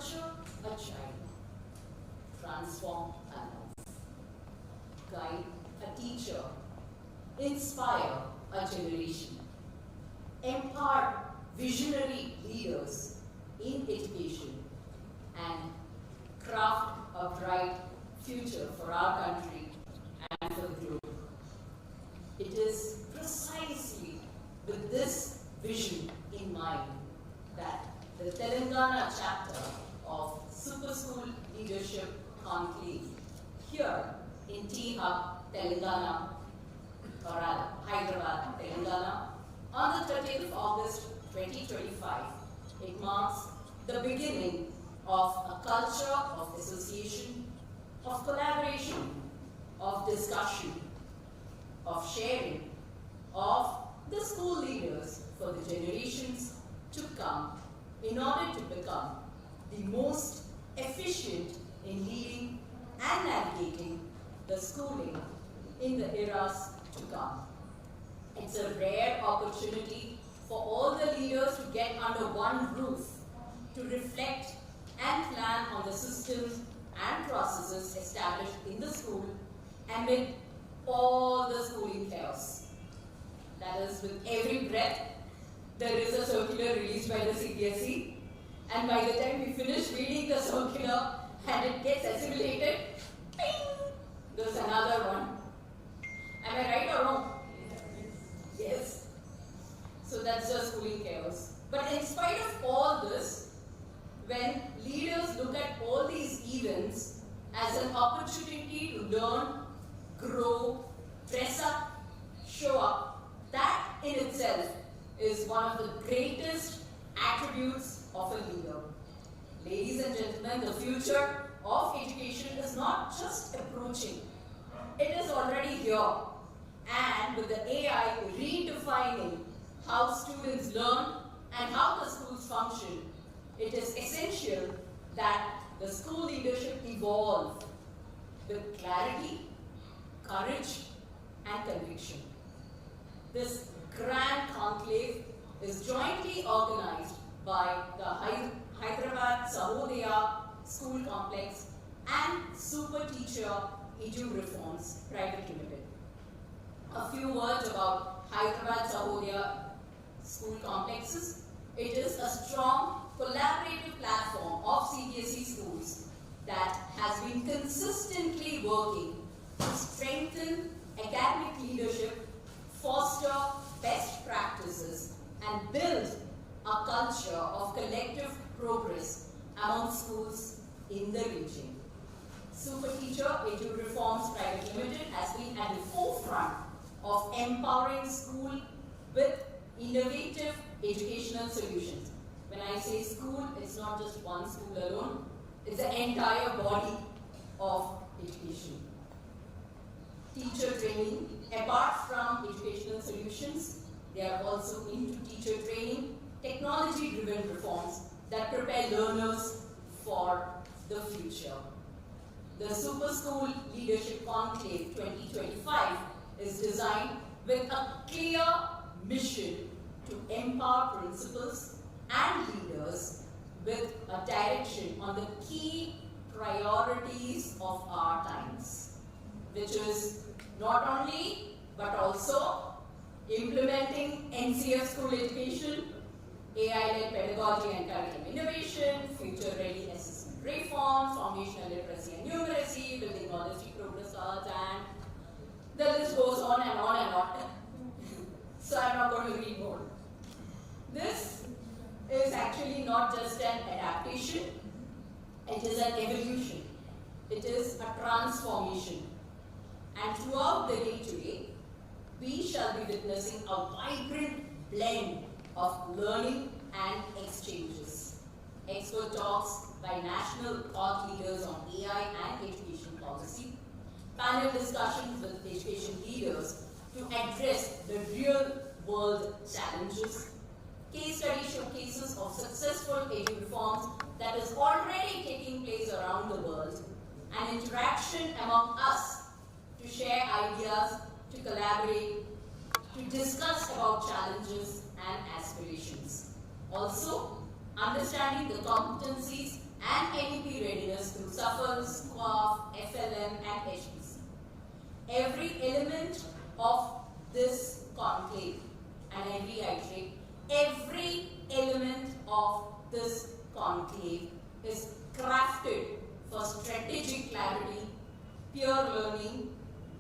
Nurture a child, transform a life. Guide a teacher, inspire a generation. Empower visionary leaders in education and craft a bright future for our country and for the globe. It is precisely with this vision in mind that the Telangana chapter of Super School Leadership Conclave here in T-Hub, Telangana, or rather Hyderabad, Telangana, on the 30th of August 2025, it marks the beginning of a culture of association, of collaboration, of discussion, of sharing, of the school leaders for the generations to come in order to become the most efficient in leading and navigating the schooling in the eras to come. It's a rare opportunity for all the leaders to get under one roof to reflect and plan on the systems and processes established in the school amid all the schooling chaos. That is, with every breath, there is a circular released by the CBSE, and by the time we finish reading the circular and it gets assimilated, ping, there's another one. Am I right or wrong? Yes. So that's just schooling chaos. But in spite of all this, when leaders look at all these events as an opportunity to learn, grow, dress up, show up, that in itself is one of the greatest attributes of a leader. Ladies and gentlemen, the future of education is not just approaching, it is already here. And with the AI redefining how students learn and how the schools function, it is essential that the school leadership evolve with clarity, courage, and conviction. This grand conclave is jointly organized by the Hyderabad Sahodaya School Complex and SuperTeacher Edu Reforms Private Limited. A few words about Hyderabad Sahodaya School Complexes. It is a strong collaborative platform of CBSE schools that has been consistently working to strengthen academic leadership, foster best practices, and build a culture of collective progress among schools in the region. SuperTeacher Edu Reforms Private Limited has been at the forefront of empowering school with innovative educational solutions. When I say school, it's not just one school alone, it's the entire body of education. Teacher training, apart from educational solutions, they are also into teacher training, technology-driven reforms that prepare learners for the future. The Super School Leadership Conclave 2025 is designed with a clear mission to empower principals and leaders with a direction on the key priorities of our times, which is not only but also implementing NCF school education, AI-led pedagogy and curriculum innovation, future-ready assessment reforms, foundational literacy and numeracy, building holistic progress cards, and the list goes on and on and on. So I'm not going to read more. This is actually not just an adaptation, it is an evolution. It is a transformation. And throughout the day today, we shall be witnessing a vibrant blend of learning and exchanges. Expert talks by national thought leaders on AI and education policy, panel discussions with education leaders to address the real-world challenges, case study showcases of successful edu reforms that is already taking place around the world, and interaction among us to share ideas, to collaborate, to discuss about challenges and aspirations. Also, understanding the competencies and NEP readiness through SSL, SQAF, FLM, and HPC. Every element of this conclave, and I reiterate, every element of this conclave is crafted for strategic clarity, peer learning,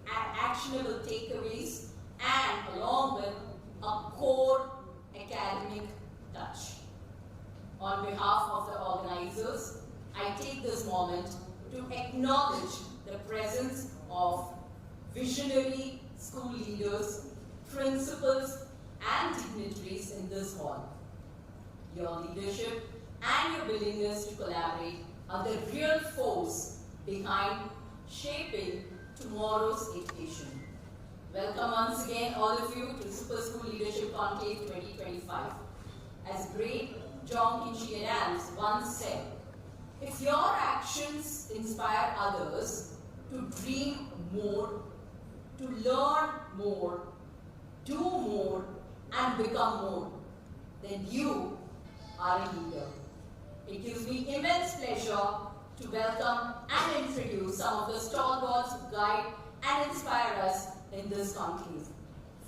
and actionable takeaways, and along with a core academic touch. On behalf of the organizers, I take this moment to acknowledge the presence of visionary school leaders, principals, and dignitaries in this hall. Your leadership and your willingness to collaborate are the real force behind shaping tomorrow's education. Welcome once again, all of you, to Super School Leadership Conclave 2025. As great John Kinsey Adams once said, if your actions inspire others to dream more, to learn more, do more, and become more, then you are a leader. It gives me immense pleasure to welcome and introduce some of the stalwarts who guide and inspire us in this conclave.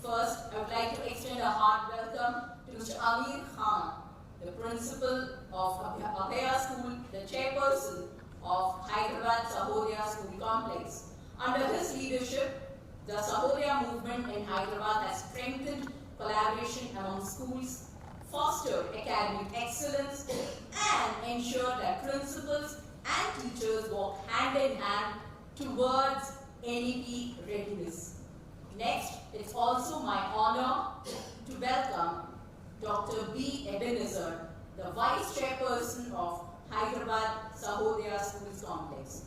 First, I would like to extend a heart welcome to Mr. Amir Khan, the principal of Abhaya School, the chairperson of Hyderabad Sahodaya School Complex. Under his leadership, the Sahodaya movement in Hyderabad has strengthened collaboration among schools, fostered academic excellence, and ensured that principals and teachers walk hand in hand towards NEP readiness. Next, it's also my honor to welcome Dr. B. Ebenezer, the Vice Chairperson of Hyderabad Sahodaya Schools Complex.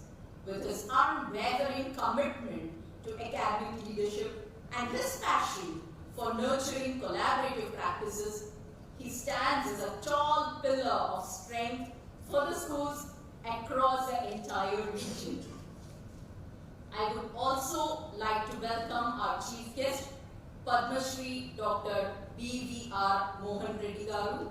With his unwavering commitment to academic leadership and his passion for nurturing collaborative practices, he stands as a tall pillar of strength for the schools across the entire region. I would also like to welcome our chief guest, Padma Shri Dr. B.V.R. Mohan Reddy Garu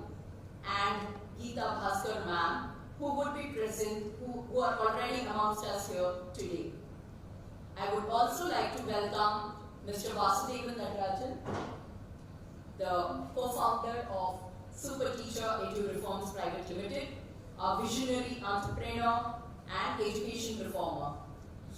and Geeta Bhaskar ma'am, who would be present, who are already amongst us here today. I would also like to welcome Mr. Vasudevan Natarajan, the co-founder of SuperTeacher Edu Reforms Private Limited, a visionary entrepreneur and education reformer.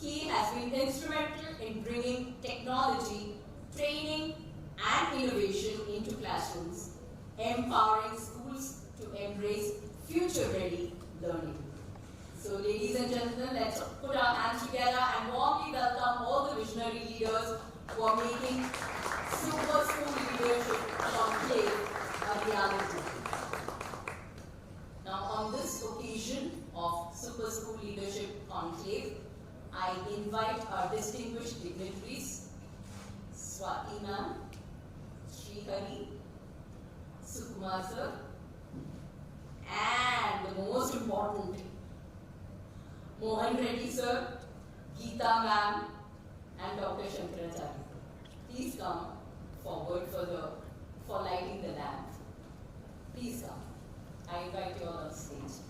He has been instrumental in bringing technology, training, and innovation into classrooms, empowering schools to embrace future-ready learning. So, ladies and gentlemen, let's put our hands together and warmly welcome all the visionary leaders who are making Super School Leadership Conclave a reality. Now, on this occasion of Super School Leadership Conclave, I invite our distinguished dignitaries, Swati ma'am, Srihari, Sukumar sir, and the most important, Mohan Reddy sir, Geeta ma'am, and Dr. Shankaracharya. Please come forward for lighting the lamp. Please come. I invite you all on stage.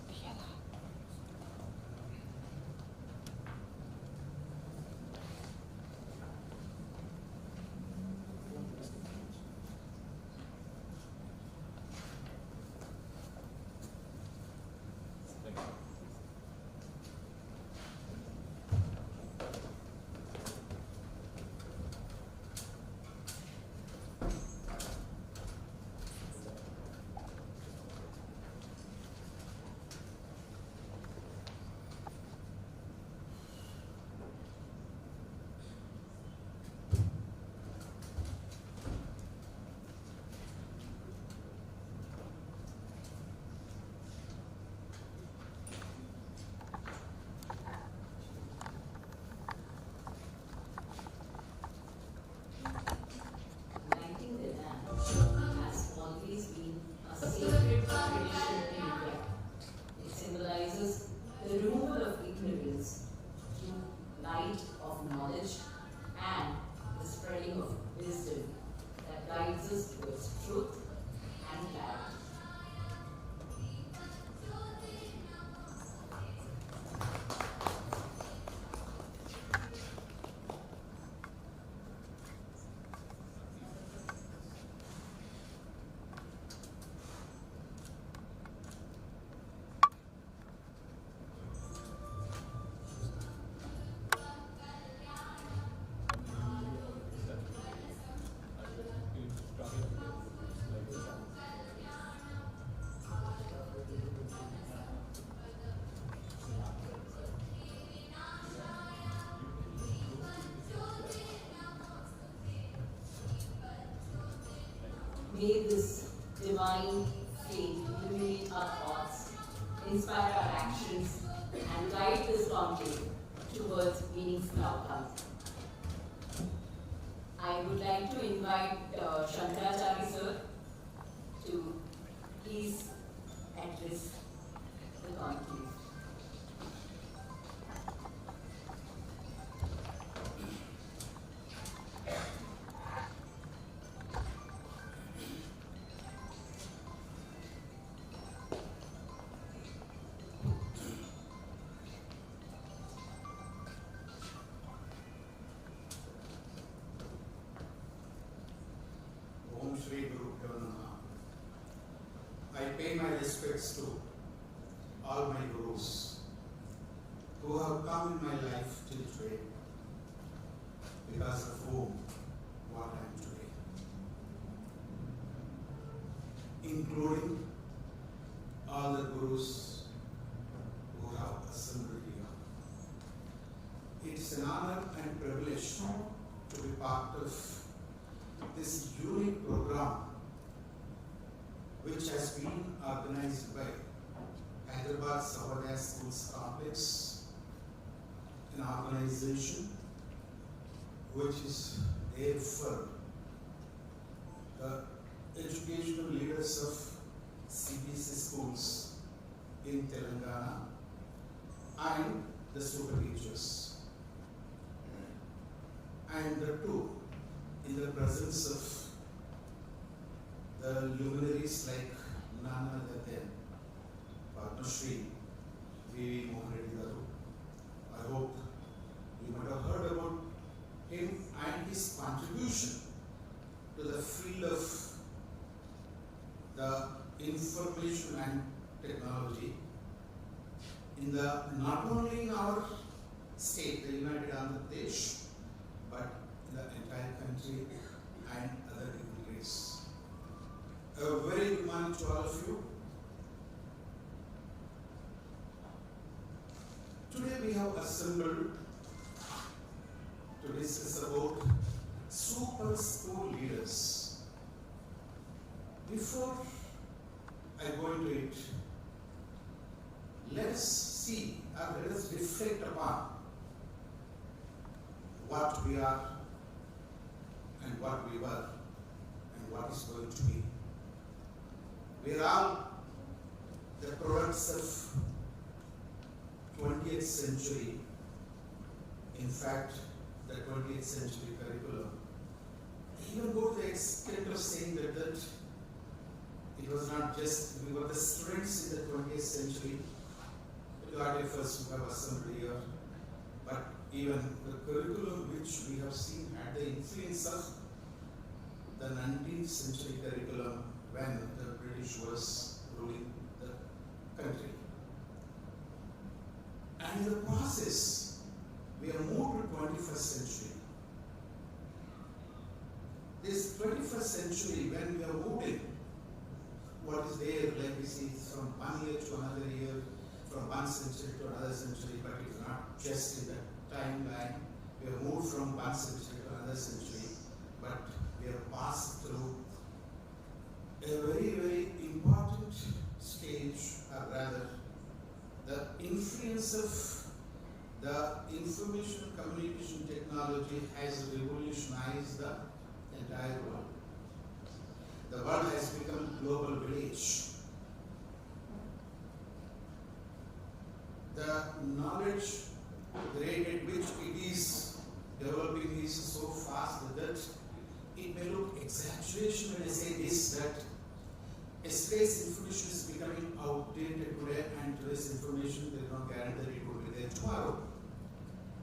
May this divine faith illuminate our thoughts, inspire our actions, and guide this conclave towards meaningful outcomes. I would like to invite Shankaracharya sir to please address the conclave. I pay my respects to all my gurus who have come in my life till today, because of whom what I am today, including all the gurus who have assembled here. It's an honor and privilege to be part of this unique program which has been organized by Hyderabad Sahodaya Schools Complex, an organization which is there for the educational leaders of CBSE schools in Telangana and the SuperTeachers. And the two, in the presence of the luminaries like none other than Padma Shri V. Mohan Reddy Garu. I hope you might have heard about him and his contribution to the field of the information and technology in the not only in our state, the United Andhra Pradesh, but in the entire country and other dignitaries. A very good morning to all of you. Today we have assembled to discuss about super school leaders. Before I go into it, let us see or let us reflect upon what we are and what we were and what is going to be. We are all the products of 20th century. In fact, the 20th century curriculum. I even go to the extent of saying that it was not just we were the students in the 20th century, the first who have assembled here, but even the curriculum which we have seen had the influence of the 19th century curriculum when the British was ruling the country. And in the process, we have moved to 21st century. This 21st century, when we are moving, what is there, like we see, from one year to another year, from one century to another century, but it's not just in the timeline. We have moved from one century to another century, but we have passed through a very, very important stage, or rather, the influence of the information communication technology has revolutionized the entire world. The world has become a global village. The knowledge rate at which it is developing is so fast that it may look exaggeration when I say this, that yesterday's information is becoming outdated today, and today's information there is no guarantee that it will be there tomorrow.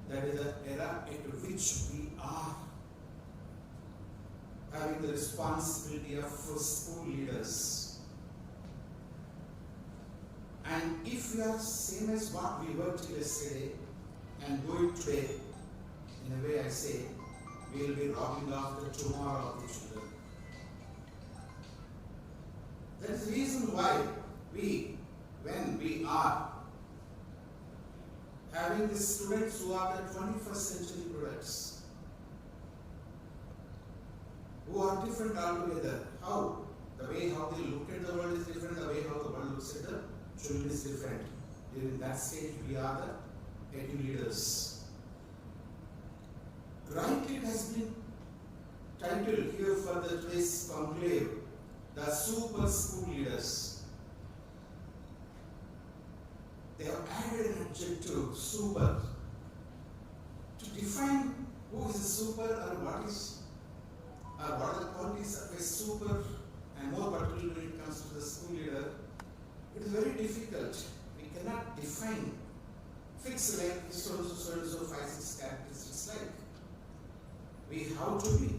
That is the era at which we are having the responsibility of school leaders. And if we are same as what we were till yesterday and do it today, in a way I say, we will be robbing off the tomorrow of the children. That is the reason why we, when we are having the students who are the 21st century products, who are different altogether. How? The way how they look at the world is different, the way how the world looks at the children is different. During that stage, we are the edu leaders. Rightly, it has been titled here for the today's conclave, the super school leaders. They have added an adjective, super, to define who is a super or what are the qualities of a super, and more particularly when it comes to the school leader. It is very difficult. We cannot define, fix like so and so 5, 6 characteristics like. We have to be.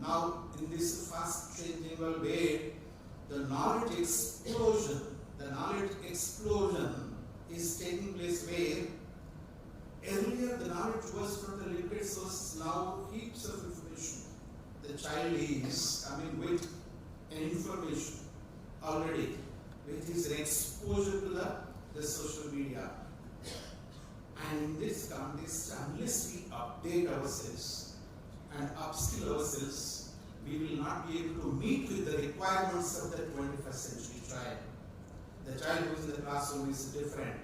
Now, in this fast changing world way, the knowledge explosion is taking place where earlier the knowledge was from the limited sources, now heaps of information. The child is coming with an information already, with his exposure to the social media. And in this context, unless we update ourselves and upskill ourselves, we will not be able to meet with the requirements of the 21st century child. The child who is in the classroom is different.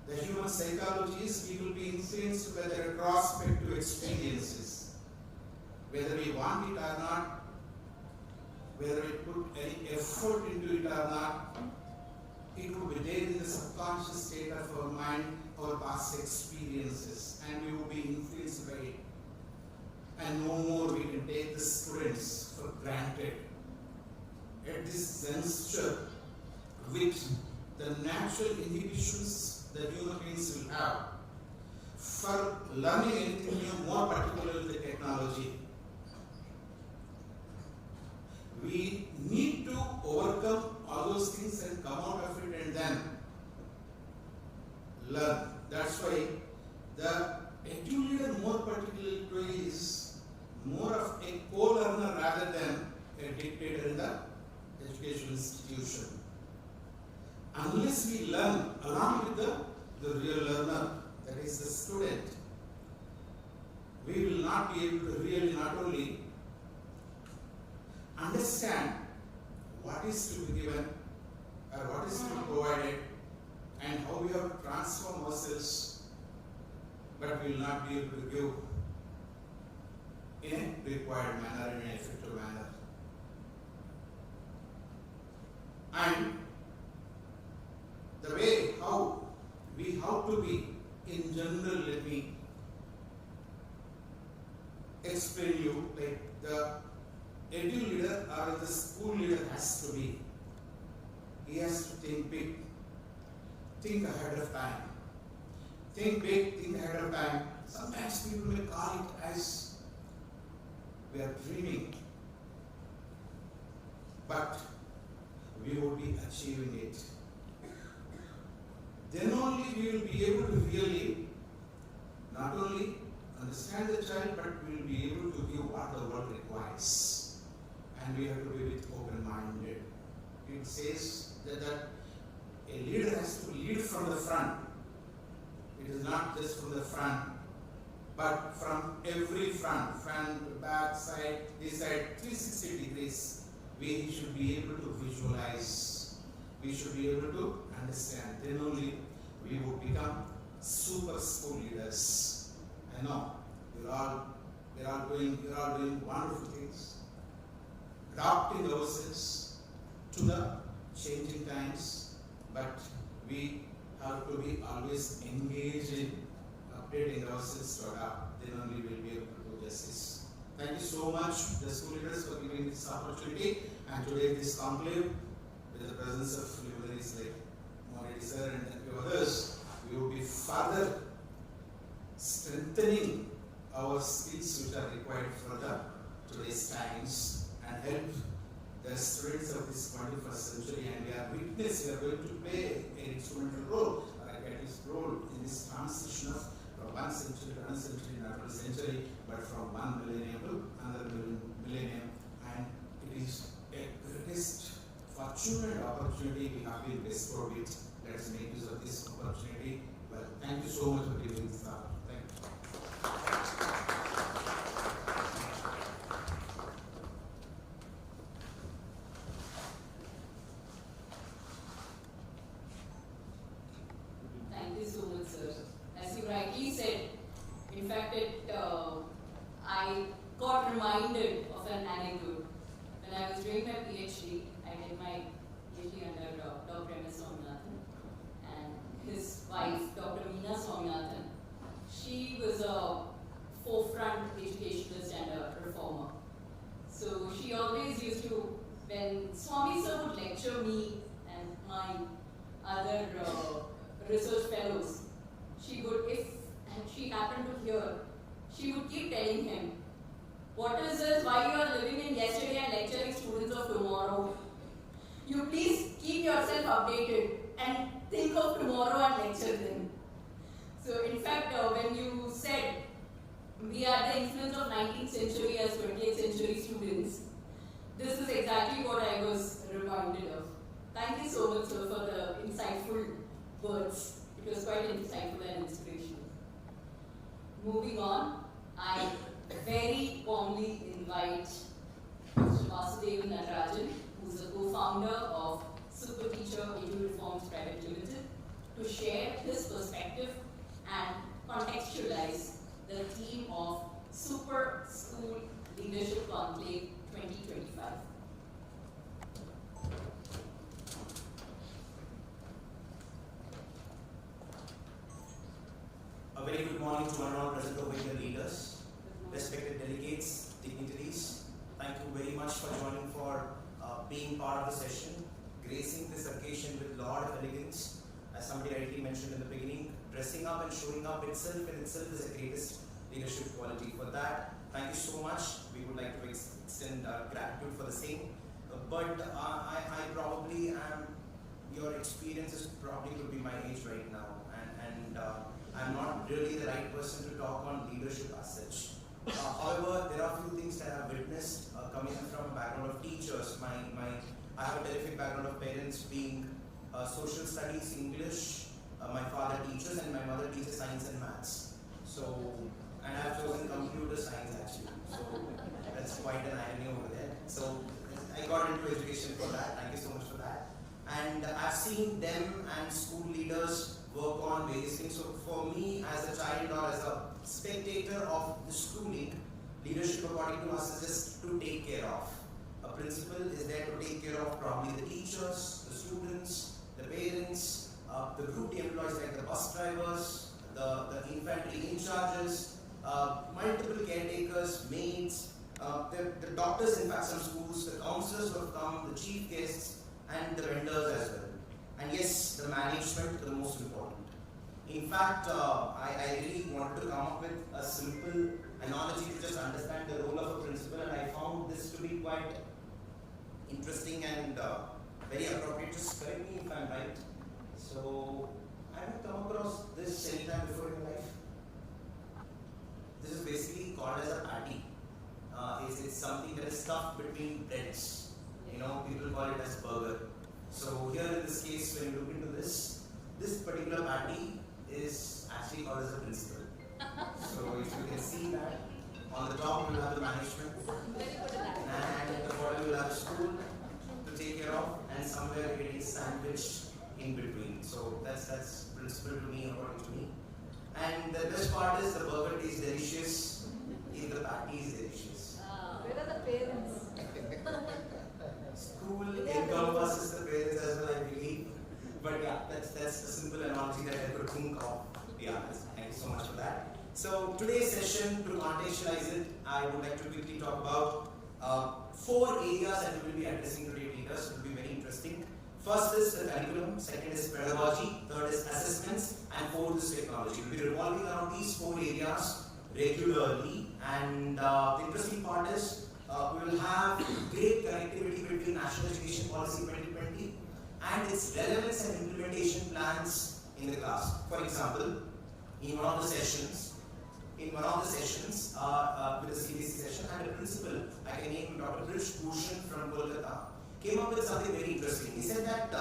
The human psychology is we will be influenced by the retrospective experiences. Whether we want it or not, whether we put any effort into it or not, it will be there in the subconscious state of our mind, our past experiences, and we will be influenced by it. And no more we can take the students for granted. At this juncture, with the natural inhibitions that human beings will have for learning anything new, more particularly the technology, we need to overcome all those things and come out of it and then learn. That's why the edu leader more particularly is more of a co-learner rather than a dictator in the educational institution. Unless we learn along with the real learner, that is the student, we will not be able to really not only understand what is to be given or what is to be provided and how we have to transform ourselves, but we will not be able to give in a required manner, in an effective manner. And the way how we have to be in general, let me explain you, like the edu leader or the school leader has to be. He has to think big, think ahead of time. Think big, think ahead of time. Sometimes people may call it as we are dreaming, but we will be achieving it. Then only we will be able to really not only understand the child, but we will be able to give what the world requires. And we have to be with open-minded. It says that a leader has to lead from the front. It is not just from the front, but from every front, back, side, this side, 360 degrees. We should be able to visualize. We should be able to understand. Then only we will become super school leaders. I know we're all doing wonderful things, adapting ourselves to the changing times, but we have to be always engaged in updating ourselves to adapt. Then only we'll be able to do justice. Thank you so much, the school leaders, for giving this opportunity, and today this conclave with the presence of luminaries like Moradi sir and a few others, we will be further strengthening our skills which are required for today's times and help the students of this 21st century. And we are going to play an instrumental role, or a catalyst role in this transition of from one century to another century, not one century, but from one millennium to another millennium. And it is a greatest fortune and opportunity we have been bestowed with. Let us make use of this opportunity. Well, thank you so much for giving this up. Thank you. I got reminded of an anecdote. When I was doing my PhD, I did my PhD under Dr. M.S. Swaminathan, and his wife, Dr. Meena Swaminathan. She was a forefront educationalist and a reformer. So she always used to, when Swami sir would lecture me and my other research fellows, she would, if she happened to hear, she would keep telling him, what is this, why you are living in yesterday and lecturing students of tomorrow? You please keep yourself updated and think of tomorrow and lecture them. So in fact, when you said, we are the influence of 19th century as 20th century students, this is exactly what I was reminded of. Thank you so much, sir, for the insightful words. It was quite insightful and inspirational. Moving on, I very warmly invite Mr. Vasudevan Natarajan, who is the co-founder of SuperTeacher Edu Reforms Private Limited, to share his perspective and contextualize the theme of Super School Leadership Conclave 2025. A very good morning to one and all present over here, leaders, respected delegates, dignitaries. Thank you very much for joining, for being part of the session, gracing this occasion with a lot of elegance. As somebody rightly mentioned in the beginning, dressing up and showing up itself in itself is the greatest leadership quality. For that, thank you so much. We would like to extend our gratitude for the same. But I probably am, your experiences probably would be my age right now. And I'm not really the right person to talk on leadership as such. However, there are a few things that I've witnessed coming from a background of teachers. I have a terrific background of parents being social studies, English. My father teaches and my mother teaches science and maths. So, and I've chosen computer science actually. So that's quite an irony over there. So I got into education for that. Thank you so much for that. And I've seen them and school leaders work on various things. So for me, as a child or as a spectator of the schooling, leadership according to us is just to take care of. A principal is there to take care of probably the teachers, the students, the parents, the group employees like the bus drivers, the infantry in charges, multiple caretakers, maids, the doctors in fact some schools, the counselors who have come, the chief guests, and the vendors as well. And yes, the management is the most important. In fact, I really wanted to come up with a simple analogy to just understand the role of a principal, and I found this to be quite interesting and very appropriate. Just correct me if I'm right. So, have you come across this anytime before in your life? This is basically called as a patty. It's something that is stuffed between breads. You know, people call it as burger. So here in this case, when you look into this particular patty is actually called as a principal. So if you can see that, on the top you will have the management, and at the bottom you will have the school to take care of, and somewhere it is sandwiched in between. So that's principal to me, according to me. And the best part is the burger tastes delicious, if the patty is delicious. Where are the parents? School encompasses the parents as well, I believe. But yeah, that's a simple analogy that I could think of. Yeah, thank you so much for that. So today's session, to contextualize it, I would like to quickly talk about 4 areas that we will be addressing today, leaders. It will be very interesting. First is the curriculum, second is pedagogy, third is assessments, and fourth is technology. We'll be revolving around these 4 areas regularly, and the interesting part is we will have great connectivity between National Education Policy 2020 and its relevance and implementation plans in the class. For example, in one of the sessions, with the CBC session, and a principal, I can name Dr. Brij Bhushan from Kolkata, came up with something very interesting. He said that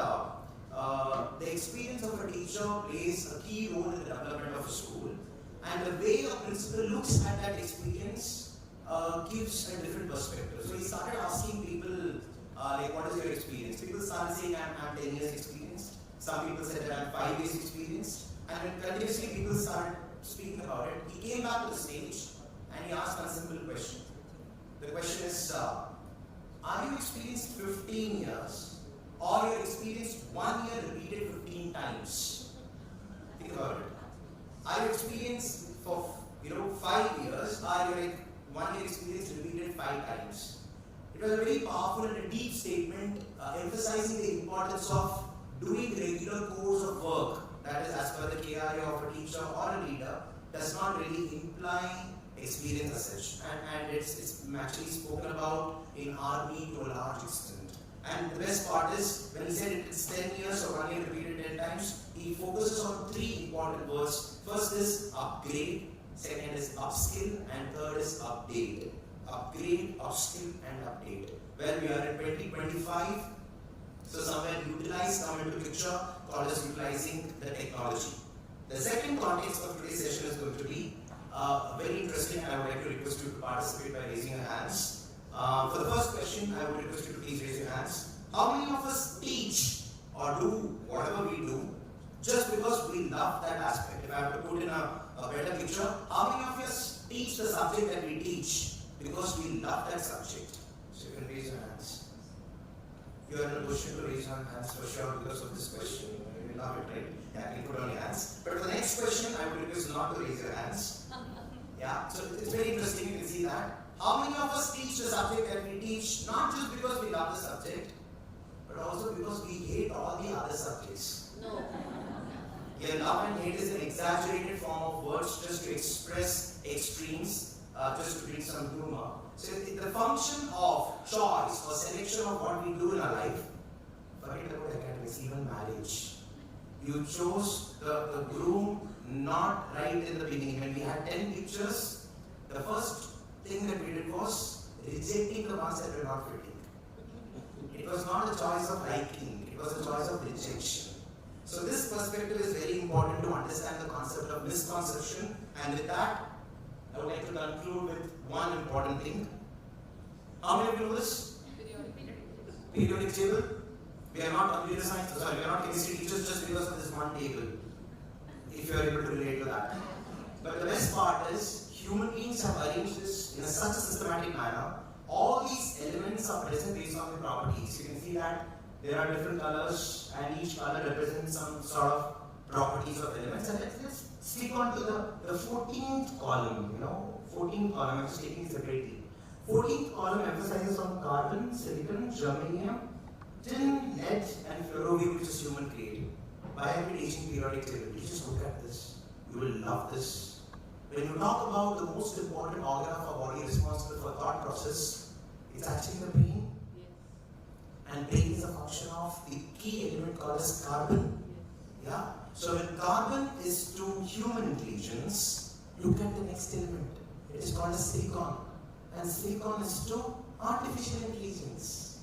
the experience of a teacher plays a key role in the development of a school, and the way a principal looks at that experience gives a different perspective. So he started asking people, like, what is your experience? People started saying, I'm 10 years experienced. Some people said that I'm 5 years experienced. And when continuously people started speaking about it, he came back to the stage and he asked a simple question. The question is, are you experienced 15 years or you experienced 1 year repeated 15 times? Think about it. Are you experienced for 5 years, or you like 1 year experience repeated 5 times? It was a very powerful and a deep statement emphasizing the importance of doing regular course of work, that is as per the KRA of a teacher or a leader, does not really imply experience as such. And it's actually spoken about in army to a large extent. And the best part is, when he said it's 10 years or 1 year repeated 10 times, he focuses on 3 important words. First is upgrade, second is upskill, and third is update. Upgrade, upskill, and update. Well, we are in 2025, so somewhere utilize come into picture, called as utilizing the technology. The second context of today's session is going to be very interesting, and I would like to request you to participate by raising your hands. For the first question, I would request you to please raise your hands. How many of us teach or do whatever we do just because we love that aspect? If I have to put in a better picture, how many of us teach the subject that we teach because we love that subject? So you can raise your hands. You are in a position to raise your hands for sure because of this question. You love it, right? Yeah, you can put on your hands. But for the next question, I would request not to raise your hands. Yeah, so it's very interesting, you can see that. How many of us teach the subject that we teach, not just because we love the subject, but also because we hate all the other subjects? No. Yeah, love and hate is an exaggerated form of words just to express extremes, just to bring some humor. So the function of choice or selection of what we do in our life, forget about academics, even marriage. You chose the groom not right in the beginning. When we had 10 pictures, the first thing that we did was rejecting the ones that were not fitting. It was not a choice of liking, it was a choice of rejection. So this perspective is very important to understand the concept of misconception, and with that, I would like to conclude with one important thing. How many of you know this? Periodic table. We are not computer science, sorry, we are not chemistry teachers just because of this one table. If you are able to relate to that. But the best part is, human beings have arranged this in such a systematic manner. All these elements are present based on the properties. You can see that there are different colors, and each color represents some sort of properties of elements. And let's stick on to the 14th column, 14th column, I'm just taking separately. 14th column emphasizes on carbon, silicon, germanium, tin, lead, and fluorine, which is human created. Why are we teaching periodic table? You just look at this. You will love this. When you talk about the most important organ of our body responsible for thought process, it's actually the brain. Yes. And brain is a function of the key element called as carbon. Yeah. So when carbon is to human intelligence, look at the next element. It is called as silicon. And silicon is to artificial intelligence.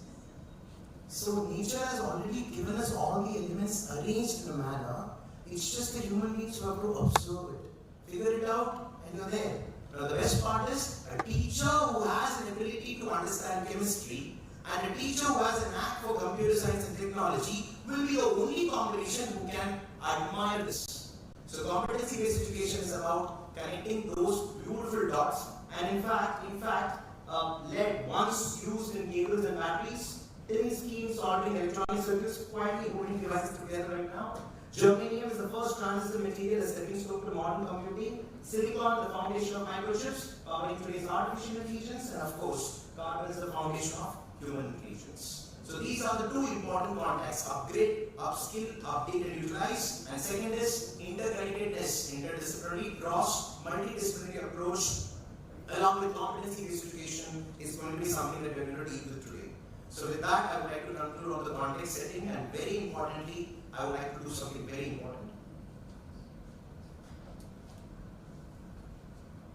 So nature has already given us all the elements arranged in a manner. It's just the human beings who have to observe it, figure it out, and you're there. Now the best part is, a teacher who has an ability to understand chemistry and a teacher who has a knack for computer science and technology will be the only combination who can admire this. So competency-based education is about connecting those beautiful dots. And in fact, lead once used in cables and batteries, tin schemes solving electronic circuits, quietly holding devices together right now. Germanium is the first transistor material, a stepping stone to modern computing. Silicon, the foundation of microchips, powering today's artificial intelligence, and of course, carbon is the foundation of human intelligence. So these are the two important contexts: upgrade, upskill, update, and utilize. And second is interconnectedness, interdisciplinary, cross, multidisciplinary approach, along with competency-based education, is going to be something that we're going to deal with today. So with that, I would like to conclude on the context setting, and very importantly, I would like to do something very important.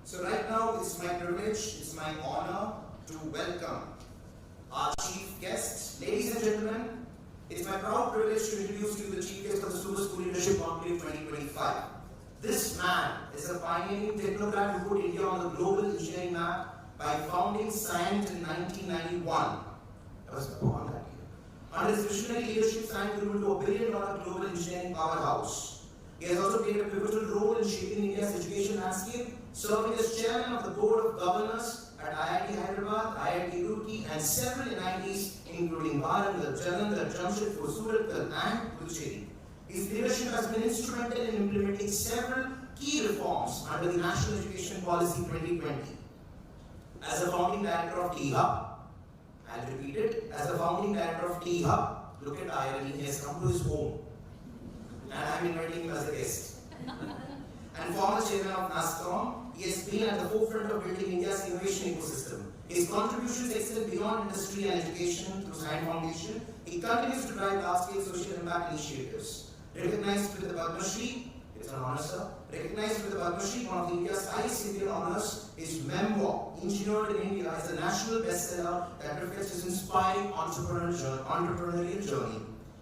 So right now, it's my privilege, it's my honor to welcome our chief guest. Ladies and gentlemen, it's my proud privilege to introduce you the chief guest of the Super School Leadership Conclave 2025. This man is a pioneering technocrat who put India on the global engineering map by founding SCIENT in 1991. I was born that year. Under his visionary leadership, SCIENT grew into $1 billion global engineering powerhouse. He has also played a pivotal role in shaping India's education landscape, serving as chairman of the board of governors at IIT Hyderabad, IIT Roorkee, and several NITs, including Warangal, Jalandhar, Jamshedpur, Surat, and Puducherry. His leadership has been instrumental in implementing several key reforms under the National Education Policy 2020. As the founding director of T-Hub, I'll repeat it, as the founding director of T-Hub, look at the irony, he has come to his home, and I'm inviting him as a guest. And former chairman of NASCOM, he has been at the forefront of building India's innovation ecosystem. His contributions extend beyond industry and education through Science Foundation. He continues to drive large-scale social impact initiatives. Recognized with the Padma Shri, it's an honor, sir. Recognized with the Padma Shri, one of India's highest Indian honors, his memoir, Engineered in India, is a national bestseller that reflects his inspiring entrepreneurial journey.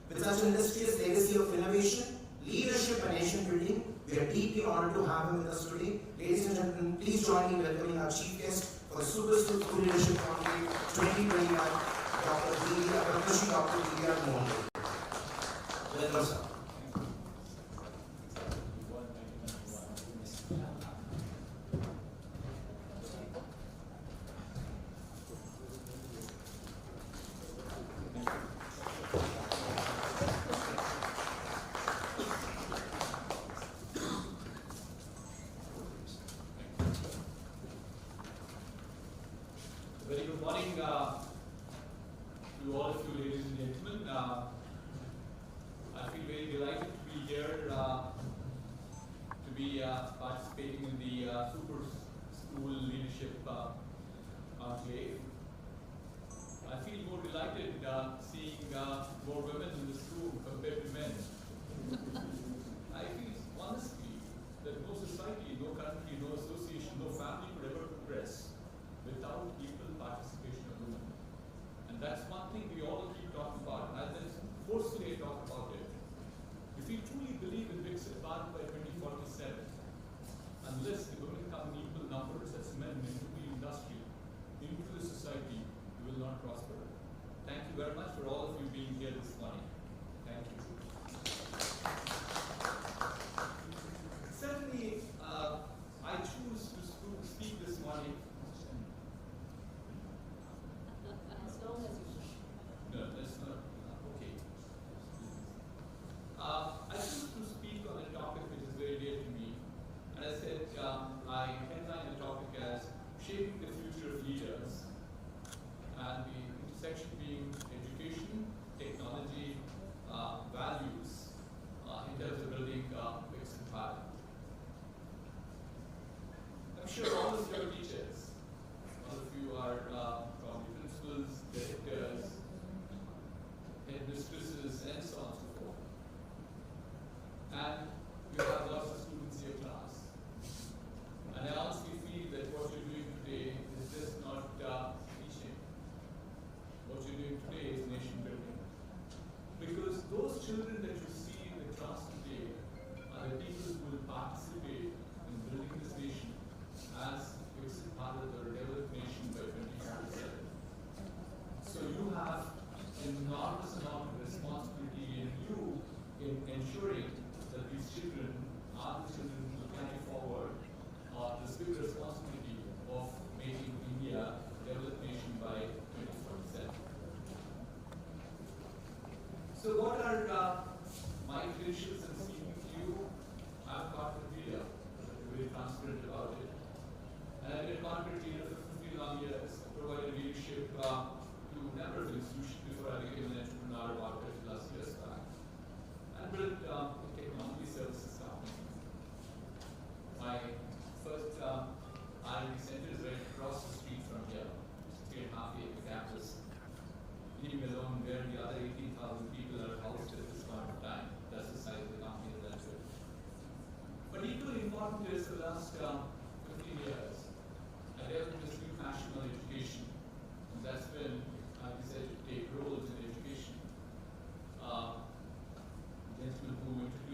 With such an illustrious legacy of innovation, leadership, and nation building, we are deeply honored to have him with us today. Ladies and gentlemen, please join me in welcoming our chief guest for the Super School Leadership Conclave 2021, Dr. V.R. Mohan. Welcome, sir. Very good morning to all of you, ladies and gentlemen. I feel very delighted to be here to be participating in the Super School Leadership Conclave. I feel more delighted seeing more women in this room compared to men. I feel honestly that no society, no country, no association, no family could ever progress without equal participation of women. And that's one thing we all keep talking about, and I'll then forcefully talk about it. If we truly believe in Viksit Bharat by 2047, unless the women come in equal numbers as men into the industry, into the society, we will not prosper. Thank you very much for all of you being here this morning. Thank you. Certainly, I choose to speak this morning. As long as you No, that's not okay. I choose to speak on a topic which is very dear to me. And I said I headline the topic as Shaping the Future of Leaders, and the intersection being education, technology, values in terms of building Viksit Bharat. I'm sure all of you are teachers. All of you are probably principals, directors, headmistresses, and so on and so forth. And you have lots of students in your class. And I honestly feel that what you're doing today is just not teaching. What you're doing today is nation building. Because those children that you see in the class today are the people who will participate in building this nation as Viksit Bharat or a developed nation by 2047. So you have an enormous amount of responsibility in you in ensuring that these children are the children who will carry forward this big responsibility of making India a developed nation by 2047. So what are my credentials in speaking to you? I'm a corporate leader. I'm very transparent about it. And I've been a corporate leader for 15 long years. I provided leadership to a number of institutions before I became an entrepreneur about 30 plus years back. I built a technology services company. My first R&D center is right across the street from here. It's a 3.5-acre campus. Leave alone where the other 18,000 people are housed at this point of time. That's the size of the company that I built. But equally important is the last 15 years, I developed this new passion on education. And that's when I decided to take roles in education. The gentleman who introduced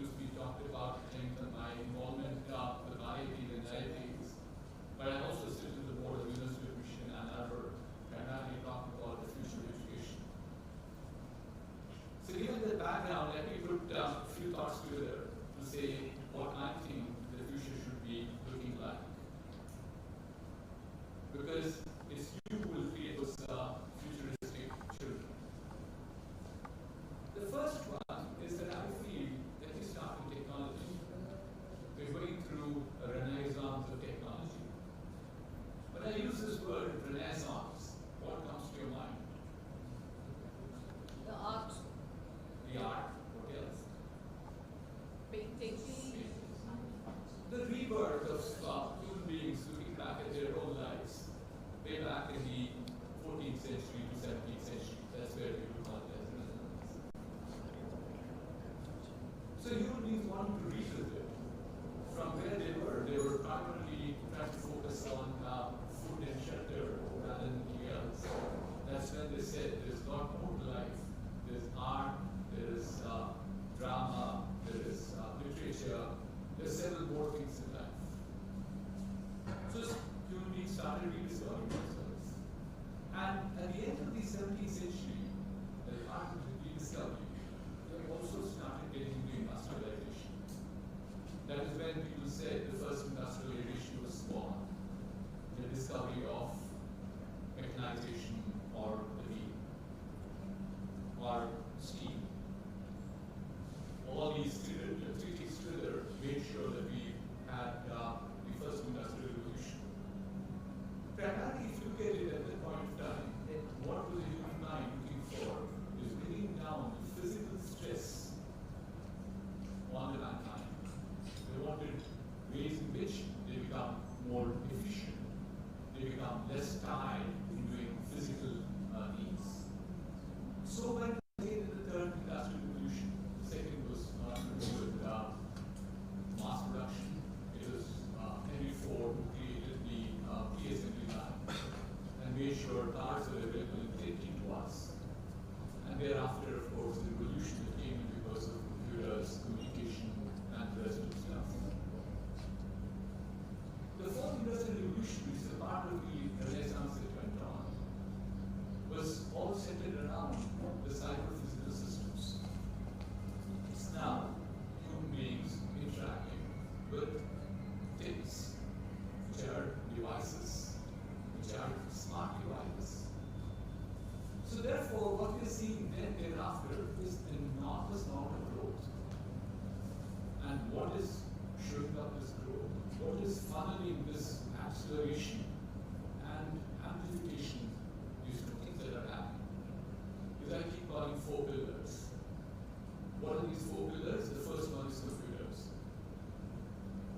word Renaissance, what comes to your mind? The art, The art. What else? painting, The rebirth of human beings looking back at their own lives, way back in the 14th century to 17th century. That's where we would call it as Renaissance. So human beings wanted to revisit from where they were. They were primarily trying to focus on food and shelter rather than anything else. That's when they said there's a lot more to life. There's art, there's drama, there is literature, there's several more things in life. So human beings started rediscovering themselves. And at the end of the 17th century, the art of rediscovery, they also started getting into industrialization. That is when people said the first industrialization was born, the discovery of mechanization or the wheel or steam. All these three things together made sure that we had the first industrial revolution. Primarily, if you look at it at that point of time, what was the human mind looking for is bringing down the physical stress on the mankind. They wanted ways in which they become more efficient, they become less tired in doing physical needs. So when we came to the third industrial revolution, the second was with mass production. It was Henry Ford who created the pre-assembly line and made sure cars were available in plenty to us. And thereafter, of course, the revolution that came in because of computers, communication, and the rest of the stuff. The fourth industrial revolution, which is a part of the Renaissance that went on, was all centered around the cyber-physical systems. It's now human beings interacting with things, which are devices, which are smart devices. So therefore, what we're seeing then thereafter is an enormous amount of growth. And what is showing up this growth? What is funneling this acceleration and amplification? These two things that are happening. Is I keep calling four pillars. What are these four pillars? The first one is computers.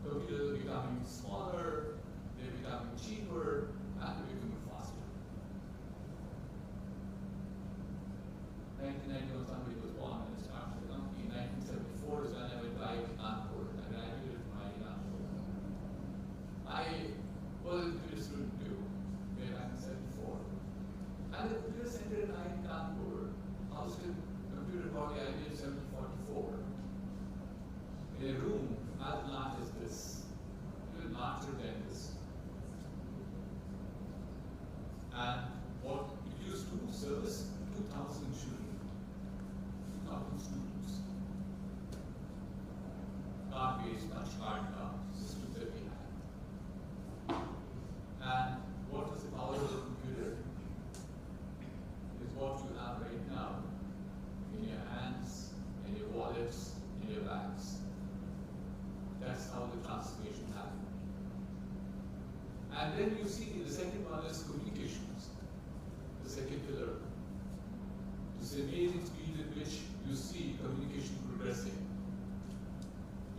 Computers are becoming smaller, they're becoming cheaper, and they're becoming faster. 1991, somebody was born and started the company. 1974 is when I went by Kanpur. I graduated from Kanpur. I was a computer student too, way back in 74. And the computer center in Kanpur housed a computer called the IBM 744 in a room as large as this, even larger than this. And what it used to service 2,000 children, 2,000 students. Card-based touch card systems that we had. And what is the power of the computer? Is what you have right now in your hands, in your wallets, in your bags. That's how the transformation happened. And then you see the second one is communications, the second pillar. It's the amazing speed at which you see communication progressing.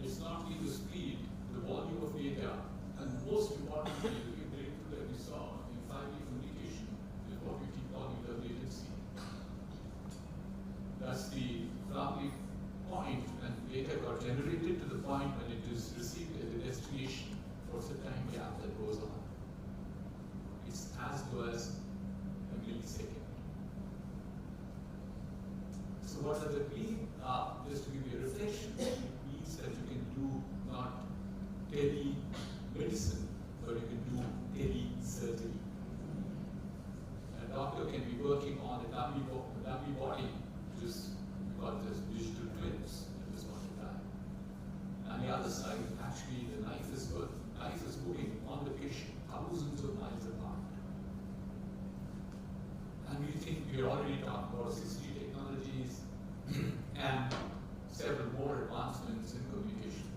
It's not only the speed, the volume of data, and most importantly, the breakthrough that we saw in 5G communication is what we keep calling the latency. That's the from the point when data got generated to the point when it is received at the destination. What's the time gap that goes on? It's as low as a millisecond. So what does it mean? Just to give you a reflection, it means that you can do not telemedicine, but you can do telesurgery. A doctor can be working on a dummy body, which is called as digital twins at this point in time. On the other side, actually, the knife is moving on the patient thousands of miles apart. And we think we are already talking about 6G technologies and several more advancements in communication.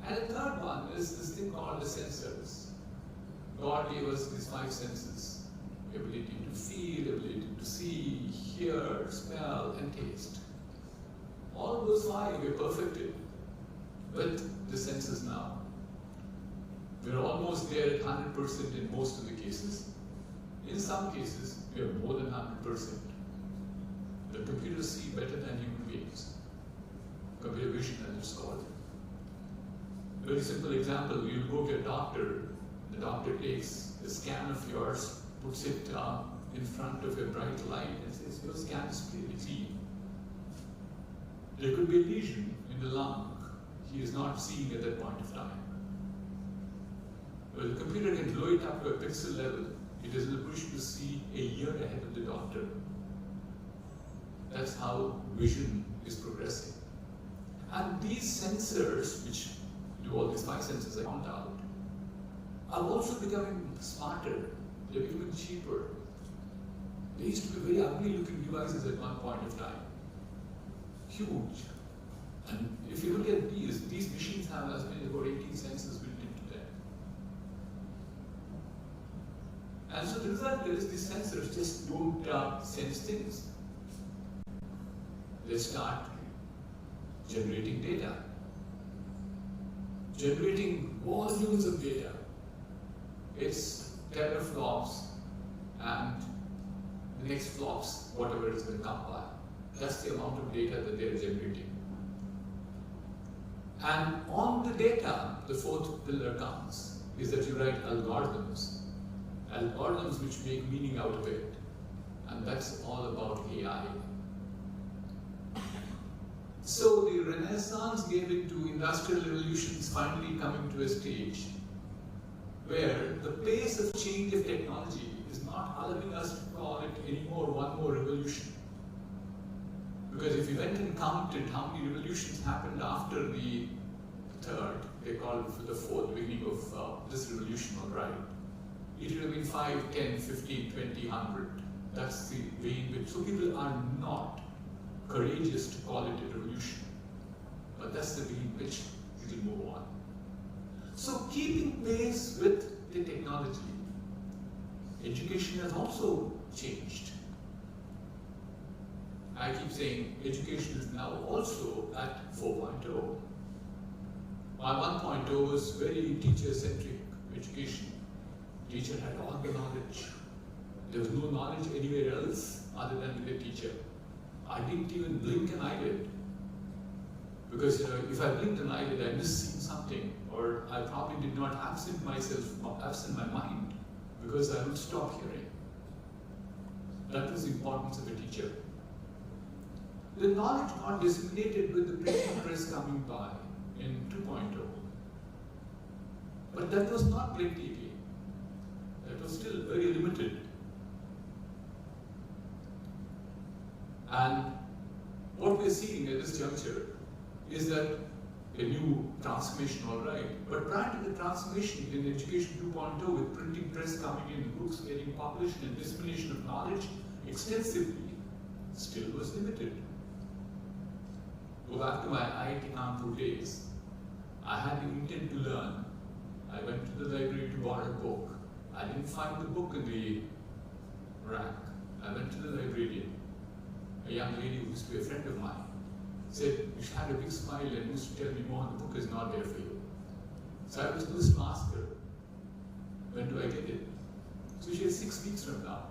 And the third one is this thing called the sensors. God gave us these 5 senses: ability to feel, ability to see, hear, smell, and taste. All of those 5 we're perfected with the senses now. We're almost there at 100% in most of the cases. In some cases, we are more than 100%. The computers see better than human beings. Computer vision, as it's called. Very simple example, you go to a doctor, the doctor takes a scan of yours, puts it in front of a bright light and says, your scan is clearly clean. There could be a lesion in the lung he is not seeing at that point of time. Well, the computer can blow it up to a pixel level. It is in a position to see a year ahead of the doctor. That's how vision is progressing. And these sensors, which do all these 5 senses I found out, are also becoming smarter. They're becoming cheaper. They used to be very ugly looking devices at one point of time. Huge. And if you look at these machines have as many as about 18 sensors built into them. And so the result is these sensors just don't sense things. They start generating data. Generating volumes of data. It's teraflops and the next flops, whatever is going to come by. That's the amount of data that they're generating. And on the data, the 4th pillar comes, is that you write algorithms. Algorithms which make meaning out of it. And that's all about AI. So the Renaissance gave into industrial revolutions finally coming to a stage where the pace of change of technology is not allowing us to call it anymore one more revolution. Because if you went and counted how many revolutions happened after the 3rd, they call it for the 4th, beginning of this revolution, all right, it would have been 5, 10, 15, 20, 100. That's the way in which, so people are not courageous to call it a revolution. But that's the way in which it will move on. So keeping pace with the technology, education has also changed. I keep saying education is now also at 4.0. While 1.0 was very teacher-centric education. Teacher had all the knowledge. There was no knowledge anywhere else other than with the teacher. I didn't even blink an eyelid. Because if I blinked an eyelid, I missed seeing something, or I probably did not absent my mind, because I would stop hearing. That was the importance of a teacher. The knowledge got disseminated with the printing press coming by in 2.0. But that was not print TV. That was still very limited. And what we're seeing at this juncture is that a new transformation, all right, but prior to the transformation in Education 2.0, with printing press coming in, books getting published, and dissemination of knowledge extensively, still was limited. Go back to my IIT Kanpur days. I had the intent to learn. I went to the library to borrow a book. I didn't find the book in the rack. I went to the librarian, a young lady who used to be a friend of mine, said, she had a big smile and used to tell me, Mohan, the book is not there for you. So I was supposed to ask her, when do I get it? So she said, 6 weeks from now.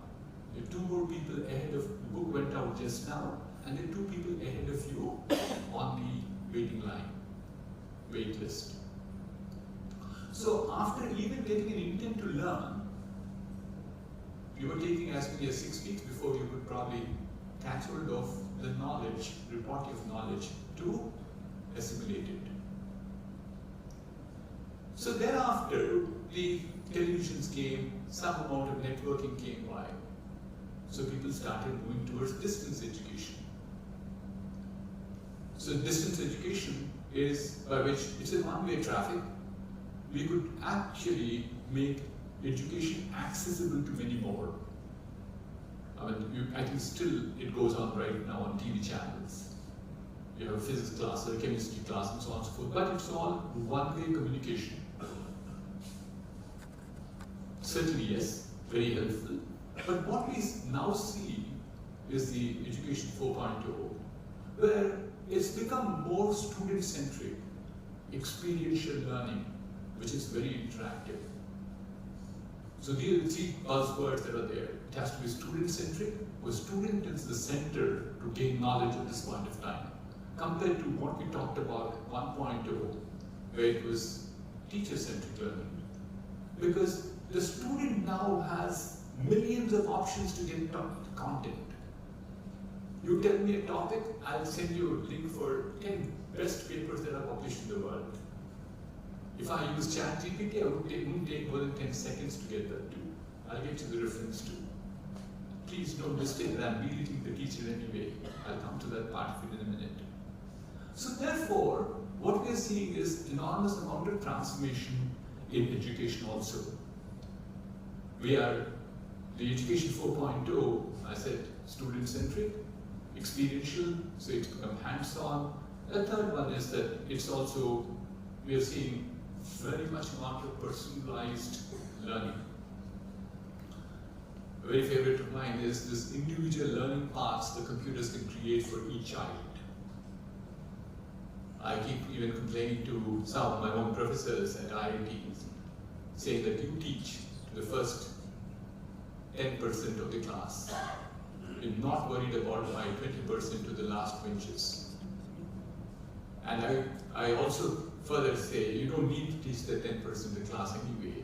There are 2 more people ahead of, the book went out just now, and there are 2 people ahead of you on the waiting line, wait list. So after even getting an intent to learn, you were taking as many as 6 weeks before you could probably catch hold of the knowledge, reporting of knowledge, to assimilate it. So thereafter, the televisions came, some amount of networking came by. So people started moving towards distance education. So distance education is by which it's a one-way traffic. We could actually make education accessible to many more. I mean, I think still it goes on right now on TV channels. You have a physics class or a chemistry class and so on and so forth, but it's all one-way communication. certainly yes, very helpful. But what we now see is the Education 4.0, where it's become more student-centric, experiential learning, which is very interactive. So these are the three buzzwords that are there. It has to be student-centric, where student is the center to gain knowledge at this point of time, compared to what we talked about at 1.0, where it was teacher-centric learning. Because the student now has millions of options to get content. You tell me a topic, I'll send you a link for 10 best papers that are published in the world. If I use ChatGPT, it wouldn't take more than 10 seconds to get that too. I'll get you the reference too. Please don't mistake that I'm belittling the teacher anyway. I'll come to that part of it in a minute. So therefore, what we're seeing is enormous amount of transformation in education also. We are, the Education 4.0, I said, student-centric, experiential, so it's become hands-on. The third one is that it's also, we are seeing very much amount of personalized learning. A very favorite of mine is this individual learning paths the computers can create for each child. I keep even complaining to some of my own professors at IITs, saying that you teach to the first 10% of the class. You're not worried about my 20% to the last benches. And I also further say, you don't need to teach the 10% of the class anyway,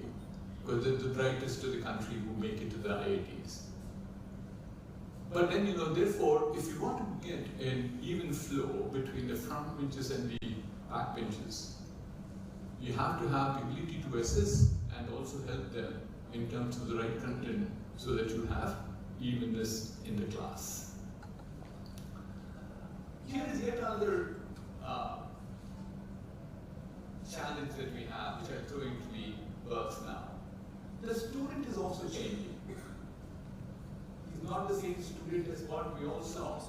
because they're the brightest of the country who make it to the IITs. But then, therefore, if you want to get an even flow between the front benches and the back benches, you have to have the ability to assess and also help them in terms of the right content so that you have evenness in the class. Here is yet another challenge that we have, which I throw into the works now. The student is also changing. He's not the same student as what we all saw.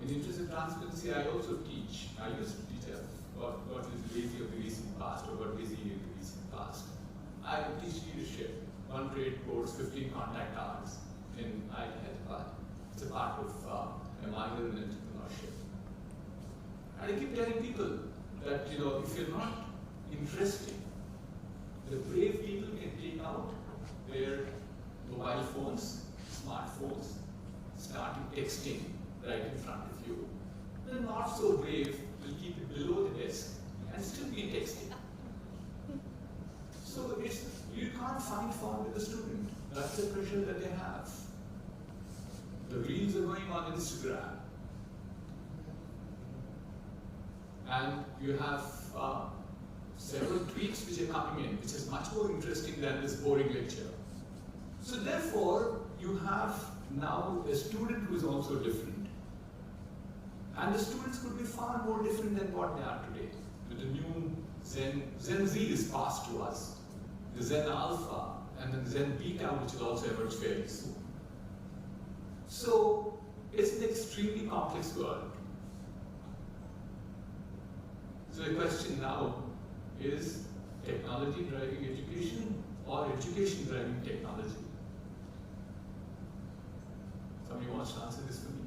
In the interest of transparency, I also teach. I used to teach what is lazy of the recent past or what is easy of the recent past. I teach leadership, 1 grade course, 15 contact hours in Hyderabad. It's a part of a minor in entrepreneurship. And I keep telling people that, if you're not interesting, the brave people can take out their mobile phones, smartphones, starting texting right in front of you. The not so brave will keep it below the desk and still be texting. So you can't find fault with the student. That's the pressure that they have. The reels are going on Instagram. And you have several tweets which are coming in, which is much more interesting than this boring lecture. So therefore, you have now a student who is also different. And the students could be far more different than what they are today. With the new Zen Z is passed to us, the Zen Alpha, and then Zen Beta, which will also emerge fairly soon. So it's an extremely complex world. So the question now is technology driving education or education driving technology? Somebody wants to answer this for me?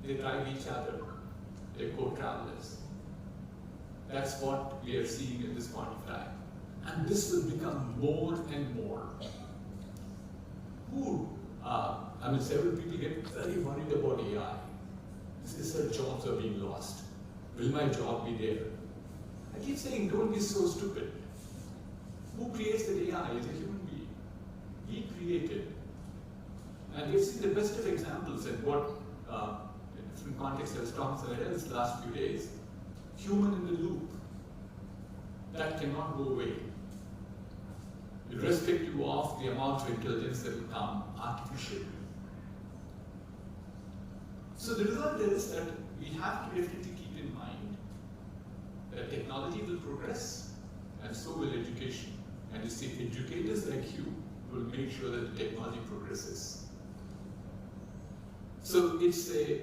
They drive each other. They're co-travelers. That's what we are seeing at this point of time. And this will become more and more. Several people get very worried about AI. This is jobs are being lost. Will my job be there? I keep saying, don't be so stupid. Who creates the AI is a human being. He created. And we've seen the best of examples at what, in different contexts, I was talking somewhere else last few days. Human in the loop. That cannot go away. Irrespective of the amount of intelligence that will come artificially. So the result is that we have to definitely keep in mind that technology will progress, and so will education. And it's the educators like you who will make sure that the technology progresses. So it's a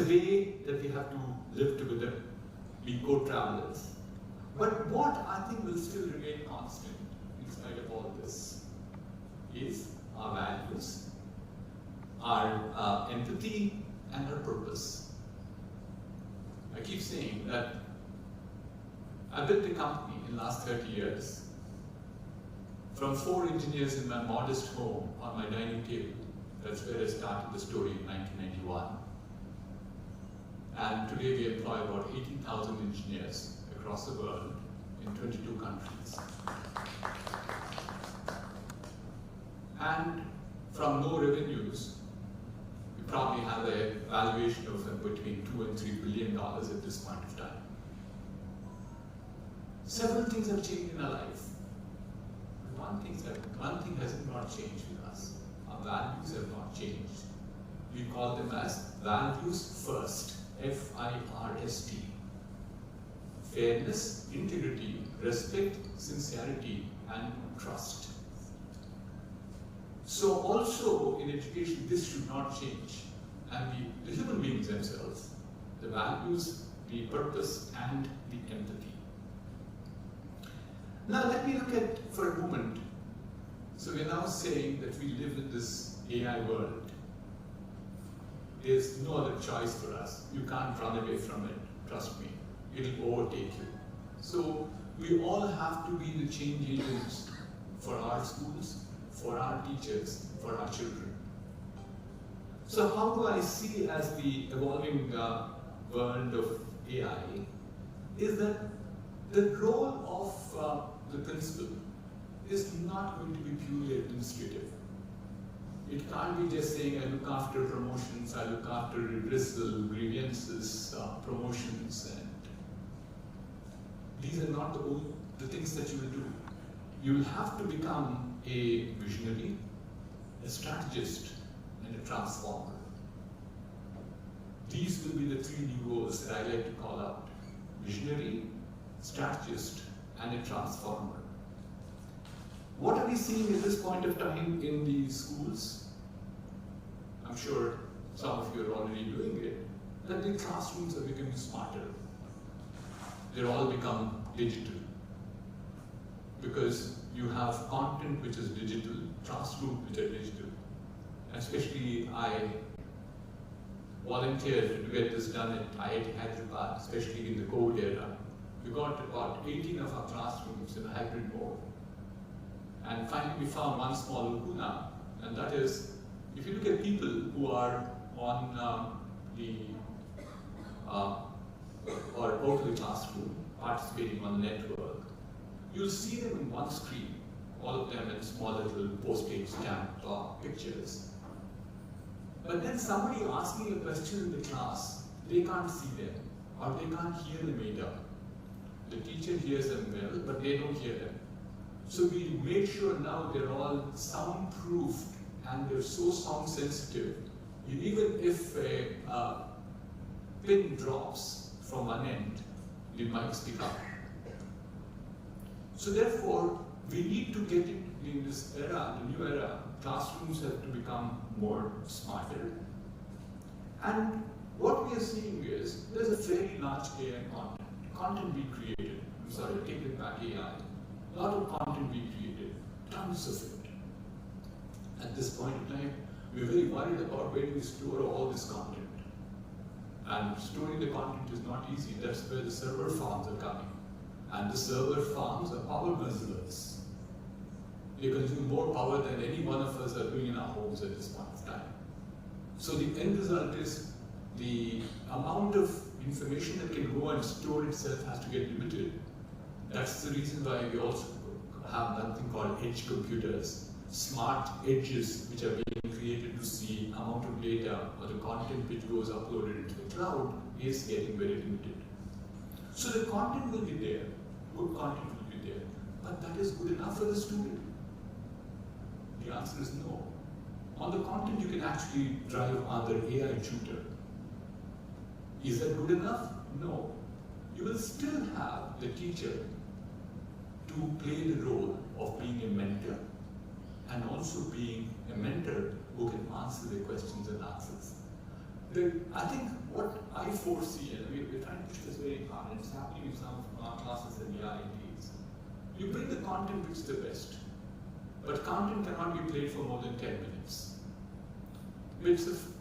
way that we have to live together, be co-travelers. But what I think will still remain constant in spite of all this is our values, our empathy, and our purpose. I keep saying that I built a company in the last 30 years from 4 engineers in my modest home on my dining table. That's where I started the story in 1991. And today we employ about 18,000 engineers across the world in 22 countries. And from no revenues, we probably have a valuation of between $2 and $3 billion at this point of time. Several things have changed in our life. One thing has not changed with us. Our values have not changed. We call them as values first, F-I-R-S-T. Fairness, integrity, respect, sincerity, and trust. So also in education, this should not change. And the human beings themselves, the values, the purpose, and the empathy. Now let me look at, for a moment, so we're now saying that we live in this AI world. There's no other choice for us. You can't run away from it, trust me. It'll overtake you. So we all have to be the change agents for our schools, for our teachers, for our children. So how do I see as the evolving world of AI is that the role of the principal is not going to be purely administrative. It can't be just saying I look after promotions, I look after redressal, grievances, promotions, and these are not the things that you will do. You will have to become a visionary, a strategist, and a transformer. These will be the 3 new roles that I like to call out: visionary, strategist, and a transformer. What are we seeing at this point of time in the schools? I'm sure some of you are already doing it, that the classrooms are becoming smarter. They're all become digital. Because you have content which is digital, classrooms which are digital. Especially I volunteered to get this done at IIT Hyderabad, especially in the COVID era. We got about 18 of our classrooms in a hybrid mode. And finally we found one small lacuna, and that is, if you look at people who are on or out of the classroom, participating on the network, you'll see them in one screen, all of them in small little postage stamp pictures. But then somebody asking a question in the class, they can't see them, or they can't hear them either. The teacher hears them well, but they don't hear them. So we made sure now they're all soundproofed, and they're so sound sensitive. Even if a pin drops from one end, the mics pick up. So therefore, we need to get it in this era, the new era. Classrooms have to become more smarter. And what we are seeing is, there's a very large AI content being created. I'm sorry, take it back, AI. A lot of content being created, tons of it. At this point in time, we're very worried about where we store all this content. And storing the content is not easy. That's where the server farms are coming. And the server farms are power guzzlers. They consume more power than any one of us are doing in our homes at this point of time. So the end result is the amount of information that can go and store itself has to get limited. That's the reason why we also have something called edge computers, smart edges which are being created to see amount of data or the content which goes uploaded into the cloud is getting very limited. So the content will be there, good content will be there, but that is good enough for the student? The answer is no. On the content you can actually drive another AI tutor. Is that good enough? No. You will still have the teacher to play the role of being a mentor and also being a mentor who can answer the questions and answers. I think what I foresee, and we're trying to push this very hard, and it's happening in some of our classes and the IITs. You bring the content which is the best, but content cannot be played for more than 10 minutes.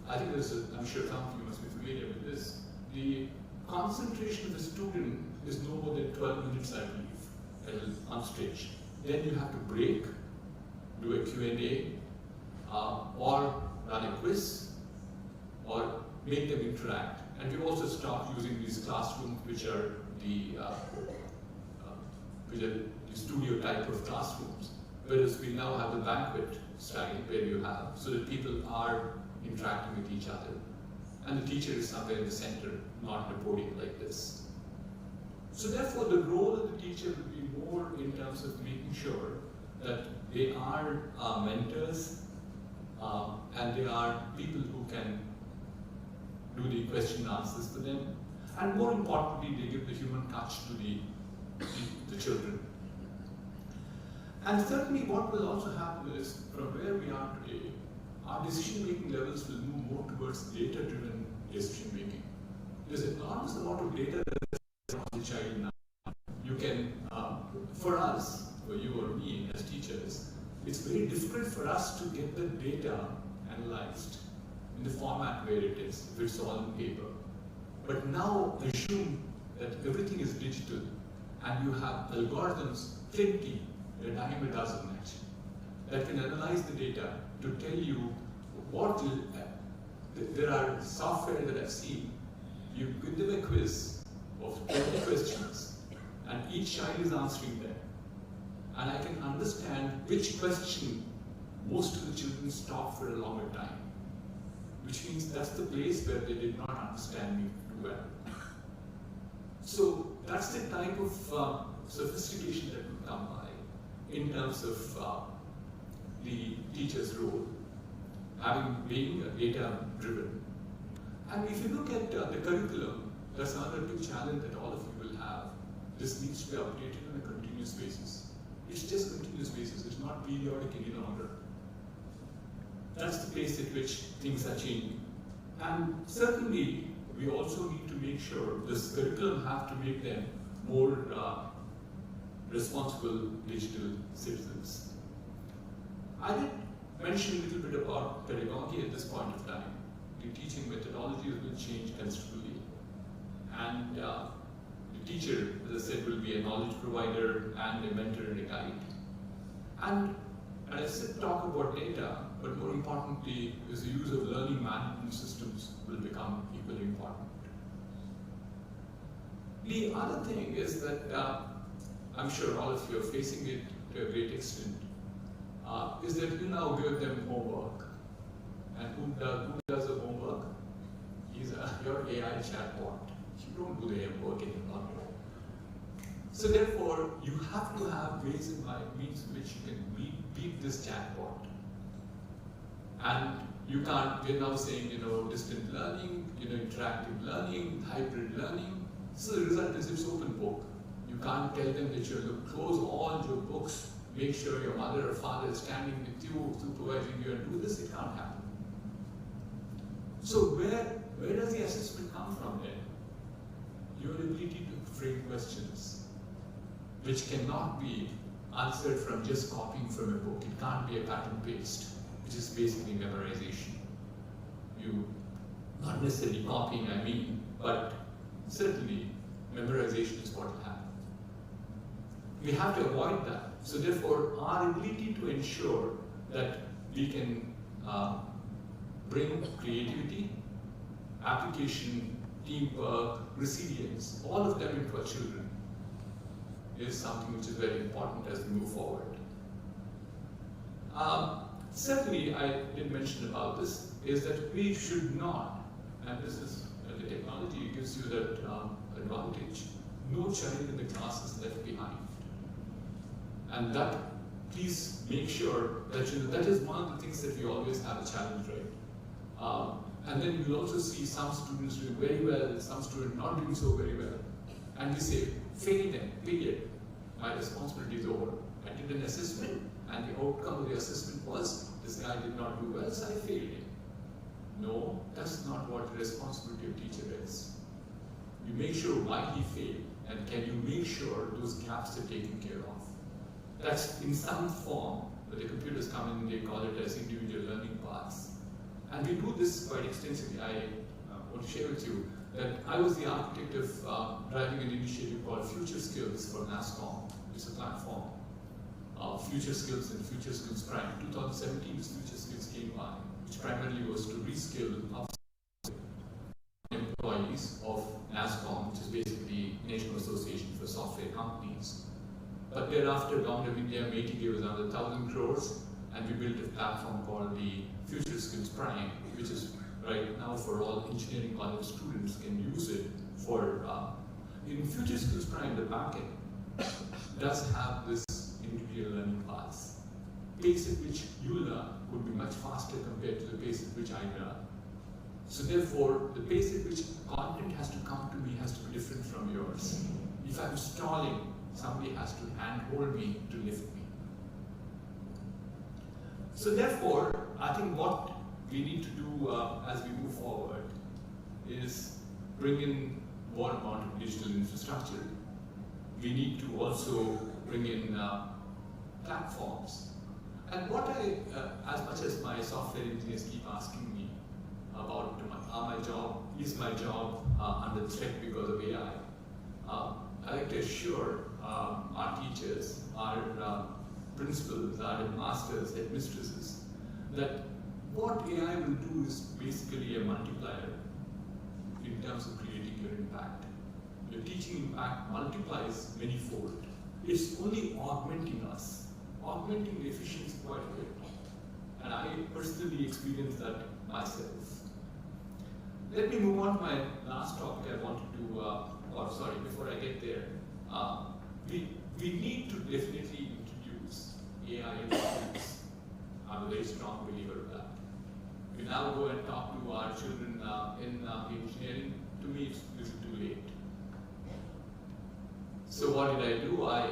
I think I'm sure some of you must be familiar with this. The concentration of the student is no more than 12 minutes, I believe, on stage. Then you have to break, do a Q&A, or run a quiz, or make them interact. And we've also stopped using these classrooms, which are the studio type of classrooms. Whereas we now have the banquet style where you have, so that people are interacting with each other. And the teacher is somewhere in the center, not in a podium like this. So therefore, the role of the teacher will be more in terms of making sure that they are mentors and they are people who can do the question and answers for them. And more importantly, they give the human touch to the children. And certainly what will also happen is, from where we are today, our decision-making levels will move more towards data-driven decision-making. There's an enormous amount of data that's on the child now. You can, for us, or you or me as teachers, it's very difficult for us to get the data analyzed in the format where it is, if it's all in paper. But now assume that everything is digital and you have algorithms, plenty, a dime a dozen actually, that can analyze the data to tell you what there are software that I've seen. You give them a quiz of 20 questions and each child is answering them. And I can understand which question most of the children stop for a longer time. Which means that's the place where they did not understand me too well. So that's the type of sophistication that will come by in terms of the teacher's role, being data-driven. And if you look at the curriculum, that's another big challenge that all of you will have. This needs to be updated on a continuous basis. It's just continuous basis, it's not periodic any longer. That's the place at which things are changing. And certainly, we also need to make sure this curriculum have to make them more responsible digital citizens. I did mention a little bit about pedagogy at this point of time. The teaching methodology will change considerably. And the teacher, as I said, will be a knowledge provider and a mentor and a guide. And I said talk about data, but more importantly is the use of learning management systems will become equally important. The other thing is that I'm sure all of you are facing it to a great extent, is that you now give them homework. And who does the homework? Is your AI chatbot. You don't do the homework anymore. So therefore, you have to have ways and means in which you can beat this chatbot. And you can't, we're now saying, distant learning, interactive learning, hybrid learning. So the result is it's open book. You can't tell them that you have to close all your books, make sure your mother or father is standing with you, supervising you, and do this. It can't happen. So where does the assessment come from then? Your ability to frame questions, which cannot be answered from just copying from a book. It can't be a cut and paste, which is basically memorization. You, not necessarily copying, I mean, but certainly memorization is what will happen. We have to avoid that. So therefore, our ability to ensure that we can bring creativity, application, teamwork, resilience, all of them into our children is something which is very important as we move forward. Certainly, I did mention about this, is that we should not, and this is the technology gives you that advantage, no child in the class is left behind. And that, please make sure that that is one of the things that we always have a challenge, right? And then you'll also see some students doing very well, some students not doing so very well. And we say, fail them, period. My responsibility is over. I did an assessment, and the outcome of the assessment was, this guy did not do well, so I failed him. No, that's not what the responsibility of teacher is. You make sure why he failed, and can you make sure those gaps are taken care of. That's in some form, but the computers come in, they call it as individual learning paths. And we do this quite extensively. I want to share with you that I was the architect of driving an initiative called Future Skills for NASCOM. It's a platform. Future Skills and Future Skills Prime. 2017, this Future Skills came by, which primarily was to reskill employees of NASCOM, which is basically National Association for Software Companies. But thereafter, Government of India gave us another 1,000 crores, and we built a platform called the Future Skills Prime, which is right now for all engineering college students can use it for, in Future Skills Prime, the backend does have this individual learning paths. Pace at which you learn would be much faster compared to the pace at which I learn. So therefore, the pace at which content has to come to me has to be different from yours. If I'm stalling, somebody has to handhold me to lift me. So therefore, I think what we need to do as we move forward is bring in more amount of digital infrastructure. We need to also bring in platforms. And what as much as my software engineers keep asking me about is my job under threat because of AI, I like to assure our teachers, our principals, our headmasters, headmistresses, that what AI will do is basically a multiplier in terms of creating your impact. Your teaching impact multiplies manyfold. It's only augmenting us, augmenting the efficiency quite a bit. And I personally experienced that myself. Let me move on to my last topic I wanted to, before I get there. We need to definitely introduce AI in schools. I'm a very strong believer of that. We now go and talk to our children in engineering. To me, it's a little too late. So what did I do? I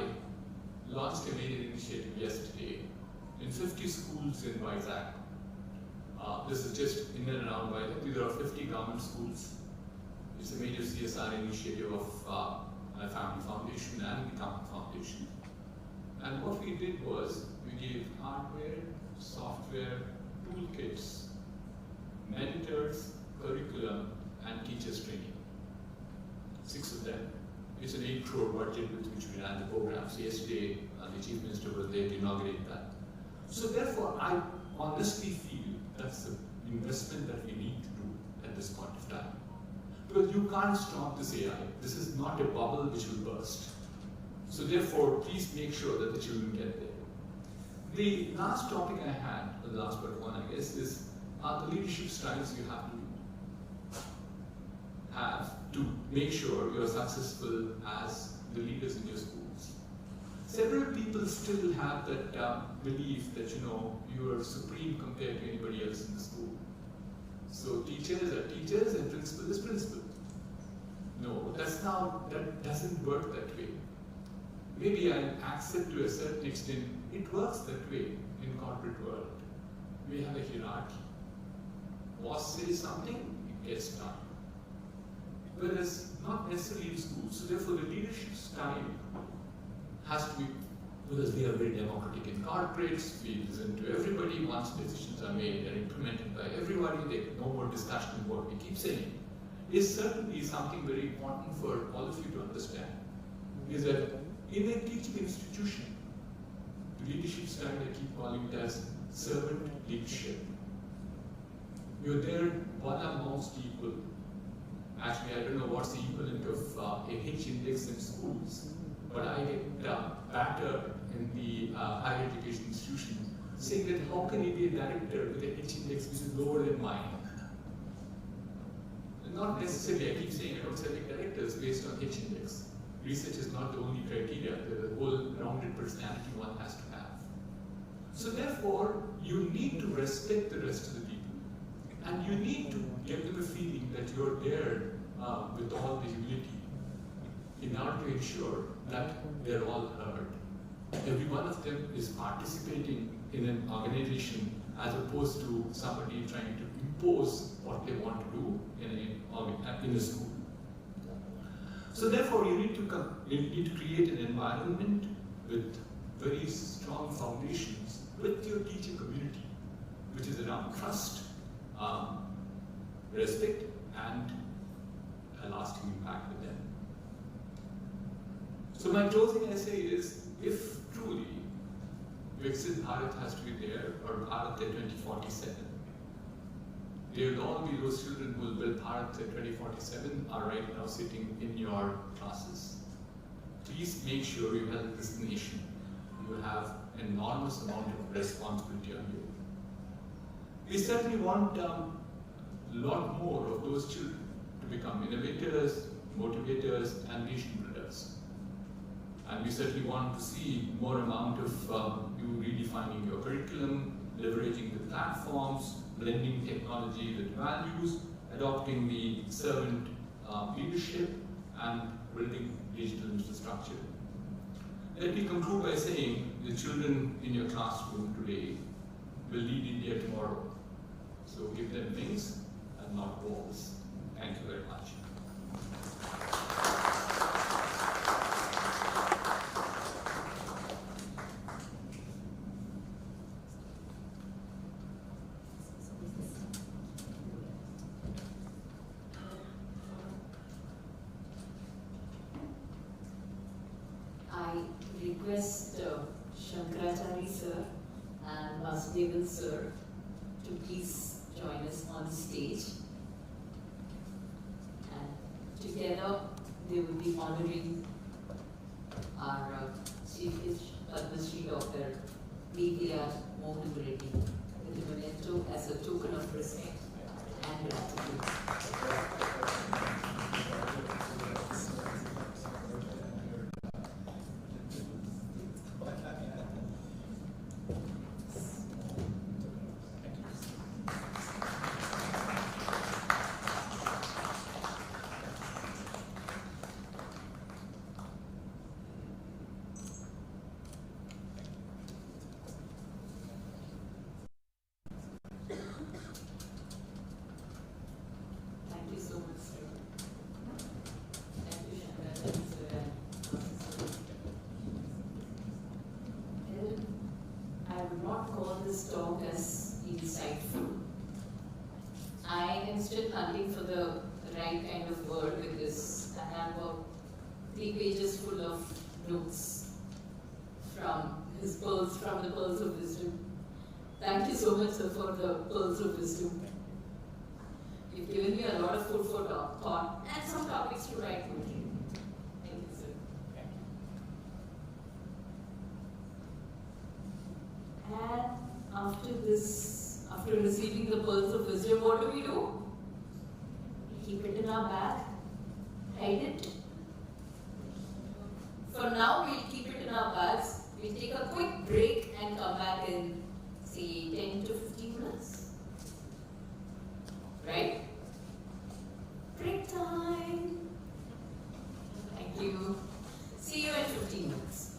launched a major initiative yesterday in 50 schools in Vizag. This is just in and around Vizag. These are 50 government schools. It's a major CSR initiative of my family foundation and the company foundation. And what we did was we gave hardware, software, toolkits, mentors, curriculum, and teachers training. 6 of them. It's an 8 crore budget with which we ran the program. So yesterday, the Chief Minister was there to inaugurate that. So therefore, I honestly feel that's the investment that we need to do at this point of time. Because you can't stop this AI. This is not a bubble which will burst. So therefore, please make sure that the children get there. The last topic I had, or the last but one I guess, is the leadership styles you have to make sure you're successful as the leaders in your schools. Several people still have that belief that you are supreme compared to anybody else in the school. So teachers are teachers and principal is principal. No, that doesn't work that way. Maybe I accept to a certain extent, it works that way in corporate world. We have a hierarchy. Boss says something, it gets done. Whereas not necessarily in school. So therefore the leadership style has to be, because we are very democratic in corporates, we listen to everybody, once decisions are made, they're implemented by everybody, there's no more discussion of what we keep saying, is certainly something very important for all of you to understand. Is that in a teaching institution, the leadership style, I keep calling it as servant leadership. You're there one amongst equal. Actually, I don't know what's the equivalent of a H index in schools, but I get battered in the higher education institution saying that how can you be a director with a H index which is lower than mine? Not necessarily, I keep saying I don't select directors based on H index. Research is not the only criteria, there's a whole rounded personality one has to have. So therefore, you need to respect the rest of the people. And you need to give them a feeling that you're there with all the humility in order to ensure that they're all heard. Every one of them is participating in an organization as opposed to somebody trying to impose what they want to do in a school. So therefore, you need to create an environment with very strong foundations with your teacher community, which is around trust, respect, and a lasting impact with them. So my closing essay is, if truly Viksit Bharat has to be there, or Bharat at 2047, there will all be those children who will build Bharat at 2047 are right now sitting in your classes. Please make sure you help this nation. You have an enormous amount of responsibility on you. We certainly want a lot more of those children to become innovators, motivators, and nation builders. And we certainly want to see more amount of you redefining your curriculum, leveraging the platforms, blending technology with values, adopting the servant leadership, and building digital infrastructure. Let me conclude by saying the children in your classroom today will lead India tomorrow. So give them wings and not walls. Thank you very much. I request Shankaracharya sir and Vasudevan sir to please join us on stage. And together they will be honoring our Chief Padma Shri Dr. B.V.R. Mohan Reddy with a memento as a token of respect and gratitude. Thank you so much, sir. Thank you, Shankaracharya sir and Vasudevan. I would not call this talk as insightful. I am still hunting for the right kind of word with this. I have about 3 pages full of notes from his pearls, from the pearls of wisdom. Thank you so much, sir, for the pearls of wisdom. You've given me a lot of food for thought and some topics to write with you. Thank you, sir. And after this, after receiving the pearls of wisdom, what do? We keep it in our bag, hide it. For now, we'll keep it in our bags. We'll take a quick break and come back in, say, 10 to 15 minutes. Right? Break time. Thank you. See you in 15 minutes.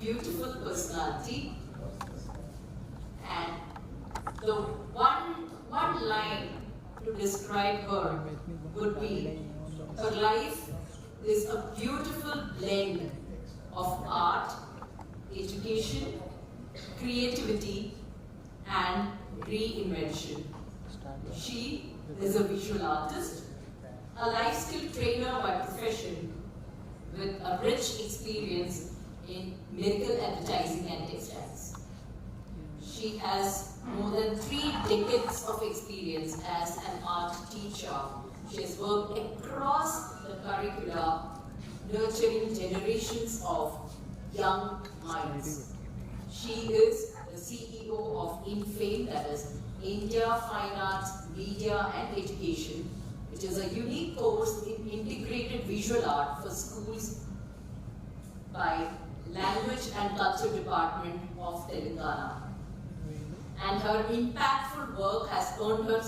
beautiful personality. And the one line to describe her would be, her life is a beautiful blend of art, education, creativity, and reinvention. She is a visual artist, a life skill trainer by profession, with a rich experience in medical advertising and textiles. She has more than 3 decades of experience as an art teacher. She has worked across the curricula, nurturing generations of young minds. She is the CEO of InFame, that is India Fine Arts, Media and Education, which is a unique course in integrated visual art for schools by Language and Culture Department of Telangana. And her impactful work has earned her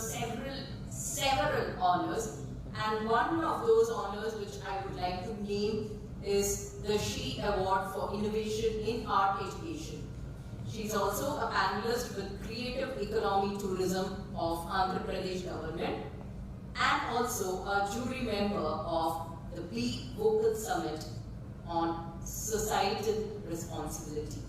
several honors, and one of those honors which I would like to name is the SHE Award for Innovation in Art Education. She's also a panelist with Creative Economy Tourism of Andhra Pradesh government, and also a jury member of the Be Vocal Summit on Societal Responsibility.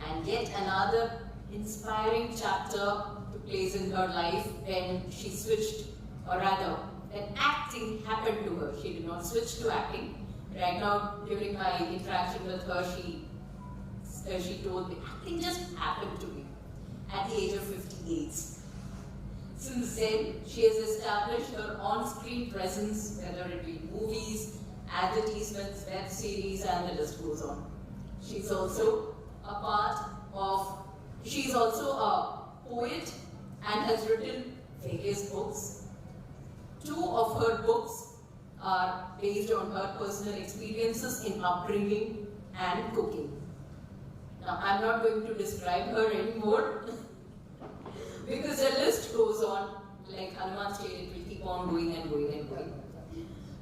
And yet another inspiring chapter took place in her life when she switched, or rather, when acting happened to her. She did not switch to acting. Right now, during my interaction with her, she told me, acting just happened to me at the age of 58. Since then, she has established her on-screen presence, whether it be movies, advertisements, web series, and the list goes on. She's also a poet and has written various books. 2 of her books are based on her personal experiences in upbringing and cooking. Now, I'm not going to describe her anymore because the list goes on, like Hanuman stated, it will keep on going and going and going.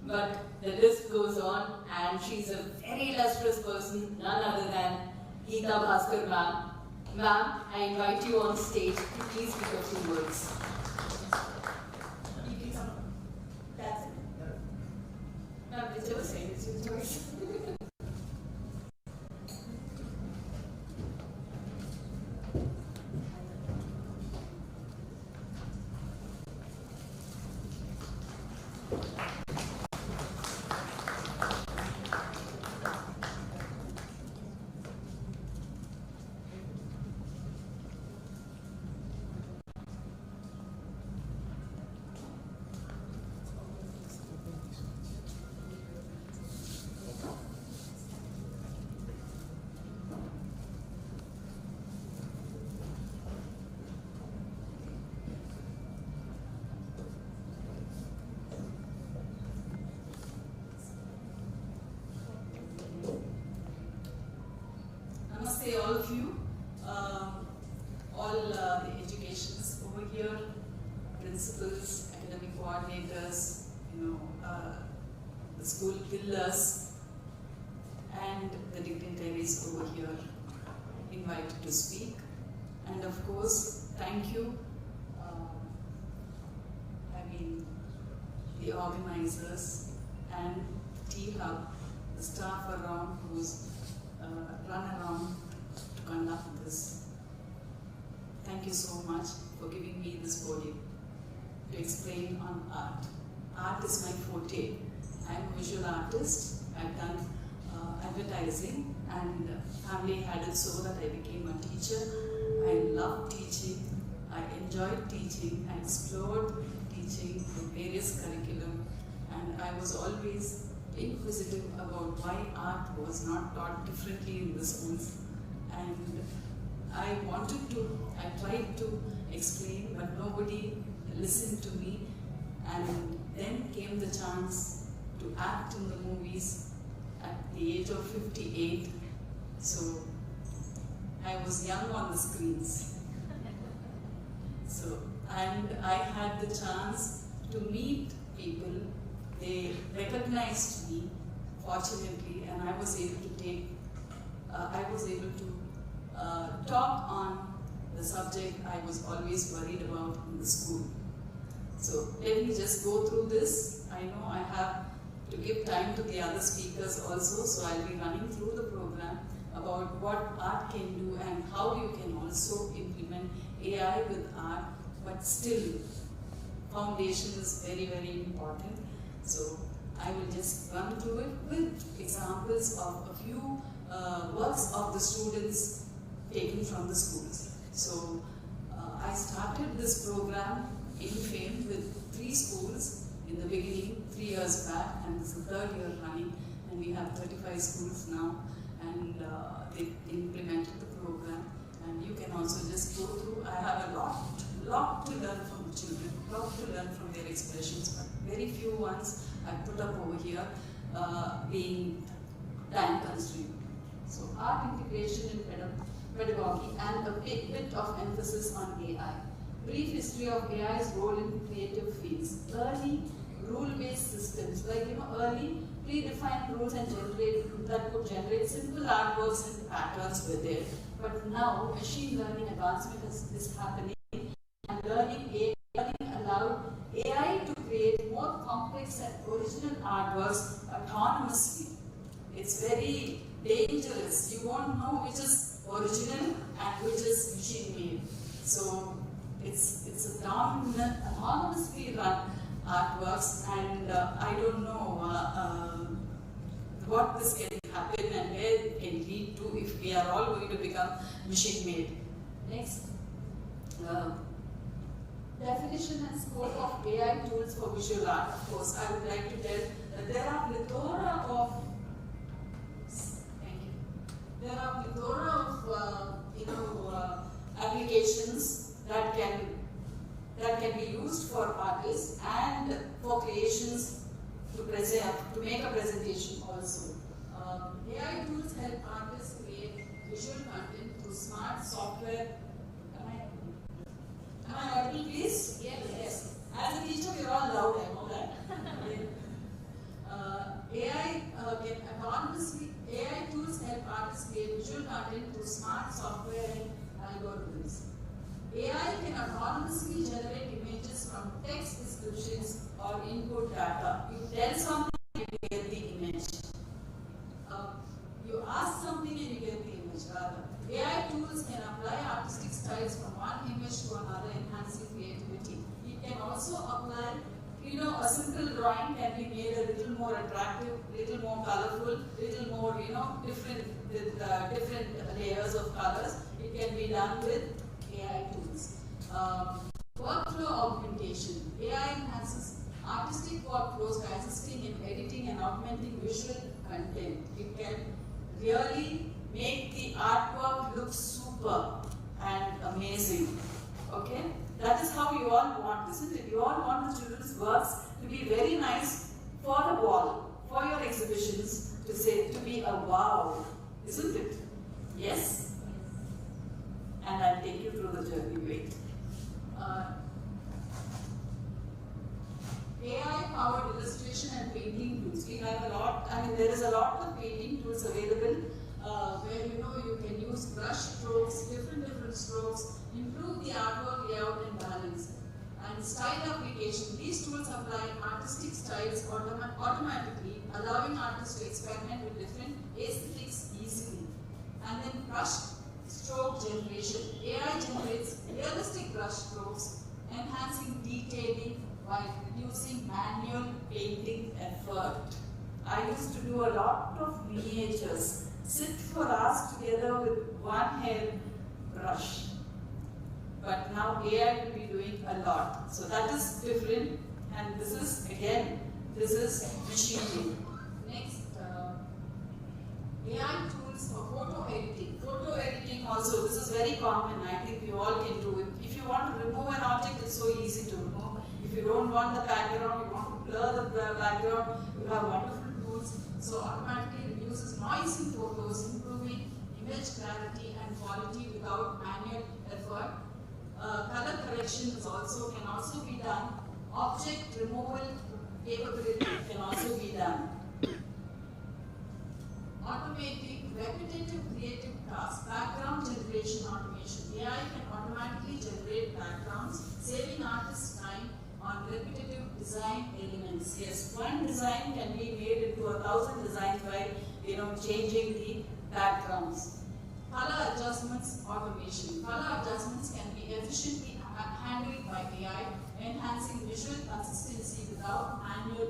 But the list goes on, and she's a very illustrious person, none other than Geeta Bhaskar ma'am. Ma'am, I invite you on stage to please speak a few words. That's it. Ma'am, it's your side, it's your choice. Namaste, all of you, all the educations over here, principals, academic coordinators, the school pillars, and the dignitaries over here invited to speak. And of course, thank you, the organizers and the T-Hub, the staff around who's run around to conduct this. Thank you so much for giving me this podium to explain on art. Art is my forte. I'm a visual artist. I've done advertising, and family had it so that I became a teacher. I love teaching. I enjoyed teaching. I explored teaching in various curriculum, and I was always inquisitive about why art was not taught differently in the schools. And I tried to explain, but nobody listened to me. And then came the chance to act in the movies at the age of 58. So I was young on the screens. And I had the chance to meet people. They recognized me, fortunately, and I was able to take I was able to talk on the subject I was always worried about in the school. So let me just go through this. I know I have to give time to the other speakers also, so I'll be running through the program about what art can do and how you can also implement AI with art, but still foundation is very, very important. So I will just run through it with examples of a few works of the students taken from the schools. So I started this program in FAME with 3 schools in the beginning, 3 years back, and this is the 3rd year running, and we have 35 schools now, and they implemented the program. And you can also just go through. I have a lot to learn from the children, lot to learn from their expressions, but very few ones I put up over here, being time constrained. So art integration in pedagogy and a bit of emphasis on AI. Brief history of AI's role in creative fields. Early rule-based systems, like early predefined rules and that could generate simple artworks and patterns with it. But now machine learning advancement is happening, and learning allowed AI to create more complex and original artworks autonomously. It's very dangerous. You won't know which is original and which is machine made. So it's autonomously run artworks, and I don't know what this can happen and where it can lead to if we are all going to become machine made. Next. Definition and scope of AI tools for visual art. Of course, I would like to tell that there are plethora of applications that can be used for artists and for creations to make a presentation also. AI tools help artists create visual content through smart software. Am I audible, please? Yes. As a teacher, we're all loud, I know that. AI tools help artists create visual content through smart software and algorithms. AI can autonomously generate images from text descriptions or input data. You tell something and you get the image. You ask something and you get the image rather. AI tools can apply artistic styles from one image to another, enhancing creativity. It can also apply, a simple drawing can be made a little more attractive, little more colorful, little more, different with different layers of colors. It can be done with AI tools. Workflow augmentation. AI enhances artistic workflows by assisting in editing and augmenting visual content. It can really make the artwork look super and amazing. Okay? That is how you all want, isn't it? You all want the children's works to be very nice for the wall, for your exhibitions, to be a wow, isn't it? Yes? And I'll take you through the journey. Wait. AI-powered illustration and painting tools. We have a lot, there is a lot of painting tools available where you can use brush strokes, different strokes, improve the artwork layout and balance. And style application. These tools apply artistic styles automatically, allowing artists to experiment with different aesthetics easily. And then brush stroke generation. AI generates realistic brush strokes, enhancing detailing while reducing manual painting effort. I used to do a lot of miniatures, sit for hours together with one hair brush. But now AI will be doing a lot. So that is different, and this is machine made. Next, AI tools for photo editing. Photo editing also, this is very common. I think you all can do it. If you want to remove an object, it's so easy to remove. If you don't want the background, you want to blur the background, you have wonderful tools. So automatically reduces noise in photos, improving image clarity and quality without manual effort. Color correction can also be done. Object removal capability can also be done. automating repetitive creative tasks, background generation automation. AI can automatically generate backgrounds, saving artists time on repetitive design elements. Yes, one design can be made into 1,000 designs by changing the backgrounds. Color adjustments automation. Color adjustments can be efficiently handled by AI, enhancing visual consistency without manual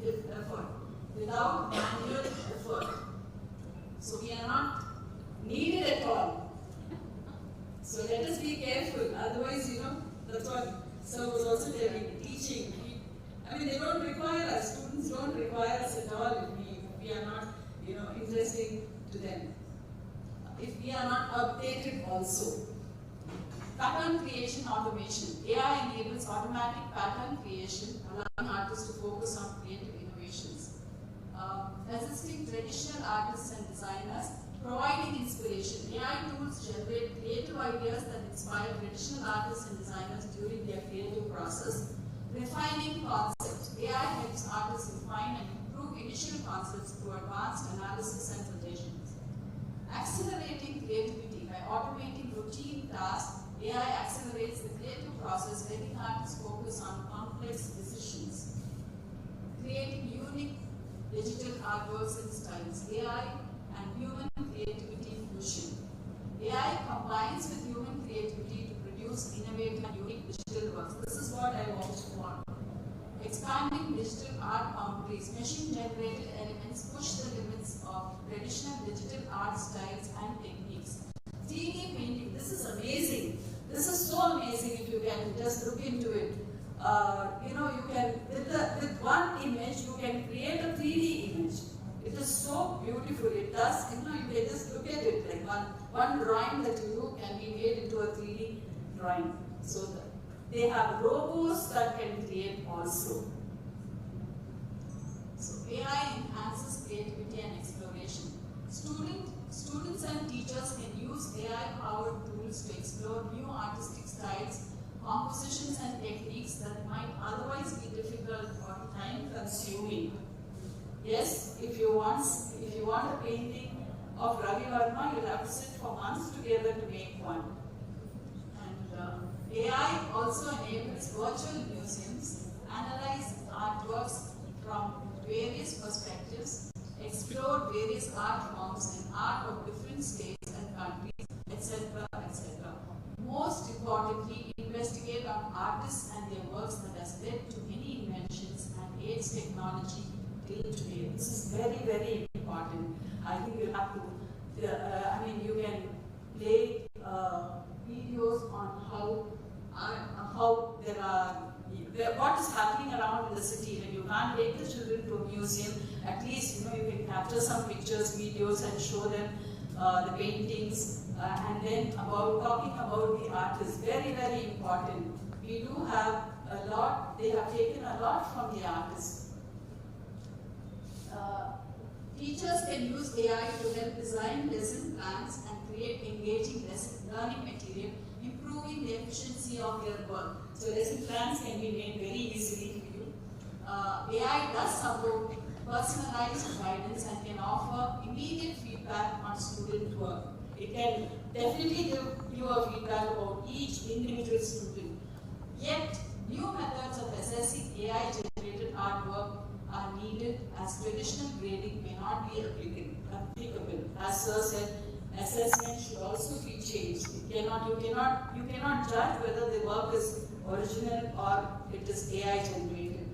effort. Without manual effort. So we are not needed at all. So let us be careful. Otherwise, that's what Sir was also telling, teaching. I mean, they don't require us. Students don't require us at all if we are not, interesting to them. If we are not updated also. Pattern creation automation. AI enables automatic pattern creation, allowing artists to focus on creative innovations. Assisting traditional artists and designers, providing inspiration. AI tools generate creative ideas that inspire traditional artists and designers during their creative process. Refining concepts. AI helps artists refine and improve initial concepts through advanced analysis and suggestions. Accelerating creativity. By automating routine tasks, AI accelerates the creative process, letting artists focus on complex decisions. Creating unique digital artworks and styles. AI and human creativity fusion. AI combines with human creativity to produce innovative and unique digital works. This is what I also want. Expanding digital art boundaries. Machine-generated elements push the limits of traditional digital art styles and techniques. 3D painting. This is amazing. This is so amazing if you can just look into it. You can, with one image, you can create a 3D image. It is so beautiful. It does, you can just look at it. Like one drawing that you do can be made into a 3D drawing. So they have robots that can create also. So AI enhances creativity and exploration. Students and teachers can use AI-powered tools to explore new artistic styles, compositions and techniques that might otherwise be difficult or time-consuming. Yes, if you want a painting of Ravi Verma, you'll have to sit for months together to make one. And AI also enables virtual museums, analyze artworks from various perspectives, explore various art forms and art of different states and countries, etc., etc. Most importantly, investigate on artists and their works that has led to many inventions and aids technology till today. This is very, very important. I think you have to, you can play videos on how there are, what is happening around in the city. When you can't take the children to a museum, at least you can capture some pictures, videos, and show them the paintings, and then talking about the artists. Very, very important. We do have a lot. They have taken a lot from the artists. Teachers can use AI to help design lesson plans and create engaging learning material, improving the efficiency of their work. So lesson plans can be made very easily for you. AI does support personalized guidance and can offer immediate feedback on student work. It can definitely give you a feedback about each individual student. Yet, new methods of assessing AI-generated artwork are needed as traditional grading may not be applicable. As Sir said, assessment should also be changed. You cannot judge whether the work is original or it is AI generated.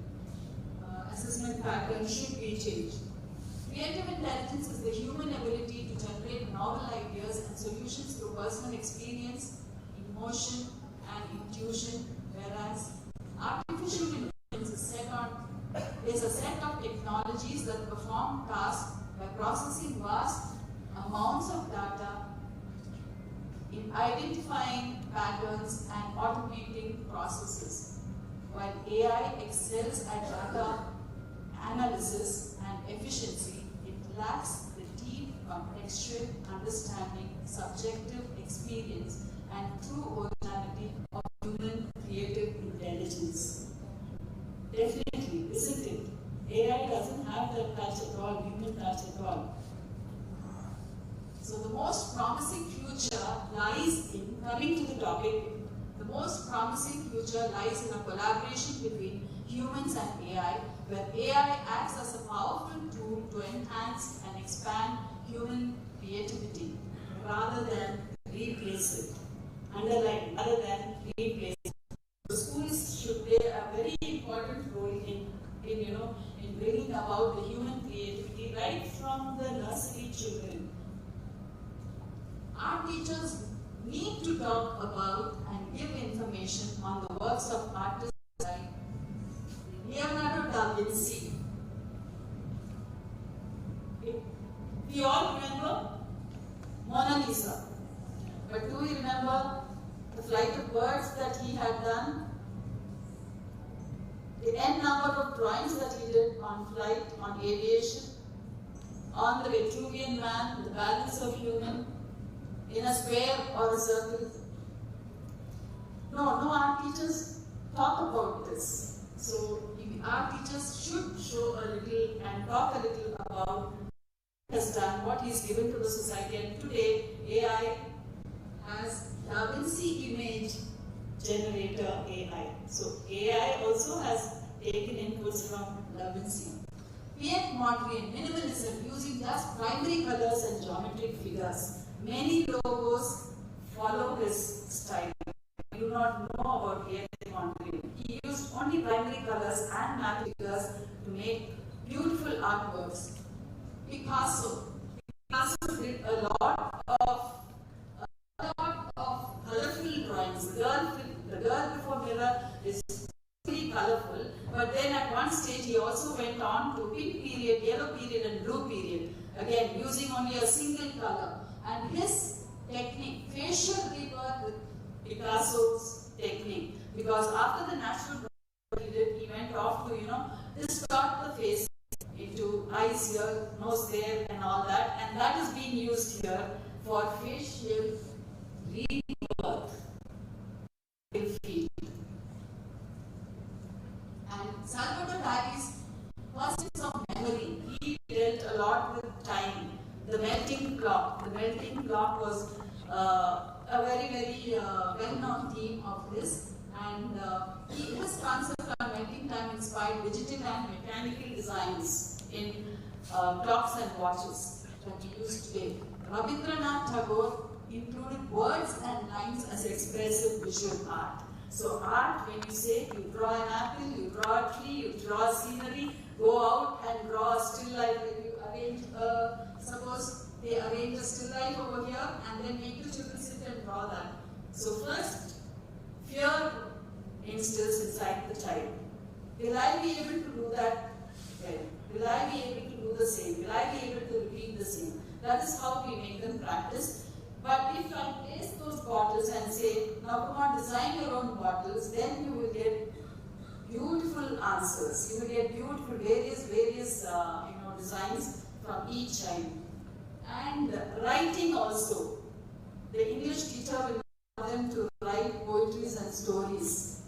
Assessment pattern should be changed. Creative intelligence is the human ability to generate novel ideas and solutions through personal experience, emotion, and intuition, whereas artificial intelligence is a set of technologies that perform tasks by processing vast amounts of data, in identifying patterns and automating processes. While AI excels at data analysis and efficiency, it lacks the deep contextual understanding, subjective experience, and true originality of human creative intelligence. Definitely, isn't it? AI doesn't have that touch at all, human touch at all. most promising future lies in, coming to the topic, the most promising future lies in a collaboration between humans and AI, where AI acts as a powerful tool to enhance and expand human creativity rather than replace it. Underline, other than replace it. So schools should play a very important role in bringing about the human creativity right from the nursery children. Our teachers need to talk about and give information on the works of artists like Leonardo da Vinci. We all remember Mona Lisa. But do you remember the flight of birds that he had done? The n number of drawings that he did on flight, on aviation, on the Vitruvian Man, the balance of human, in a square or a circle. No, our teachers talk about this. So our teachers should show a little and talk a little about what he has done, what he's given to the society. And today, AI has Da Vinci image generator AI. So AI also has taken inputs from Da Vinci. Pierre Mondrian, minimalism using just primary colors and geometric figures. Many logos follow his style. You do not know about Pierre Mondrian. He used only primary colors and math figures to make beautiful artworks. Picasso did a lot of colorful drawings. The girl before mirror is really colorful, but then at one stage he also went on to pink period, yellow period and blue period, again using only a single color. And his technique, facial rebirth with Picasso's technique, because after the natural drawing he did, he went off to distort the face into eyes here, nose there and all that, and that is being used here for facial rebirth. And Salvador Dali's process of memory, he dealt a lot with time. The melting clock. The melting clock was a very, very well-known theme of his. And his concept on melting time inspired digital and mechanical designs in clocks and watches that we use today. Rabindranath Tagore included words and lines as expressive visual art. So art, when you say you draw an apple, you draw a tree, you draw scenery, go out and draw a still life. When you arrange, suppose they arrange a still life over here and then make the children sit and draw that. So first, fear instills inside the child. Will I be able to do that? Well, will I be able to do the same? Will I be able to repeat the same? That is how we make them practice. But if I place those bottles and say, now come on, design your own bottles, then you will get beautiful answers. You will get beautiful various designs from each child. And writing also. The English teacher will want them to write poetries and stories.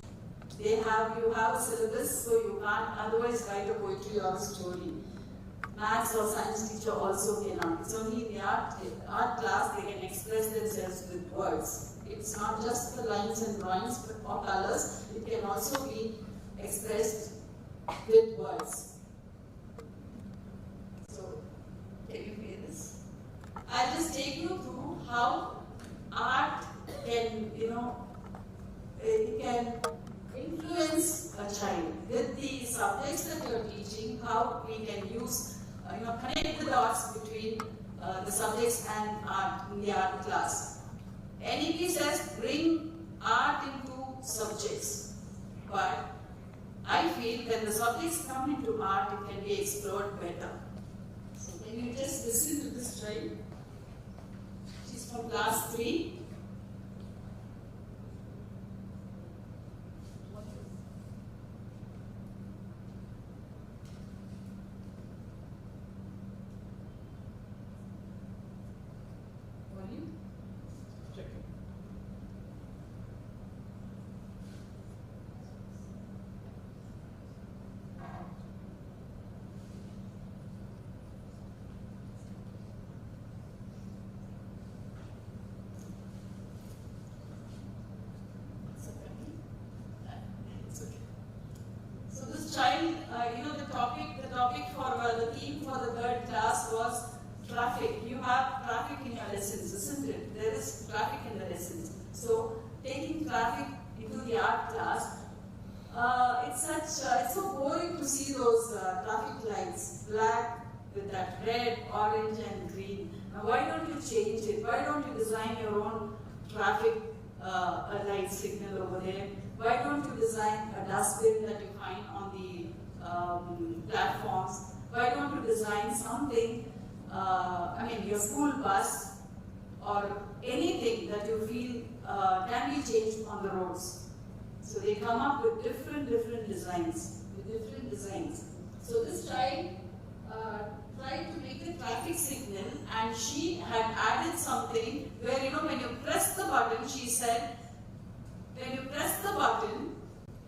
You have a syllabus, so you can't otherwise write a poetry or a story. Maths or science teacher also cannot. It's only in the art class they can express themselves with words. It's not just the lines and drawings or colors, it can also be expressed with words. So, can you hear this? I'll just take you through how art can, it can influence a child with the subjects that you're teaching, how we can use connect the dots between the subjects and art in the art class. NEP says bring art into subjects, but I feel when the subjects come into art, it can be explored better. So can you just listen to this child? She's from class 3. you have traffic in your lessons, isn't it? There is traffic in the lessons. So taking traffic into the art class, it's so boring to see those traffic lights, black with that red, orange and green. Now why don't you change it? Why don't you design your own traffic light signal over there? Why don't you design a dustbin that you find on the platforms? Why don't you design something, your school bus or anything that you feel can be changed on the roads? So they come up with different designs, So this child tried to make a traffic signal, and she had added something where, when you press the button, she said, when you press the button,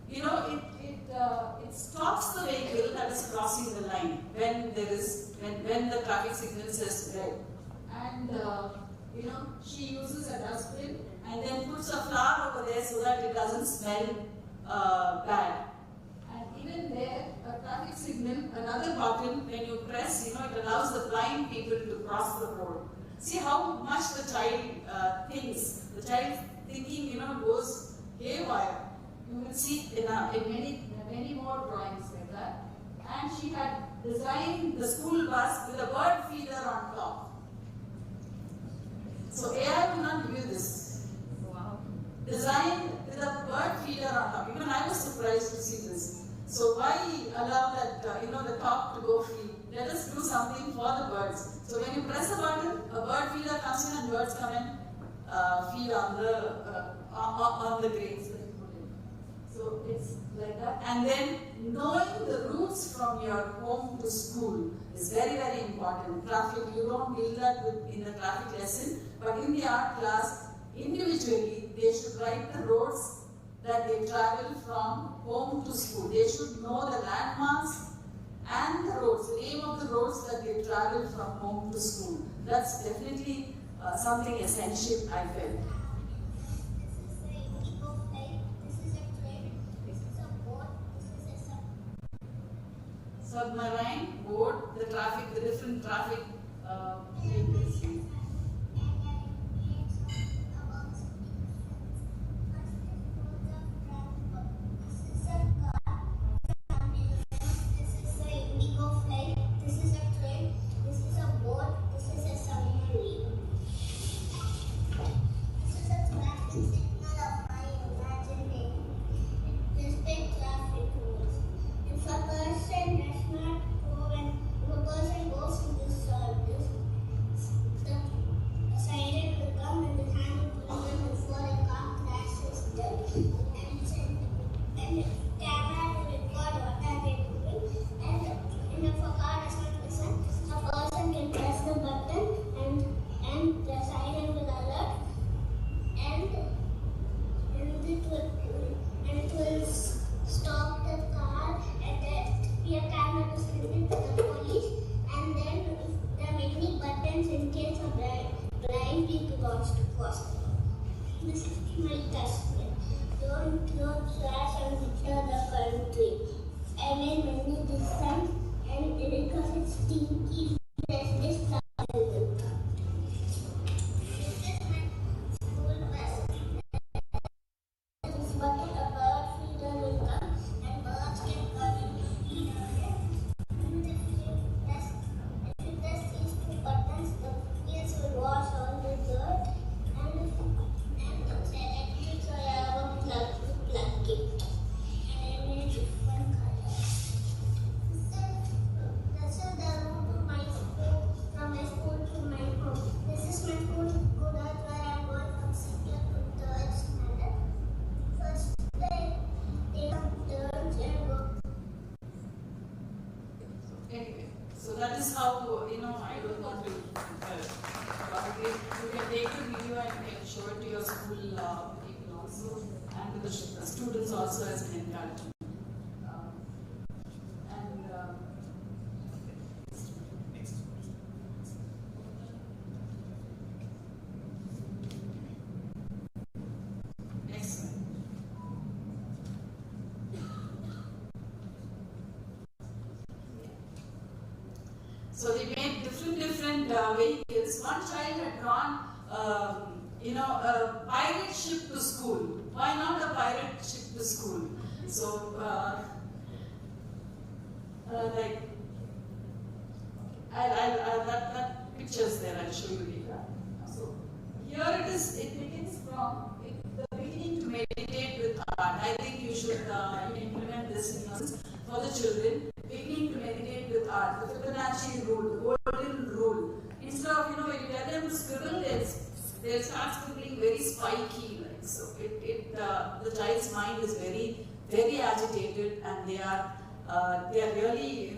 it stops the vehicle that is crossing the line when the traffic signal says red. And she uses a dustbin and then puts a flower over there so that it doesn't smell bad. And even there, a traffic signal, another button, when you press, it allows the blind people to cross the road. See how much the child thinks. The child thinking, goes haywire. You will see in many more drawings like that. And she had designed the school bus with a bird feeder on top. So AI will not give you this. Wow. Designed with a bird feeder on top. Even I was surprised to see this. So why allow that, the top to go free? Let us do something for the birds. So when you press a button, a bird feeder comes in and birds come and feed on the grains that you put in. So it's like that. And then knowing the routes from your home to school is very important. Traffic, you don't deal that in the traffic lesson, but in the art class, individually, they should write the roads that they travel from home to school. They should know the landmarks and the roads, the name of the roads that they travel from home to school. That's definitely something essential, I felt. Submarine, boat, the traffic, the different traffic vehicles. So they made different different vehicles. One child had drawn, a pirate ship to school. Why not a pirate ship to school? So, that picture's there. I'll show you later. So, here it is. It begins from the beginning to meditate with art. I think you should implement this for the children. Beginning to meditate with art. The Fibonacci rule, the golden rule. Instead of when you tell them to scribble, they'll start scribbling very spiky. Like so, the child's mind is very, very agitated, and they are really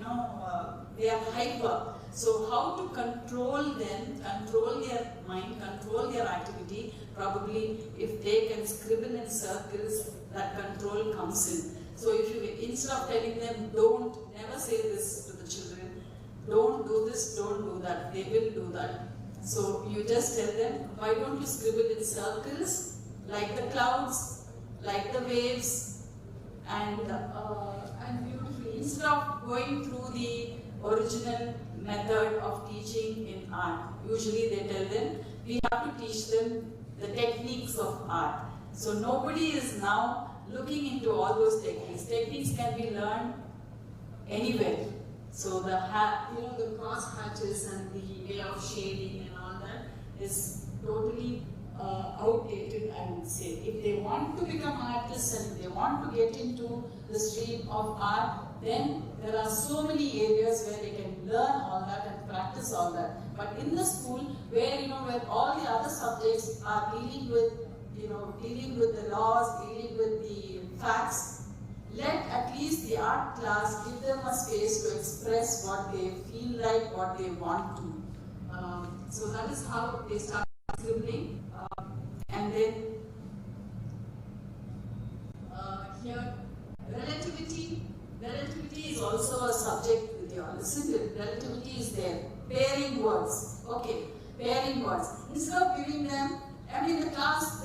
they are hyper. So how to control them, control their mind, control their activity? Probably if they can scribble in circles, that control comes in. So if you, instead of telling them, never say this to the children, don't do this, don't do that, they will do that. So you just tell them, why don't you scribble in circles, like the clouds, like the waves, and beautifully, instead of going through the original method of teaching in art. Usually they tell them, we have to teach them the techniques of art. So nobody is now looking into all those techniques. Techniques can be learned anywhere. So the cross hatches and the way of shading and all that is totally outdated, I would say. If they want to become artists and if they want to get into the stream of art, then there are so many areas where they can learn all that and practice all that. But in the school, where where all the other subjects are dealing with the laws, dealing with the facts, let at least the art class give them a space to express what they feel like, what they want to. So that is how they start scribbling. And then here, relativity. Relativity is also a subject with you all, isn't it? Relativity is there. Pairing words. Okay, pairing words. Instead of giving them, the class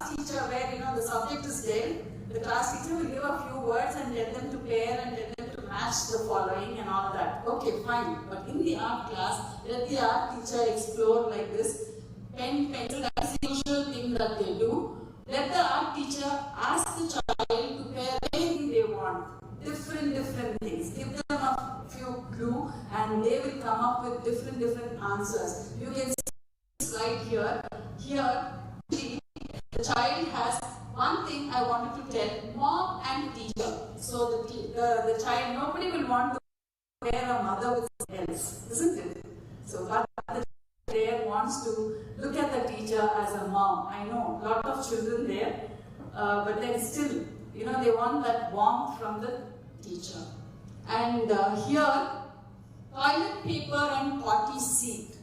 teacher where the subject is there, the class teacher will give a few words and tell them to pair and tell them to match the following and all that. Okay, fine. But in the art class, let the art teacher explore like this. Pen, pencil, that is the usual thing that they do. Let the art teacher ask the child to pair anything they want. Different things. Give them a few clues and they will come up with different answers. You can see this slide here. Here, the child has one thing I wanted to tell, mom and teacher. So the child, nobody will want to pair a mother with someone else, isn't it? So but the there wants to look at the teacher as a mom. I know, a lot of children there, but then still, they want that warmth from the teacher. And here, toilet paper and potty seat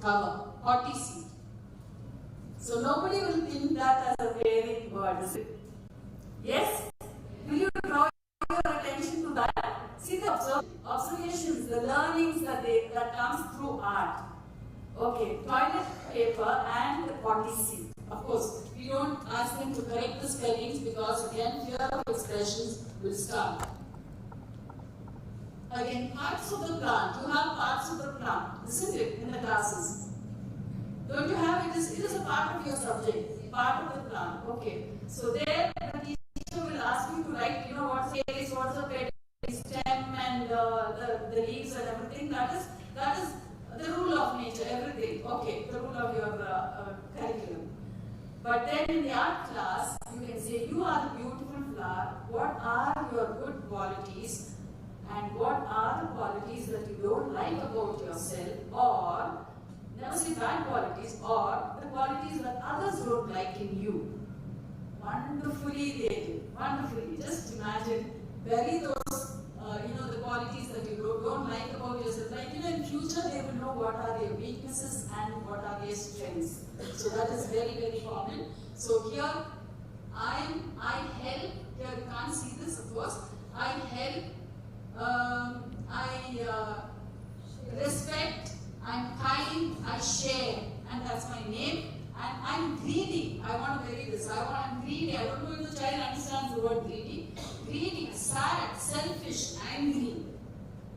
cover, potty seat. So nobody will think that as a pairing word, is it? Yes? Will you draw your attention to that? See the observations, the learnings that comes through art. Okay, toilet paper and potty seat. Of course, we don't ask them to correct the spellings because again, fear of expressions will start. Again, parts of the plant. You have parts of the plant, isn't it, in the classes? Don't you have it? It is a part of your subject, part of the plant. Okay. So there, the teacher will ask you to write, what's the case, what's the pedagogy, stem and the leaves and everything. That is the rule of nature, everything. Okay, the rule of your curriculum. But then in the art class, you can say, you are a beautiful flower. What are your good qualities? And what are the qualities that you don't like about yourself? Or, never say bad qualities, or the qualities that others don't like in you. Wonderfully they did. Wonderfully. Just imagine, bury those, the qualities that you don't like about yourself. Like, in future they will know what are their weaknesses and what are their strengths. So that is very, very common. So here, I help, here you can't see this of course, I help, I respect, I'm kind, I share, and that's my name. And I'm greedy. I want to vary this. I'm greedy. I don't know if the child understands the word greedy. Greedy, sad, selfish, angry.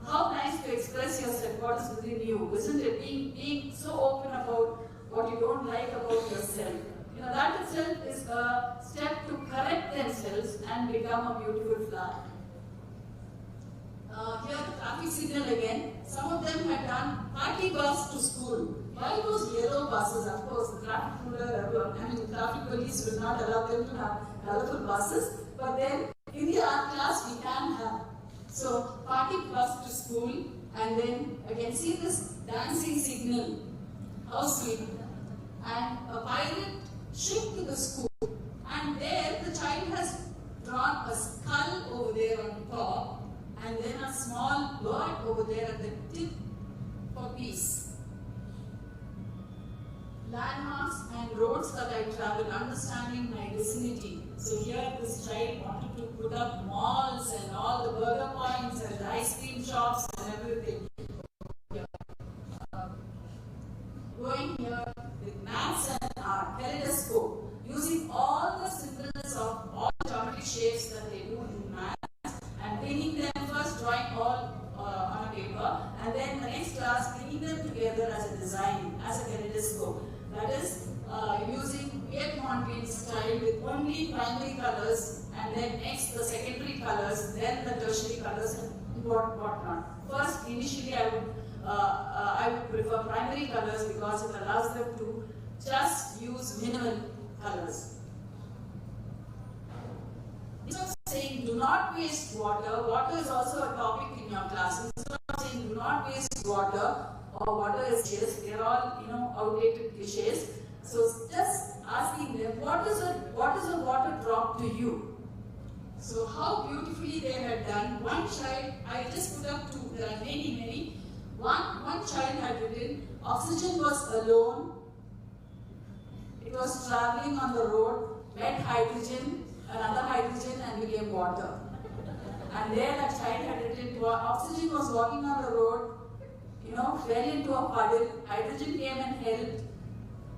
how nice to express yourself, what is within you, isn't it? Being so open about what you don't like about yourself. You know, that itself is a step to correct themselves and become a beautiful flower. Here the traffic signal again. Some of them had done party bus to school. Why those yellow buses? Of course, the traffic ruler, the traffic police will not allow them to have colorful buses. But then in the art class we can have. So party bus to school, and then again see this dancing signal. How sweet. And a pirate ship to the school. And there the child has drawn a skull over there on top, and then a small bird over there at the tip for peace. Landmarks and roads that I travel, understanding my vicinity. So here this child wanted to put up malls and all the burger points and the ice cream shops and everything. Going here with maths and art, kaleidoscope, using all the symbols of all geometry shapes that they do in maths and bringing them first, drawing all on a paper, and then the next class bringing them together as a design, as a kaleidoscope. That is using Vietnamese style with only primary colors, and then next the secondary colors, then the tertiary colors and whatnot. First, initially I would prefer primary colors because it allows them to just use minimal colors. Instead of saying do not waste water, water is also a topic in your class. Instead of saying do not waste water or water is clichés, they are all outdated clichés. So just asking them what is a water drop to you? So how beautifully they had done. One child, I just put up two, there are many. One child had written, oxygen was alone, it was traveling on the road, met hydrogen, another hydrogen and became water. And there that child had written, oxygen was walking on the road, fell into a puddle, hydrogen came and helped,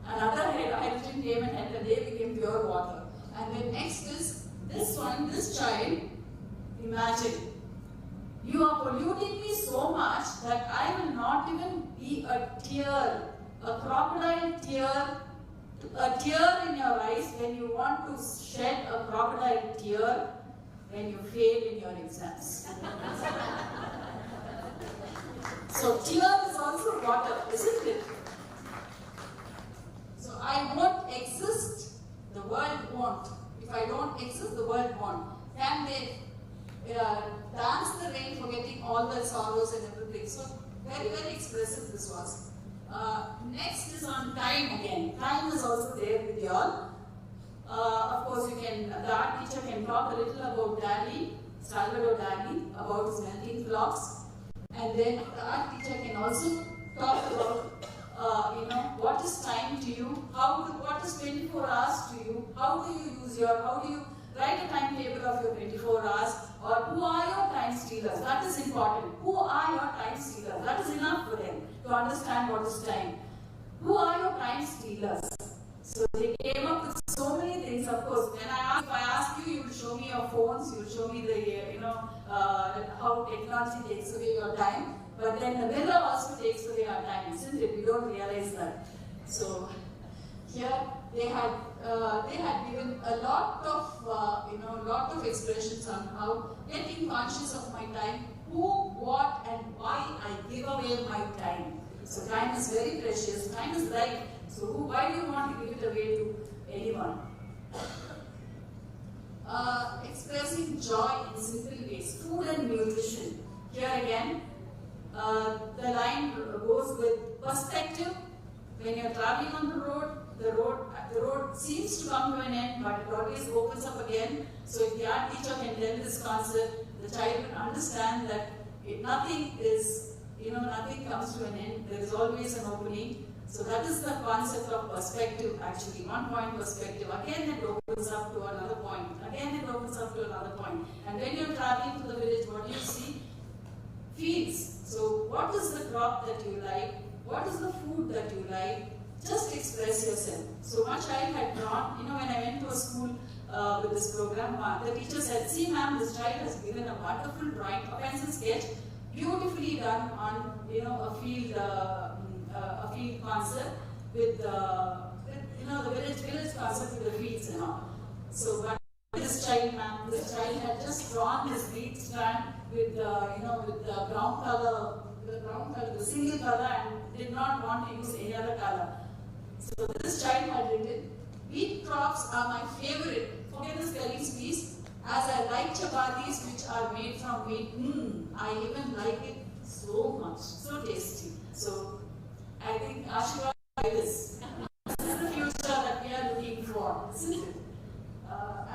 another hydrogen came and helped, and they became pure water. And then next is this child, imagine, you are polluting me so much that I will not even be a tear, a crocodile tear, a tear in your eyes when you want to shed a crocodile tear when you fail in your exams. So tear is also water, isn't it? So I won't exist, the world won't. If I don't exist, the world won't. Can they dance the rain, forgetting all the sorrows and everything? So very, very expressive this was. Next is on time again. Time is also there with you all. Of course, the art teacher can talk a little about Dali, Salvador Dali, about his melting clocks. And then the art teacher can also talk about, what is time to you? What is 24 hours to you? How do you write a timetable of your 24 hours? Or who are your time stealers? That is important. Who are your time stealers? That is enough for them to understand what is time. Who are your time stealers? So they came up with so many things. Of course, if I ask you, you will show me your phones, you will show me the, how technology takes away your time. But then the mirror also takes away our time, isn't it? We don't realize that. So here they had given a lot of expressions on how getting conscious of my time, who, what, and why I give away my time. So time is very precious. Time is life. So why do you want to give it away to anyone? Expressing joy in simple ways. Food and nutrition. Here again, the line goes with perspective. When you're traveling on the road seems to come to an end, but it always opens up again. So if the art teacher can tell this concept, the child will understand that nothing comes to an end. There is always an opening. So that is the concept of perspective actually. One point perspective. Again it opens up to another point. Again it opens up to another point. And when you're traveling to the village, what do you see? Fields. So what is the crop that you like? What is the food that you like? Just express yourself. So one child had drawn, when I went to a school with this program, the teacher said, see ma'am, this child has given a wonderful drawing, a pencil sketch. beautifully done on a field concept with the village concept with the fields and all. So, but this child had just drawn his wheat strand with with the brown color, the single color, and did not want to use any other color. So this child had written, wheat crops are my favorite. Forget the spellings, please. As I like chapatis which are made from wheat, I even like it so much, so tasty. So I think Ashwa is the future that we are looking for, isn't it?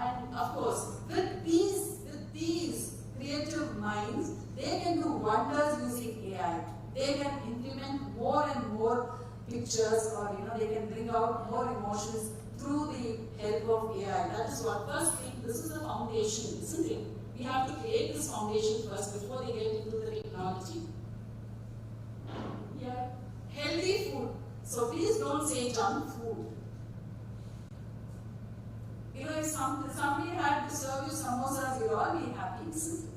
And of course, with these creative minds, they can do wonders using AI. They can implement more and more pictures, or they can bring out more emotions through the help of AI. That is what first thing. This is the foundation, isn't it? We have to create this foundation first before they get into the technology. Yeah, healthy food. So please don't say junk food. If somebody had to serve you samosas, you'll all be happy, isn't it?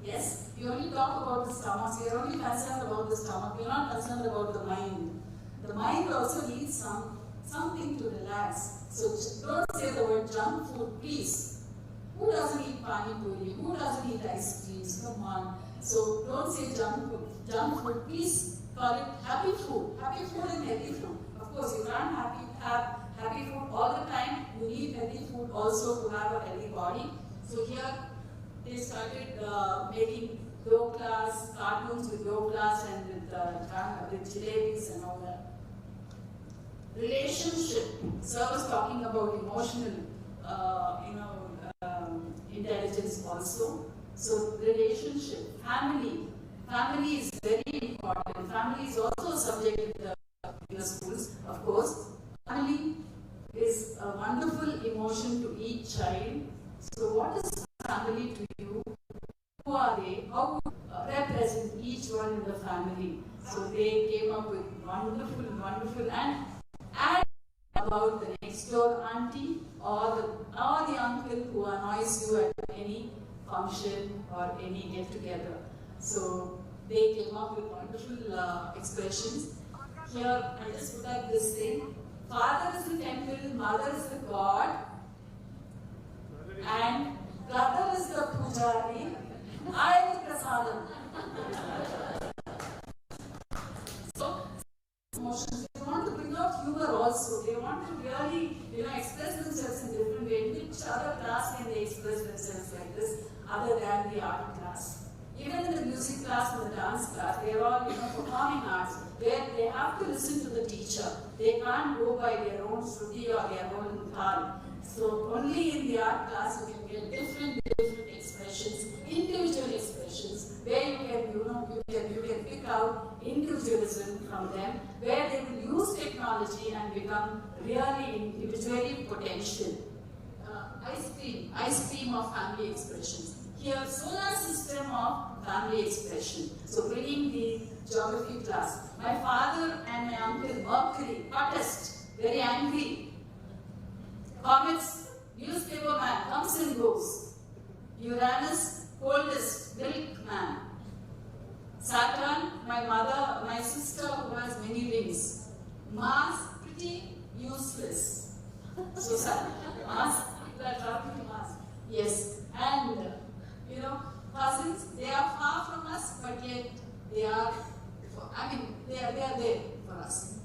Yes, we only talk about the stomach. We are only concerned about the stomach. We are not concerned about the mind. The mind also needs something to relax. So don't say the word junk food, please. Who doesn't eat pani puri? Who doesn't eat ice creams? Come on. So don't say junk food. Junk food, please call it happy food. Happy food and healthy food. Of course, you can't have happy food all the time. You need healthy food also to have a healthy body. So here they started making low class cartoons with low class and with jalebis and all that. Relationship. Sir was talking about emotional, intelligence also. So relationship, family. Family is very important. Family is also a subject in the schools, of course. Family is a wonderful emotion to each child. So what is family to you? Who are they? How would represent each one in the family? So they came up with wonderful and about the next door auntie or the uncle who annoys you at any function or any get together. So they came up with wonderful expressions. Here I just put up this thing. Father is the temple, mother is the god, and brother is the pujari, I am the prasadam. So emotions. They want to bring out humor also. They want to really, express themselves in different ways. Which other class can they express themselves like this other than the art class? Even in the music class and the dance class, they are all, performing arts, where they have to listen to the teacher. They can't go by their own shruti or their own thal. So only in the art class you can get different expressions, individual expressions, where you can pick out individualism from them, where they will use technology and become really individually potential. Ice cream of family expressions. Here, solar system of family expression. So bringing the geography class. My father and my uncle, Mercury, hottest, very angry. Comets, newspaper man, comes and goes. Uranus, coldest, milkman. Saturn, my sister who has many rings. Mars, pretty useless. So Mars, people are talking to Mars. Yes, and cousins, they are far from us, but yet they are there for us.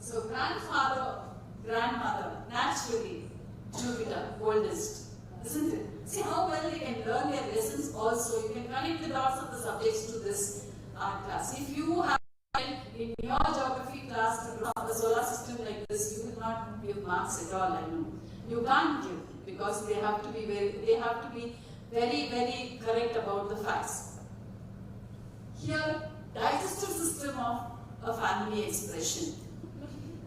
So grandfather, grandmother, naturally, Jupiter, oldest, isn't it? See how well they can learn their lessons also. You can connect the dots of the subjects to this art class. If you have in your geography class to draw the solar system like this, you will not give marks at all, I know. You can't give because they have to be very, very correct about the facts. Here, digestive system of a family expression.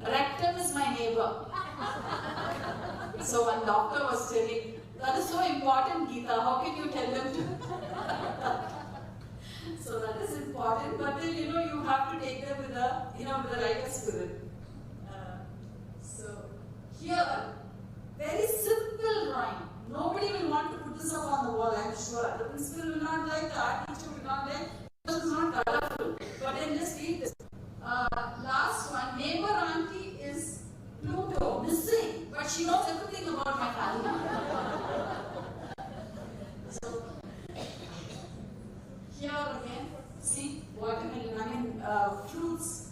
Rectum is my neighbor. So one doctor was telling, that is so important, Geeta, how can you tell them to? So that is important, but then you have to take them with the right spirit. So here, very simple drawing. Nobody will want to put put this up on the wall, I'm sure. The principal will not like, the art teacher will not like, because it's not colorful. But then just read this. Last one, neighbor auntie is Pluto, missing, but she knows everything about my calendar. So, here again, see, watermelon, I mean, fruits.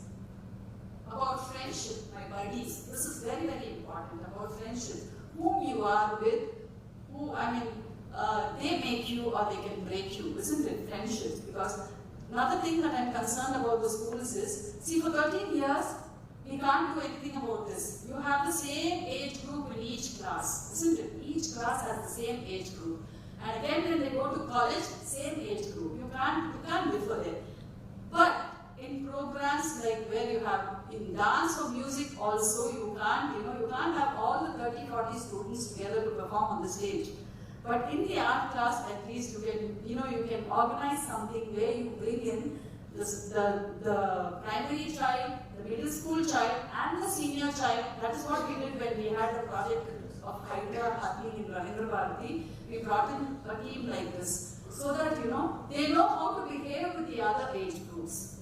About friendship, my buddies. This is very, very important, about friendship. Whom you are with, who, they make you or they can break you, isn't it? Friendship. Because another thing that I'm concerned about the schools is, see, for 13 years, we can't do anything about this. You have the same age group in each class, isn't it? Each class has the same age group. And again, when they go to college, same age group. You can't differ there. But in programs like where you have in dance or music also, you can't have all the 30, 40 students together to perform on the stage. But in the art class, at least you can organize something where you bring in the primary child, the middle school child, and the senior child. That is what we did when we had the project of Hydra happening in Ravindra Bharati. We brought in a team like this, so that they know how to behave with the other age groups.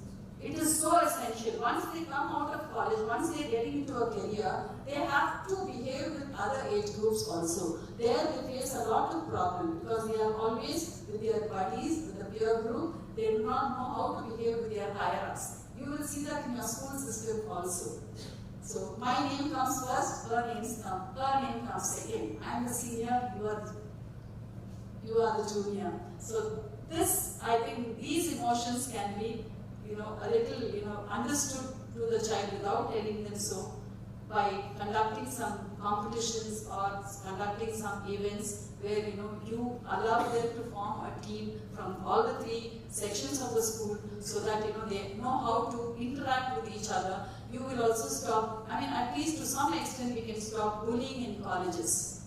It is so essential. Once they come out of college, once they are getting into a career, they have to behave with other age groups also. There they face a lot of problems because they are always with their buddies, with the peer group. They do not know how to behave with their higher-ups. You will see that in your school system also. So my name comes first, her name comes second. I am the senior, you are the junior. So this, I think, these emotions can be a little, understood to the child without telling them so, by conducting some competitions or conducting some events where, you allow them to form a team from all the 3 sections of the school so that, they know how to interact with each other. You will also stop, at least to some extent, we can stop bullying in colleges.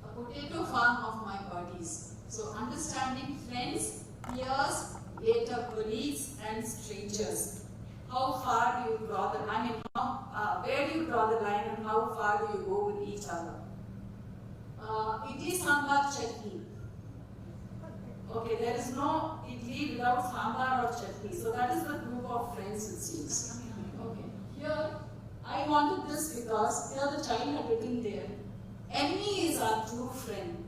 A potato farm of my buddies. So understanding friends, peers, later colleagues and strangers. How far do you draw the line? Where do you draw the line and how far do you go with each other? Idli sambar chutney. Okay, there is no idli without sambar or chutney. So that is the group of friends it seems. Okay, here I wanted this because here the child had written there, enemy is our true friend.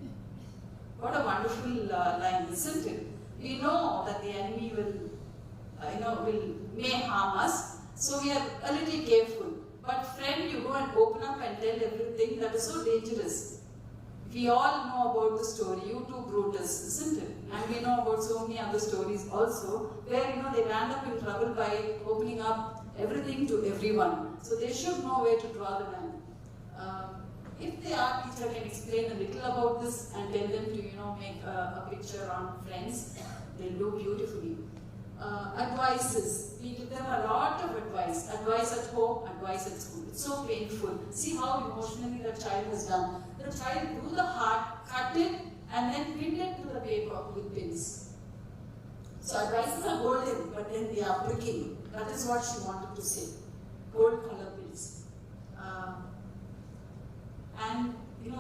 What a wonderful line, isn't it? We know that the enemy may harm us, so we are a little careful. But friend, you go and open up and tell everything, that is so dangerous. We all know about the story, you too Brutus, isn't it? And we know about so many other stories also, where they land up in trouble by opening up everything to everyone. So they should know where to draw the line. If the art teacher can explain a little about this and tell them to, make a picture on friends, they'll do beautifully. Advices. We give them a lot of advice. Advice at home, advice at school. It's so painful. See how emotionally the child has done. The child drew the heart, cut it, and then pinned it to the paper with pins. So advices are golden, but then they are pricking. That is what she wanted to say. Gold color pins. And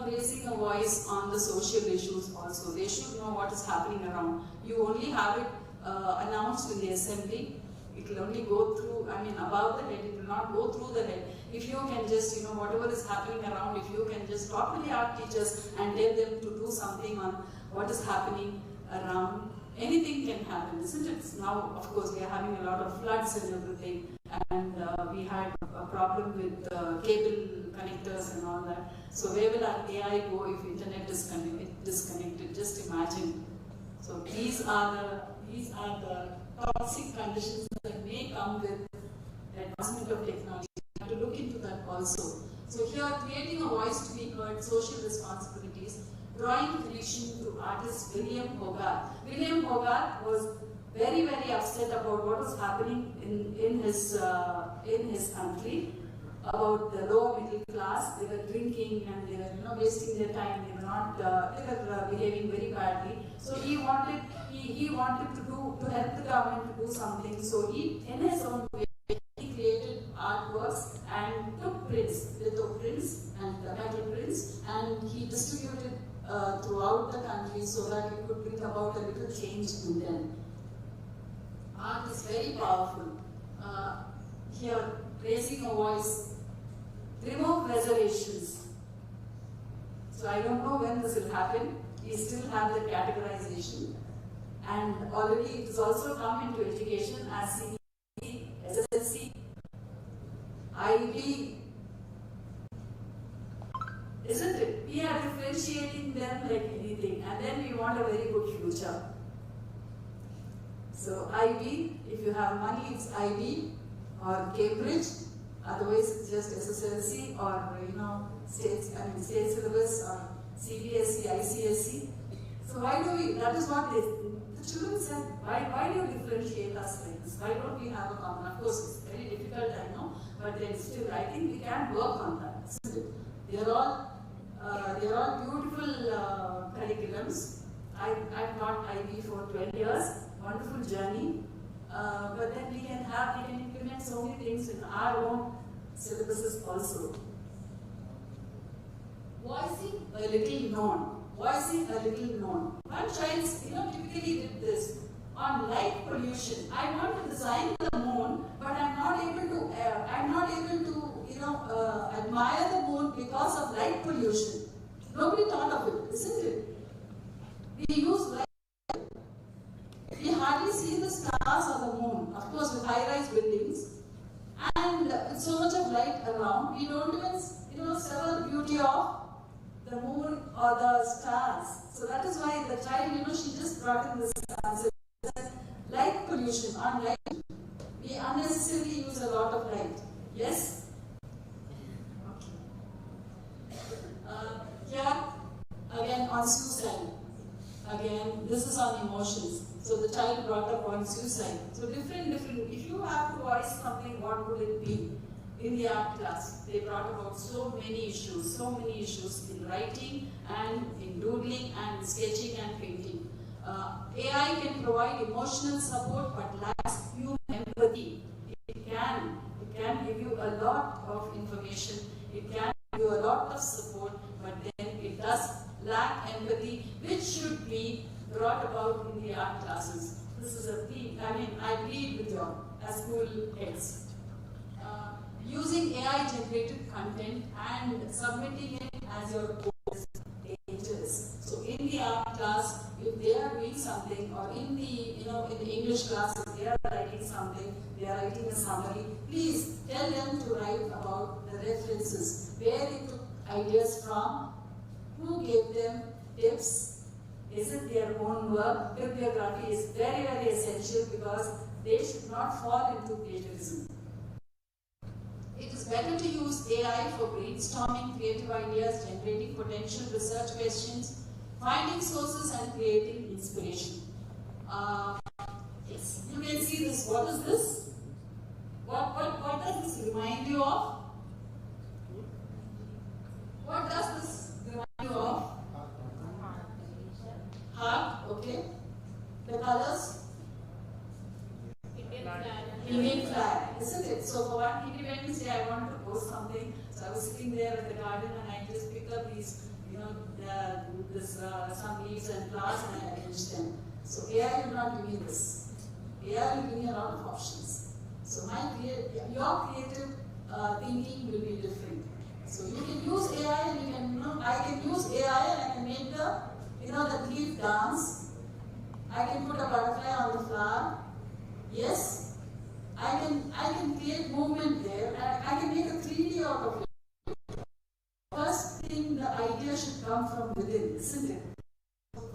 raising a voice on the social issues also. They should know what is happening around. You only have it announced in the assembly. It will only go through, above the head. It will not go through the head. If you can just, whatever is happening around, if you can just talk to the art teachers and tell them to do something on what is happening around, anything can happen, isn't it? Now, of course, we are having a lot of floods and everything. And we had a problem with cable connectors and all that. So where will our AI go if internet is disconnected? Just imagine. So these are the toxic conditions that may come with advancement of technology. We have to look into that also. So here, creating a voice to be heard, social responsibilities, drawing connection to artist William Hogarth. William Hogarth was very, very upset about what was happening in his country, about the lower middle class. They were drinking and they were wasting their time. They were behaving very badly. So he wanted to help the government to do something. So he, in his own way, he created artworks and took prints, litho prints and metal prints, and he distributed throughout could bring about a little change in them. Art is very powerful. Here, raising a voice, remove reservations. So I don't know when this will happen. We still have the categorization. And already it has also come into education as CBSE, SSL, IB. Isn't it? We are differentiating them like anything, and then we want a very good future. So IB, if you have money, it's IB or Cambridge. Otherwise, it's just SSLC or state syllabus or CBSE, ICSE. So why do we? That is what the children said. Why do you differentiate us like this? Why don't we have a common? Of course, it's very difficult, I know, but then still, I think we can work on that. Isn't it? They are all beautiful curriculums. I've taught IB for 12 years, wonderful journey. But then we can implement so many things in our own syllabuses also. Voicing a little known. Voicing a little known. One child, typically did this on light pollution. I want to design the moon, but I'm not able to. Admire the moon because of light pollution. Nobody thought of it, isn't it? We use light. We hardly see the stars on the moon. Of course, with high-rise buildings and with so much of light around, we don't even sell the beauty of the moon or the stars. So that is why the child, she just brought in this answer. Light pollution on light. We unnecessarily use a lot of light. Yes? Here, again on suicide. Again, this is on emotions. So the child brought up on suicide. So different. If you have to voice something, what would it be? In the art class, they brought about so many issues in writing and in doodling and sketching and painting. AI can provide emotional support but lacks human empathy. It can give you a lot of information. It can give you a lot of support, but then it does lack empathy, which should be brought about in the art classes. This is a theme. I plead with you as school heads. Using AI-generated content and submitting it as your course is dangerous. So in the art class, if they are doing something, or in the English class, if they are writing something, they are writing a summary, please tell them to write about the references, where they took ideas from, who gave them tips. Is it their own work? Bibliography is very, very essential because they should not fall into plagiarism. It is better to use AI for brainstorming creative ideas, generating potential research questions, finding sources and creating inspiration. Yes, you can see this. What is this? What does this remind you of? What does this remind you of? Heart, okay. The colors? Indian flag, isn't it? So for one Independence Day, I wanted to post something. So I was sitting there at the garden and I just picked up these, some leaves and flowers and I arranged them. So AI will not give me this. AI will give me a lot of options. So your creative thinking will be different. So you can use AI and I can use AI and I can make the leaf dance. I can put a butterfly on the flower. Yes. I can create movement there. I can make a 3D out of it. First thing, the idea should come from within, isn't it?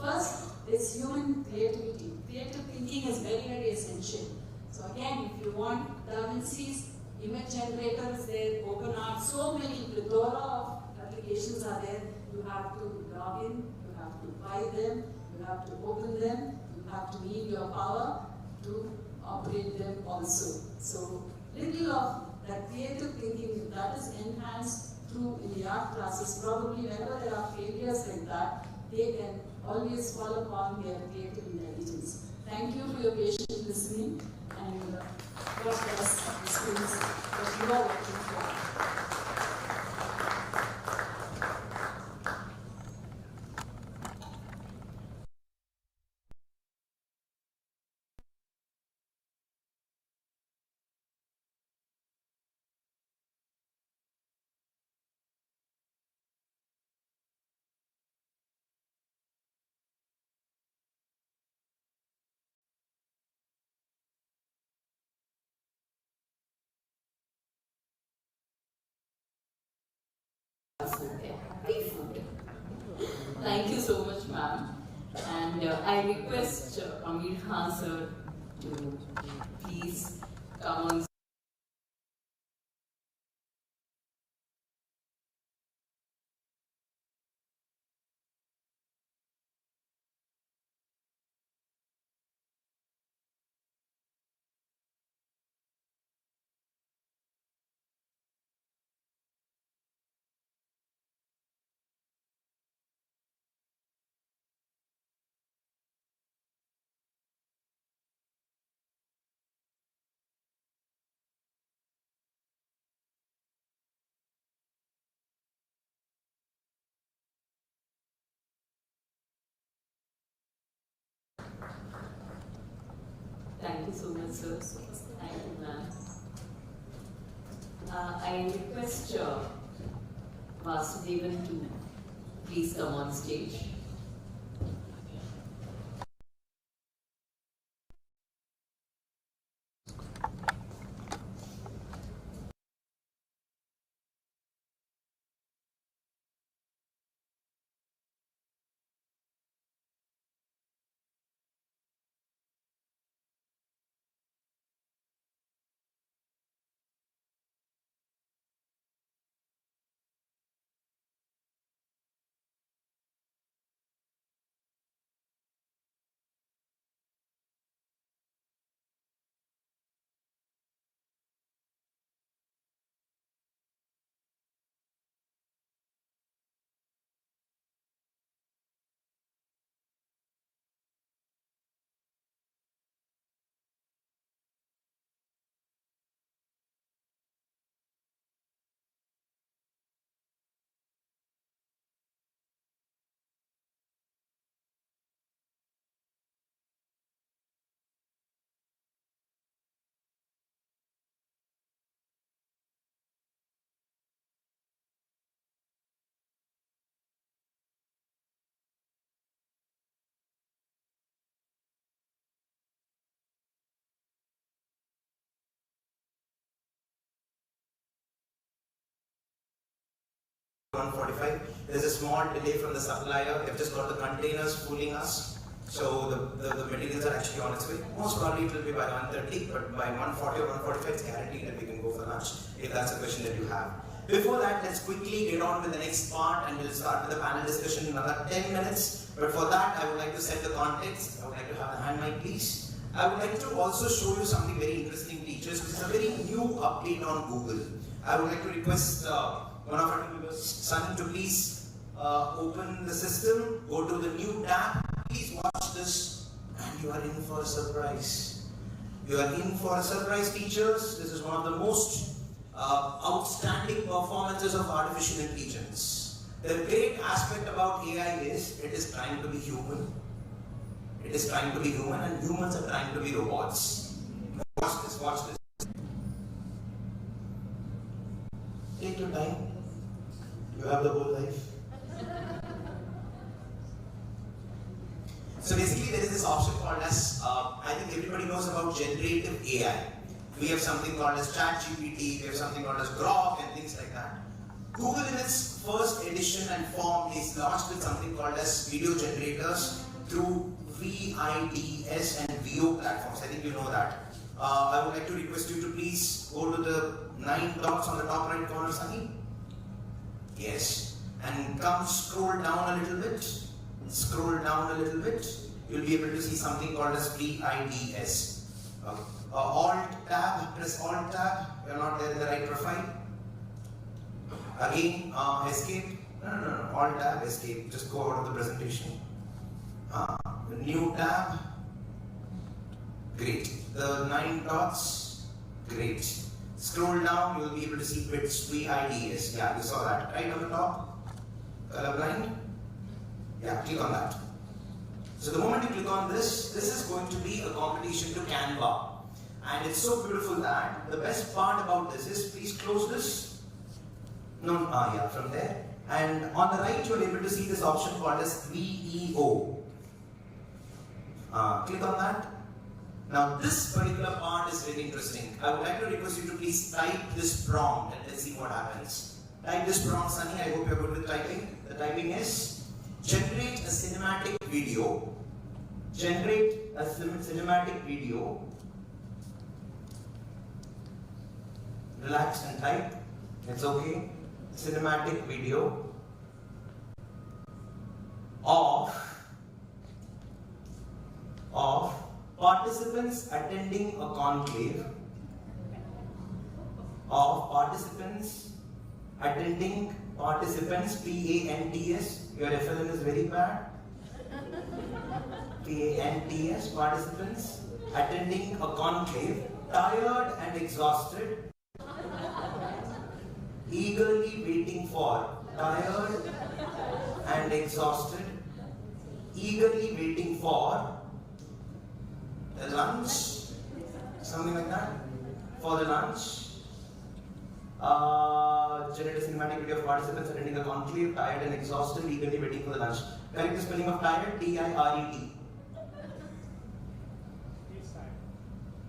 First, it's human creativity. Creative thinking is very, very essential. So again, if you want Da Vinci's image generator is there, open art, so many plethora of applications are there. You have to log in, you have to buy them, you have to open them, you have to need your power to operate them also. So little of that creative thinking that is enhanced through in the art classes. Probably whenever there are failures like that, they can always fall upon their creative intelligence. Thank you for your patient listening and God bless the schools that you are working for. food there. Free food. Thank you so much, ma'am. And I request Amir Khan sir to please come on. Thank you so much, sir. Thank you, ma'am. I request Vasudevan to please come on stage. There's a small delay from the supplier. They've just got the containers fooling us. So the materials are actually on its way. Most probably it will be by 1:30, but by 1:40 or 1:45 it's guaranteed that we can go for lunch, if that's a question that you have. Before that, let's quickly get on with the next part and we'll start with the panel discussion in another 10 minutes. But for that, I would like to set the context. I would like to have the hand mic, please. I would like to also show you something very interesting, teachers, which is a very new update on Google. I would like to request one of our team members, Sun, to please open the system, go to the new tab, please watch this, and you are in for a surprise. You are in for a surprise, teachers. This is one of the most outstanding performances of artificial intelligence. The great aspect about AI is it is trying to be human. It is trying to be human, and humans are trying to be robots. Watch this, watch this. Take your time. You have the whole life. So basically there is this option called as, I think everybody knows about generative AI. We have something called as ChatGPT, we have something called as Grok and things like that. Google in its first edition and form is launched with something called as video generators through VIDS and VO platforms. I think you know that. I would like to request you to please go to the 9 dots on the top right corner, Sunny. Yes. And come scroll down a little bit. Scroll down a little bit. You'll be able to see something called as VIDS. Alt tab, press Alt tab. You're not there in the right profile. Again, escape. No. Alt tab, escape. Just go out of the presentation. New tab. Great. The 9 dots. Great. Scroll down, you will be able to see bits VIDS. Yeah, you saw that right on the top. Colorblind. Yeah, click on that. So the moment you click on this is going to be a competition to Canva. And it's so beautiful that the best part about this is, please close this. No, yeah, from there. And on the right, you're able to see this option called as VEO. Click on that. Now this particular part is very interesting. I would like to request you to please type this prompt and let's see what happens. Type this prompt, Sunny. I hope you're good with typing. The typing is generate a cinematic video. Generate a cinematic video. Relax and type. It's okay. Cinematic video of participants attending a conclave. Of participants, P-A-N-T-S, your FLN is very bad. P-A-N-T-S, participants attending a conclave, tired and exhausted, eagerly waiting for, tired and exhausted, eagerly waiting for the lunch, something like that, for the lunch. Generate a cinematic video of participants attending a conclave, tired and exhausted, eagerly waiting for the lunch. Correct the spelling of tired, T-I-R-E-T. He's tired.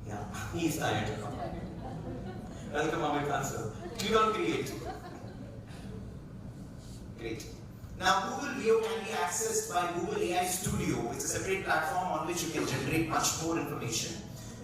Yeah, he is tired. Welcome, Amit Answer. Click on create. Great. Now, Google Video can be accessed by Google AI Studio. It's a separate platform on which you can generate much more information.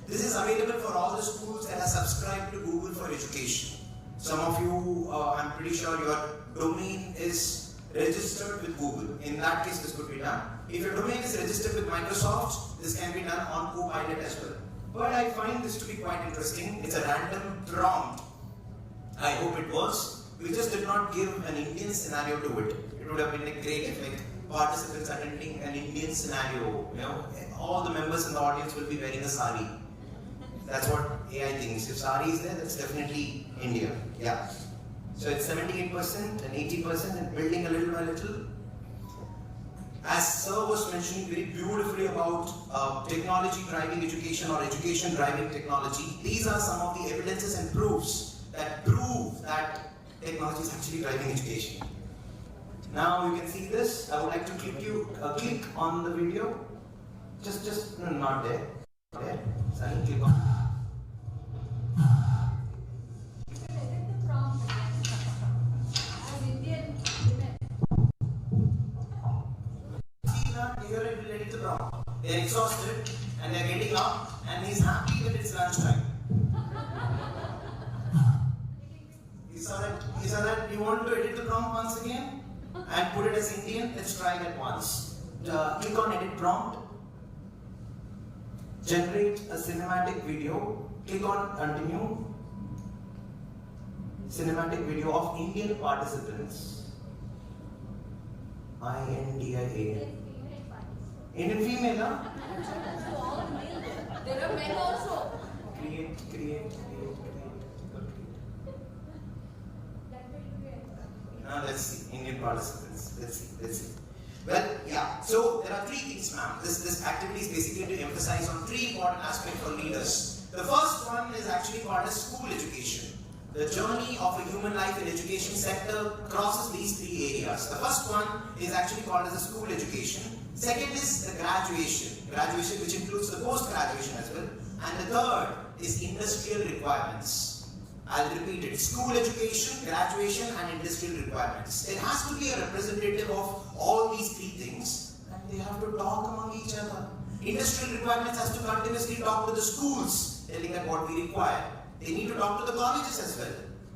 This is available for all the schools that are subscribed to Google for Education. Some of you, I'm pretty sure your domain is registered with Google. In that case, this could be done. If your domain is registered with Microsoft, this can be done on Copilot as well. But I find this to be quite interesting. It's a random prompt. I hope it works. We just did not give an Indian scenario to it. It would have been great if like participants attending an Indian scenario, all the members in the audience will be wearing a sari. That's what AI thinks. If sari is there, that's definitely India. Yeah. So it's 78% and 80% and building a little by little. As Sir was mentioning very beautifully about technology driving education or education driving technology, these are some of the evidences and proofs that prove that technology is actually driving education. Now you can see this. I would like to click on the video. Just no, not there. There. Sunny, click on. They're exhausted and they're getting up and he's happy that it's lunchtime. You saw that you want to edit the prompt once again and put it as Indian? Let's try that once. Click on edit prompt. Generate a cinematic video. Click on continue. Cinematic video of Indian participants. I-N-D-I-A. Indian female, huh? There are men also. Create. Now let's see, Indian participants. Let's see. Well, yeah. So there are three things, ma'am. This activity is basically to emphasize on three important aspects for leaders. The first one is actually called as school education. The journey of a human life in education sector crosses these three areas. The first one is actually called as a school education. Second is the graduation which includes the post-graduation as well. And the third is industrial requirements. I'll repeat it. School education, graduation and industrial requirements. There has to be a representative of all these three things and they have to talk among each other. Industrial requirements has to continuously talk to the schools, telling them what we require. They need to talk to the colleges as well.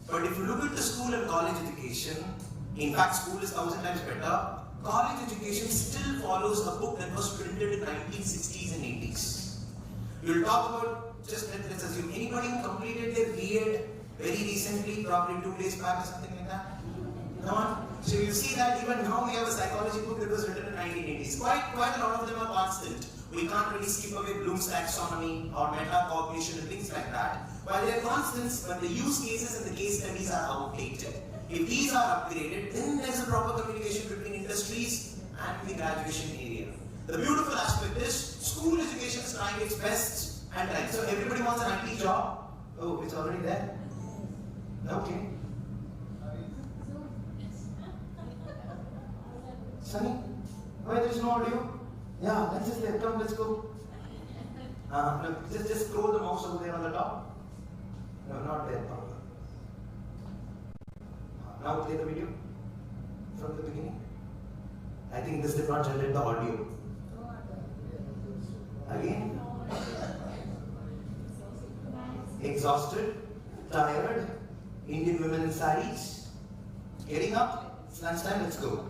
But if you look at the school and college education, in fact school is 1,000 times better. College education still follows a book that was printed in 1960s and 80s. We'll talk about, just let's assume, anybody who completed their B.Ed very recently, probably 2 days back or something like that? No one? So you see that even now we have a psychology book that was written in 1980s. Quite a lot of them are constant. We can't really skip away Bloom's taxonomy or metacognition and things like that. While they are constants, but the use cases and the case studies are outdated. If these are upgraded, then there's a proper communication between industries and the graduation area. The beautiful aspect is school education is trying its best and right. So everybody wants an IT job. Oh, it's already there. Okay. Sunny, why there is no audio? Yeah, let's just come. Let's go. No, just scroll the mouse over there on the top. No, not there. Now play the video from the beginning. I think this did not generate the audio. Again. Exhausted, tired, Indian women in saris, getting up, it's lunchtime, let's go.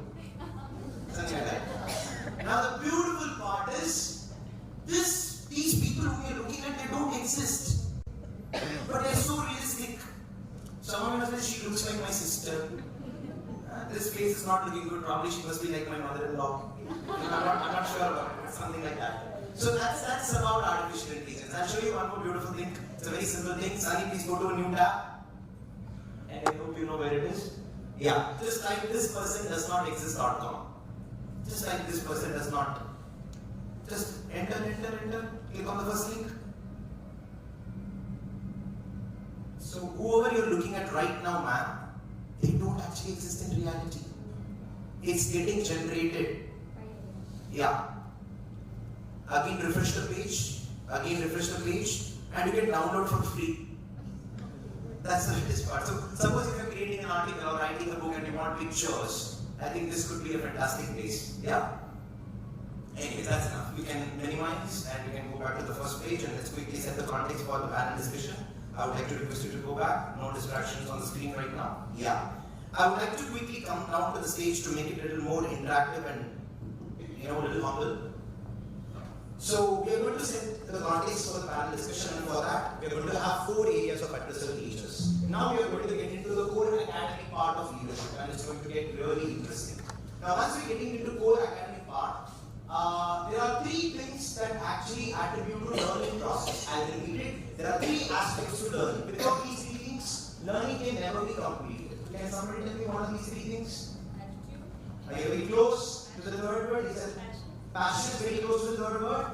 Something like that. Now the beautiful part is, these people who we are looking at, they don't exist. But they're so realistic. Someone must say, she looks like my sister. This face is not looking good, probably she must be like my mother-in-law. I'm not sure about it, something like that. So that's about artificial intelligence. I'll show you one more beautiful thing. It's a very simple thing. Sunny, please go to a new tab. And I hope you know where it is. Yeah, just type this person does not exist.com. Just type this person does not. Just enter. Click on the first link. So whoever you're looking at right now, ma'am, they don't actually exist in reality. It's getting generated. Yeah. Again refresh the page, and you can download for free. That's the latest part. So suppose if you're creating an article or writing a book and you want pictures, I think this could be a fantastic place. Yeah? Anyway, that's enough. You can minimize and you can go back to the first page, and let's quickly set the context for the panel discussion. I would like to request you to go back. No distractions on the screen right now. Yeah. I would like to quickly come down to the stage to make it a little more interactive and, a little humble. So we are going to set the context for the panel discussion, and for that we are going to have 4 areas of adversarial teachers. Now we are going to get into the core academic part of leadership, and it's going to get really interesting. Now once we are getting into core academic part, there are 3 things that actually attribute to learning process. I'll repeat it. There are 3 aspects to learning. Without these 3 things, learning can never be completed. Can somebody tell me what are these 3 things? Are you very close to the third word? Is it passion is very close to the third word?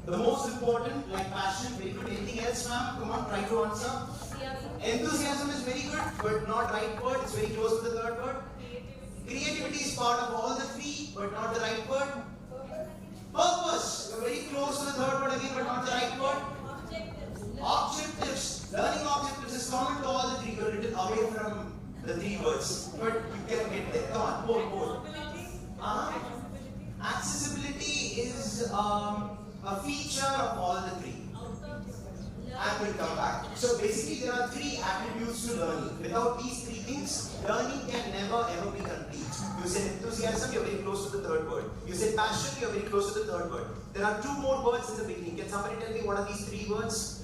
The most important, like passion, very good. Anything else, ma'am? Come on, try to answer. Enthusiasm is very good, but not right word. It's very close to the third word. Creativity is part of all the 3, but not the right word. Purpose. You're very close to the third word again, but not the right word. Objectives. Learning objectives is common to all the 3. You're a little away from the 3 words, but you can get there. Come on, both. Accessibility is a feature of all the 3. I will come back. So basically there are 3 attributes to learning. Without these 3 things, learning can never ever be complete. You said enthusiasm, you're very close to the third word. You said passion, you're very close to the third word. There are 2 more words in the beginning. Can somebody tell me what are these 3 words?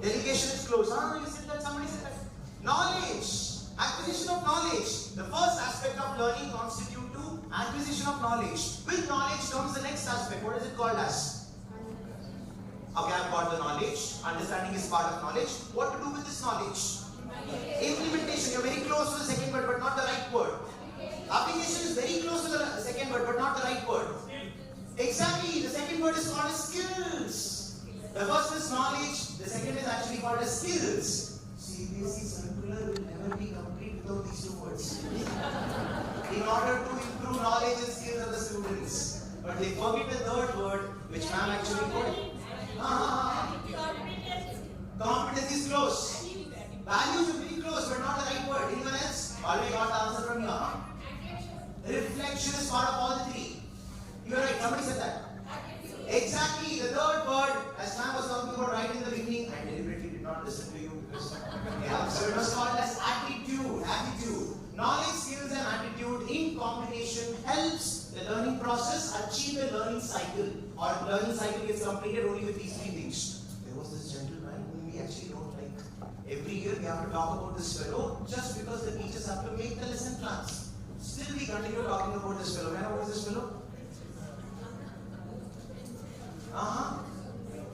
Delegation is close. You said that, somebody said that. Knowledge. Acquisition of knowledge. The first aspect of learning constitutes to acquisition of knowledge. With knowledge comes the next aspect. What is it called as? Okay, I've got the knowledge. Understanding is part of knowledge. What to do with this knowledge? Implementation. You're very close to the second word, but not the right word. Application is very close to the second word, but not the right word. Exactly. The second word is called as skills. The first is knowledge. The second is actually called as skills. CBSE circular will never be complete without these 2 words. In order to improve knowledge and skills of the students. But they forget the third word, which ma'am actually put. Competence is close. Values are very close, but not the right word. Anyone else? Already got the answer from you. Reflection is part of all the 3. You are right. Somebody said that. Exactly. The third word, as ma'am was talking about right in the beginning, I deliberately did not listen to you because so it was called as attitude. Knowledge, skills, and attitude in combination helps the learning process achieve a learning cycle. Or learning cycle gets completed only with these 3 things. There was this gentleman whom we actually don't like. Every year we have to talk about this fellow just because the teachers have to make the lesson plans. Still we continue talking about this fellow. May I know who is this fellow?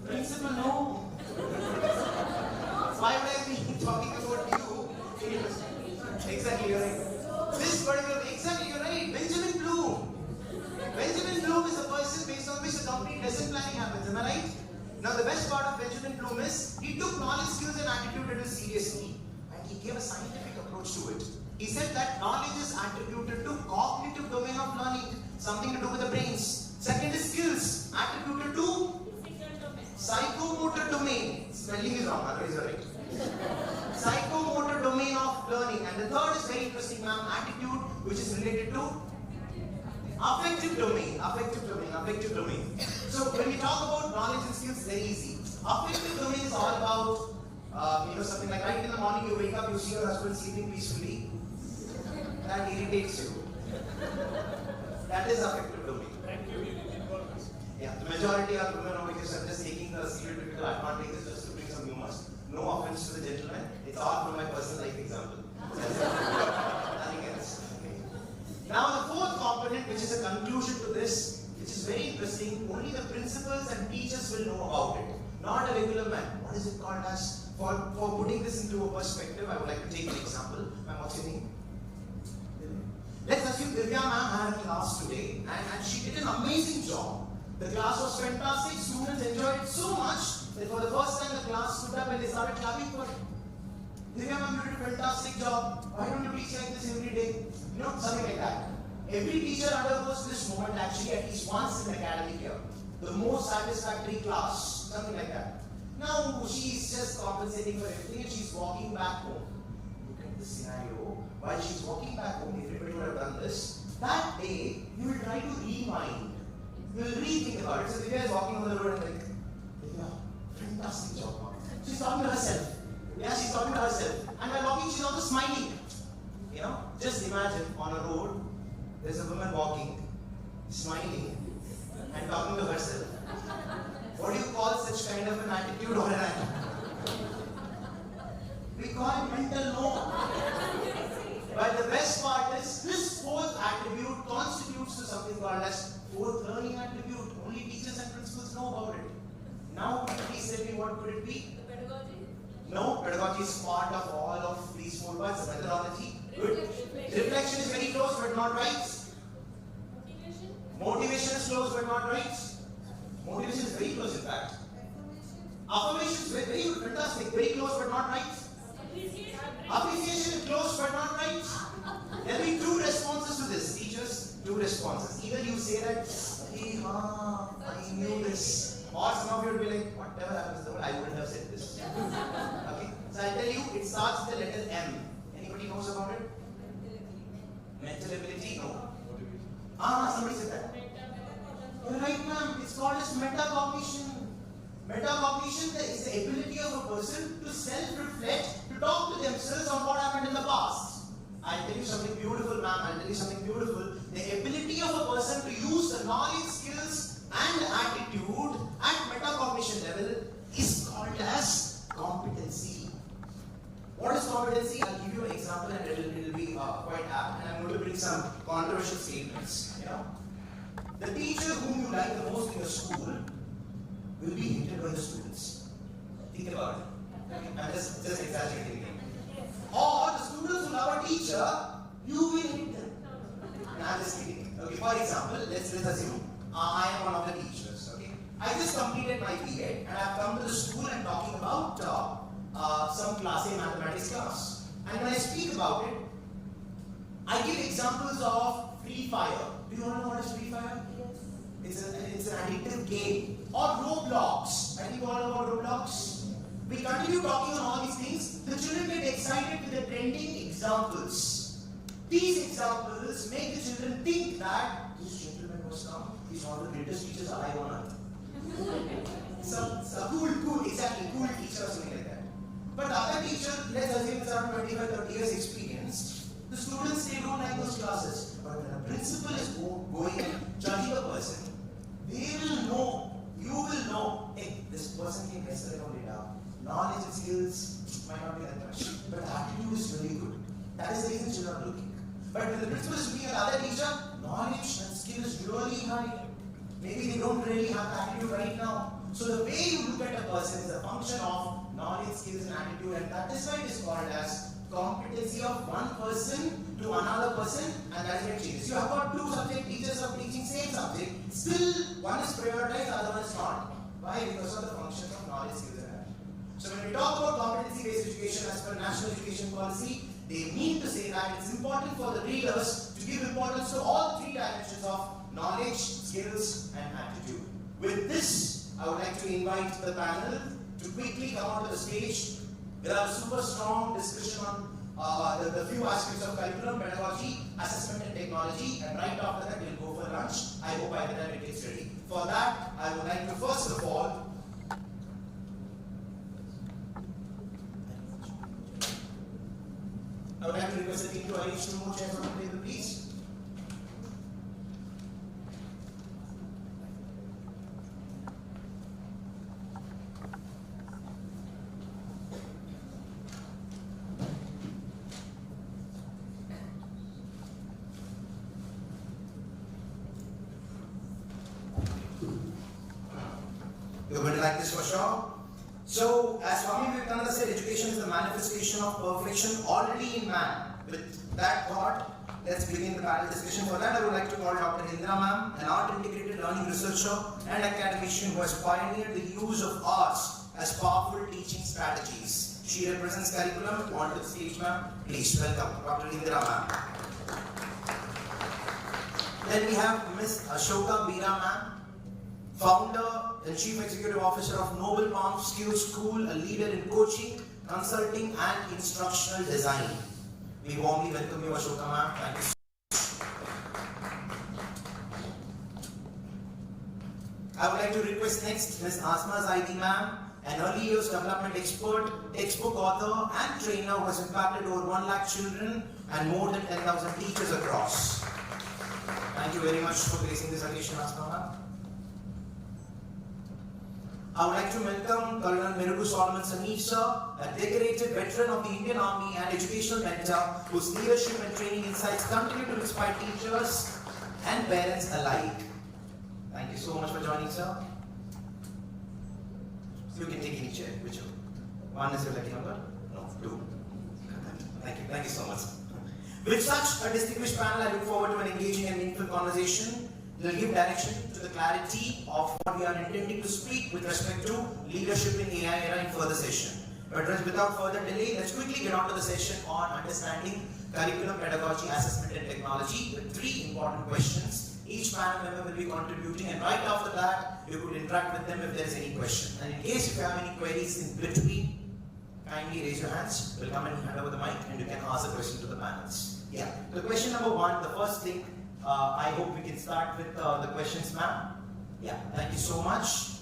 Principal, no. Why would I be talking about you? Exactly, you're right. This particular, exactly, you're right. Benjamin Bloom. Benjamin Bloom is a person based on which the complete lesson planning happens. Am I right? Now, the best part of Benjamin Bloom is he took knowledge, skills, and attitude very seriously, and he gave a scientific approach to it. He said that knowledge is attributed to cognitive domain of learning, something to do with the brains. Second is skills, attributed to psychomotor domain. Spelling is wrong, otherwise you're right. Psychomotor domain of learning. And the the third is very interesting, ma'am, attitude, which is related to affective domain. So when we talk about knowledge and skills, very easy. Affective domain is all about, something like right in the morning you wake up, you see your husband sleeping peacefully. That irritates you. That is affective domain. Thank you. Yeah, the majority are women over here, so I'm just taking the stereotypical advantages just to bring some humor. No offense to the gentleman. It's all from my personal life example. Nothing else. Okay. Now the fourth component, which is a conclusion to this, which is very interesting, only the principals and teachers will know about it. Not a regular man. What is it called as? For putting this into a perspective, I would like to take an example. Ma'am, what's your name? Let's assume Divya ma'am had a class today and she did an amazing job. The class was fantastic, students enjoyed it so much that for the first time the class stood up and they started clapping for it. Divya ma'am, you did a fantastic job. Why don't you teach like this every day? Something like that. Every teacher undergoes this moment actually at least once in the academic year. The most satisfactory class, something like that. Now she's just compensating for everything and she's walking back home. Look at this scenario. While she's walking back home, everybody would have done this. That day, you will try to rewind. You will rethink about it. So Divya is walking on the road and like, Divya, fantastic job, mom. She's talking to herself. Yeah, she's talking to herself. And while walking, she's also smiling. Just imagine on a road, there's a woman walking, smiling, and talking to herself. What do you call such kind of an attitude or an attitude? We call it mental no. But the best part is, this fourth attribute constitutes to something called as fourth learning attribute. Only teachers and principals know about it. Now, please tell me what could it be? The pedagogy? No, pedagogy is part of all of these four parts. The methodology, good. Reflection is very close but not right. Motivation? Motivation is close but not right. Motivation is very close in fact. Affirmation is very good, fantastic, very close but not right. Appreciation is close but not right. There will be two responses to this. Teachers, two responses. Either you say that, hey, I knew this. Or some of you will be like, whatever happens to the world, I wouldn't have said this. Okay? So I tell you, it starts with the letter M. Anybody knows about it? Mental ability? No. Somebody said that. You're right, ma'am. It's called as metacognition. Metacognition is the ability of a person to self-reflect, to talk to themselves on what happened in the past. I'll tell you something beautiful, ma'am. I'll tell you something beautiful. The ability of a person to use the knowledge, skills, and attitude at metacognition level is called as competency. What is competency? I'll give you an example and it will be quite apt. And I'm going to bring some controversial statements. The teacher whom you like the most in your school will be hated by the students. Think about it. I'm just exaggerating it. Or the students who love a teacher, you will hate them. I'm just kidding. Okay, for example, let's assume I am one of the teachers. Okay, I just completed my B.Ed and I've come to the school and talking about some class A mathematics class. And when I speak about it, I give examples of Free Fire. Do you all know what is Free Fire? Yes. It's an addictive game. Or Roblox. I think you all know about Roblox. We continue talking on all these things. The children get excited with the trending examples. These examples make the children think that this gentleman was come. He's one of the greatest teachers alive on earth. Some cool teacher or something like that. But the other teacher, let's assume it's around 25-30 years experience. The students, they don't like those classes. But when a principal is going and judging a person, they will know, you will know, hey, this person came yesterday on data. Knowledge and skills might not be that much. But the attitude is really good. That is the reason children are looking. But when the principal is looking at the other teacher, knowledge and skill is really high. Maybe they don't really have the attitude right now. So the way you look at a person is a function of knowledge, skills, and attitude, and that is why it is called as competency of one person to another person, and that is why it changes. You have got two subject teachers of teaching same subject, still one is prioritized, the other one is not. Why? Because of the functions of knowledge, skills, and attitude. So when we talk about competency-based education as per national education policy, they mean to say that it's important for the leaders to give importance to all three dimensions of knowledge, skills, and attitude. With this, I would like to invite the panel to quickly come onto the stage. We'll have a super strong discussion on the few aspects of curriculum, pedagogy, assessment and technology, and right after that we'll go for lunch. I hope by the time it gets ready. For that, I would like to first of all request the team to arrange 2 more chairs on the table, please. You're going to like this for sure. So, as Swami Vivekananda said, education is the manifestation of perfection already in man. With that thought, let's begin the panel discussion. For that, I would like to call Dr. Indra ma'am, an art-integrated learning researcher and academician who has pioneered the use of arts as powerful teaching strategies. She represents curriculum. On the stage, ma'am. Please welcome Dr. Indra ma'am. Then we have Ms. Ashoka Meera ma'am, founder and Chief Executive Officer of Noble Palm Skills School, a leader in coaching, consulting and instructional design. We warmly welcome you, Ashoka ma'am. Thank you. I would like to request next Ms. Asma Zaidi ma'am, an early years development expert, textbook author and trainer who has impacted over 1 lakh children and more than 10,000 teachers across. Thank you very much for gracing this occasion, Asma ma'am. I would like to welcome Colonel Merugu Solomon Sameef sir, a decorated veteran of the Indian Army and educational mentor whose leadership and training insights continue to inspire teachers and parents alike. Thank you so much for joining, sir. You can take any chair, whichever. One is your lucky number? No, 2. Thank you so much. With such a distinguished panel, I look forward to an engaging and meaningful conversation. Will give direction to the clarity of what we are intending to speak with respect to leadership in AI era in further session. But without further delay, let's quickly get on to the session on understanding curriculum, pedagogy, assessment and technology with 3 important questions. Each panel member will be contributing, and right after that, you could interact with them if there is any question. And in case if you have any queries in between, kindly raise your hands. We'll come and hand over the mic and you can ask the question to the panels. Yeah. So question number 1, the first thing, I hope we can start with the questions, ma'am. Yeah, thank you so much.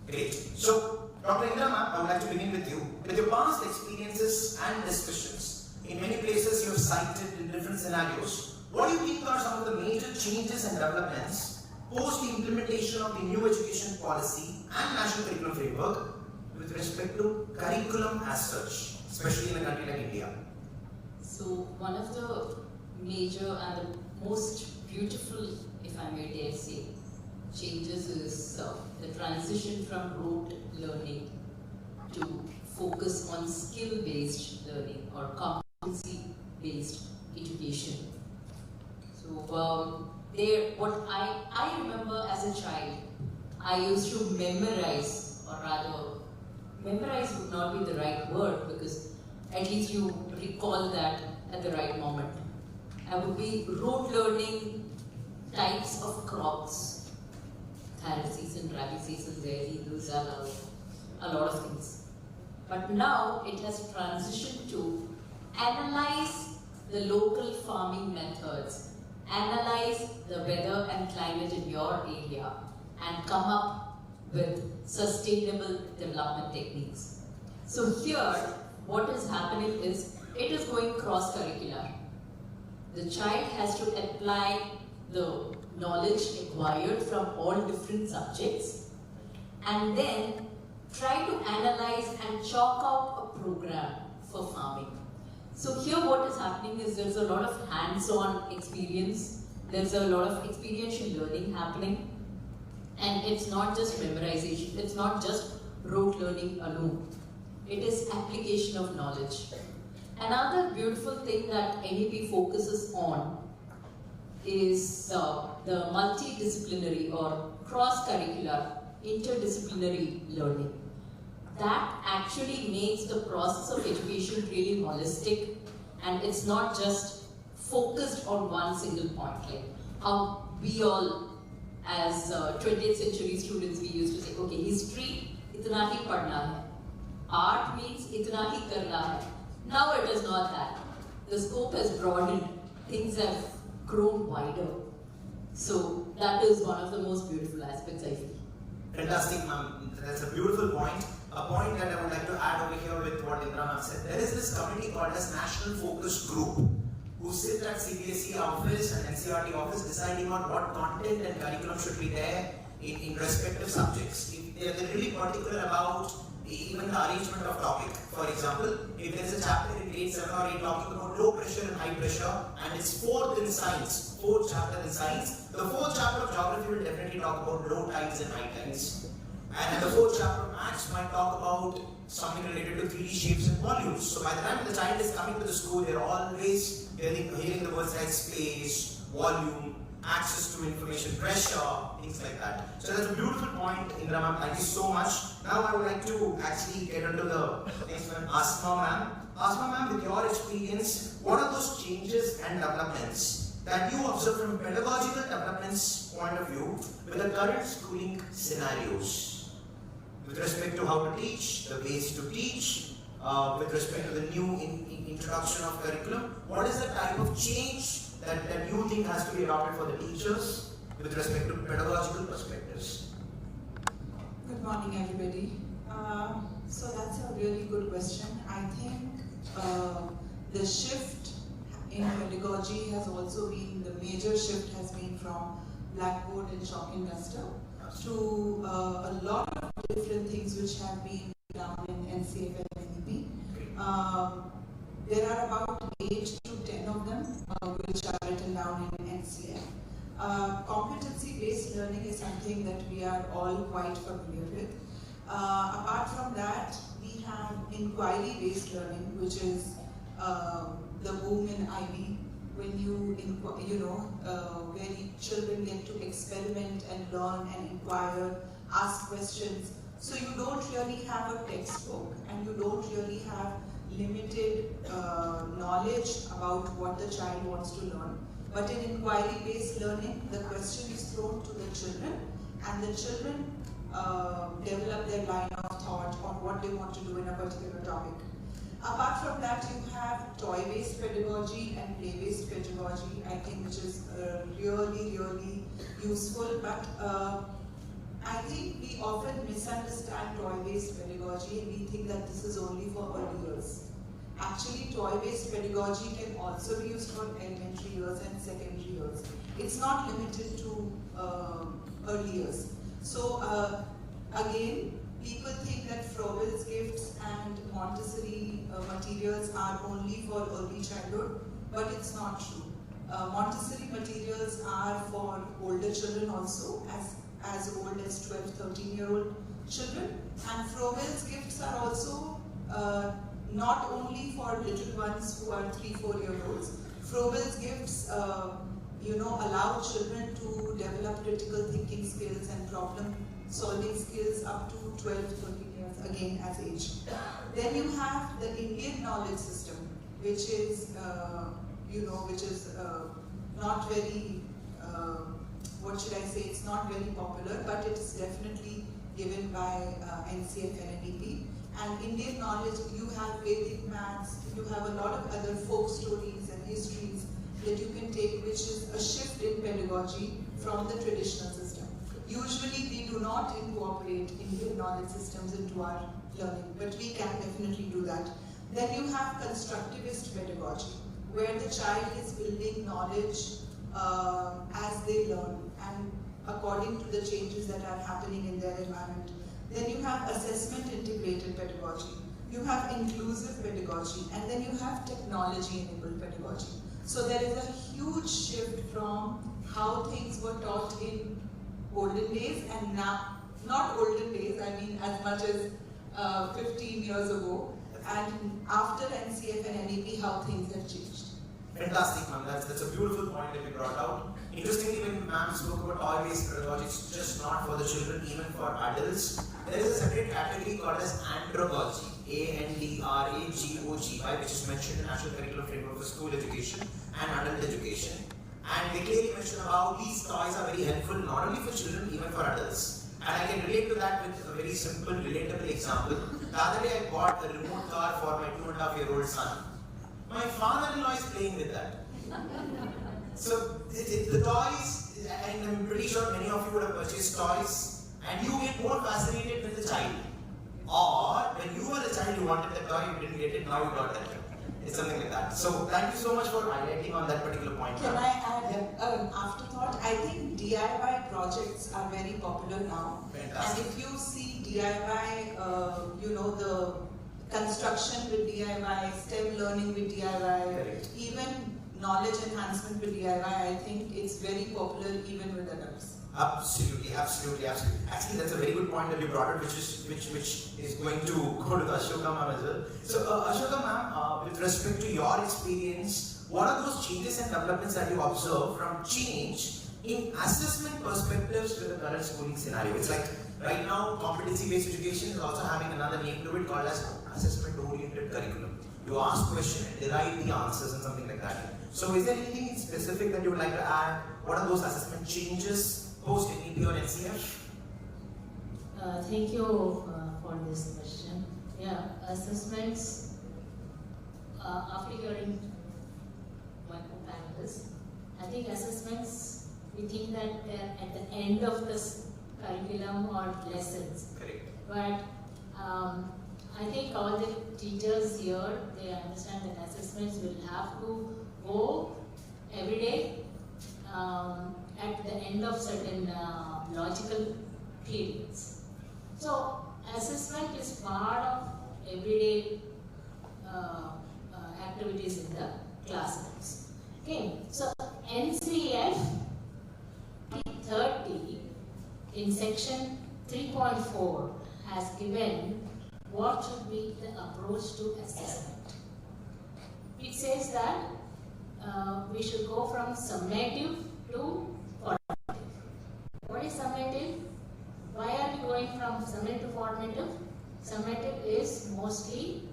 Great. So, Dr. Indra ma'am, I would like to begin with you. With your past experiences and discussions, in many places you have cited in different scenarios, what do you think are some of the major changes and developments post the implementation of the new education policy and national curriculum framework with respect to curriculum as such, especially in a country like India? So one of the major and the most beautiful, if I may dare say, changes is the transition from rote learning to focus on skill-based learning or competency-based education. So what I remember as a child, I used to memorize, or rather, memorize would not be the right word because at least you recall that at the right moment. I would be rote learning types of crops, kharif season, rabi season, zeri, luzala, a lot of things. But now it has transitioned to analyze the local farming methods, analyze the weather and climate in your area, and come up with sustainable development techniques. So here, what is happening is, it is going cross-curricular. The child has to apply the knowledge acquired from all different subjects and then try to analyze and chalk out a program for farming. So here what is happening is there's a lot of hands-on experience, there's a lot of experiential learning happening, and it's not just memorization, it's not just rote learning alone. It is application of knowledge. Another beautiful thing that NEP focuses on is the multidisciplinary or cross-curricular, interdisciplinary learning. That actually makes the process of education really holistic, and it's not just focused on one single point, like how we all, as 20th century students, we used to say, okay, history, itna hi padna hai. Art means itna hi karna hai. Now it is not that. The scope has broadened. Things have grown wider. So that is one of the most beautiful aspects, I feel. Fantastic, ma'am. That's a beautiful point. A point that I would like to add over here with what Indra ma'am said. There is this committee called as National Focus Group who sit at CBSE office and NCERT office deciding on what content and curriculum should be there in respective subjects. They're really particular about even the arrangement of topic. For example, if there is a chapter in grade 7 or 8 talking about low pressure and high pressure, and it's fourth chapter in science, the fourth chapter of geography will definitely talk about low tides and high tides. And the fourth chapter of maths might talk about something related to 3D shapes and volumes. So by the time the child is coming to the school, they're always hearing the words like space, volume, access to information, pressure, things like that. So that's a beautiful point, Indra ma'am. Thank you so much. Now I would like to actually get into the next one. Asma ma'am. Asma ma'am, with your experience, what are those changes and developments that you observe from a pedagogical developments point of view with the current schooling scenarios? With respect to how to teach, the ways to teach, with respect to the new introduction of curriculum, what is the type of change that you think has to be adopted for the teachers with respect to pedagogical perspectives? Good morning, everybody. So that's a really good question. I think the shift in pedagogy has also been, the major shift has been from blackboard and chalk and duster to a lot of different things which have been done in NCF and NEP. There are about 8 to 10 of them which are written down in NCF. Competency-based learning is something that we are all quite familiar with. Apart from that, we have inquiry-based learning, which is the boom in IB, when where children get to experiment and learn and inquire, ask questions. So you don't really have a textbook and you don't really have limited knowledge about what the child wants to learn. But in inquiry-based learning, the question is thrown to the children and the children develop their line of thought on what they want to do in a particular topic. Apart from that, you have toy-based pedagogy and play-based pedagogy, I think, which is really, really useful. But I think we often misunderstand toy-based pedagogy and we think that this is only for early years. Actually, toy-based pedagogy can also be used for elementary years and secondary years. It's not limited to early years. So again, people think that Froebel's gifts and Montessori materials are only for early childhood, but it's not true. Montessori materials are for older children also, as old as 12, 13-year-old children. And Froebel's gifts are also not only for little ones who are 3, 4-year-olds. Froebel's gifts allow children to develop critical thinking skills and problem solving skills up to 12, 13 years, again as age. Then you have the Indian knowledge system, which is, not very, what should I say, it's not very popular, but it's definitely given by NCF and NEP. And Indian knowledge, you have Vedic maths, you have a lot of other folk stories and histories that you can take, which is a shift in pedagogy from the traditional system. Usually we do not incorporate Indian knowledge systems into our learning, but we can definitely do that. Then you have constructivist pedagogy, where the child is building knowledge as they learn and according to the changes that are happening in their environment. Then you have assessment integrated pedagogy, you have inclusive pedagogy, and then you have technology enabled pedagogy. So there is a huge shift from how things were taught in olden days and now, not olden days, I mean as much as 15 years ago, and after NCF and NEP, how things have changed. Fantastic, ma'am. That's a beautiful point that you brought out. Interestingly, when ma'am spoke about toy-based pedagogy, it's just not for the children, even for adults. There is a separate category called as andragogy, ANDRAGOGY, which is mentioned in the National Curriculum Framework for School Education and Adult Education. And they clearly mention how these toys are very helpful not only for children, even for adults. And I can relate to that with a very simple, relatable example. The other day I bought a remote car for my 2.5-year-old son. My father-in-law is playing with that. So the toys, and I'm pretty sure many of you would have purchased toys, and you get more fascinated with the child. Or when you were a child, you wanted the toy, you didn't get it, now you got it. It's something like that. So thank you so much for highlighting on that particular point. Can I add an afterthought? I think DIY projects are very popular now. Fantastic. And if you see DIY, the construction with DIY, STEM learning with DIY, Correct. even knowledge enhancement with DIY, I think it's very popular even with adults. Absolutely. Actually, that's a very good point that you brought up, which is going to go to the Ashoka ma'am as well. So, Ashoka ma'am, with respect to your experience, what are those changes and developments that you observe from change in assessment perspectives with the current schooling scenario? It's like right now, competency-based education is also having another name to it called as assessment-oriented curriculum. You ask questions and derive the answers and something like that. So, is there anything specific that you would like to add? What are those assessment changes post NEP or NCF? Thank you for this question. Yeah, assessments, after hearing my co-panelists, I think assessments, we think that they're at the end of this curriculum or lessons. Correct. But I think all the teachers here, they understand that assessments will have to go every day at the end of certain logical periods. So, assessment is part of everyday activities in the classrooms. Okay, so NCF 30 in section 3.4 has given what should be the approach to assessment. It says that we should go from summative to formative. What is summative? Why are we going from summative to formative? Summative is mostly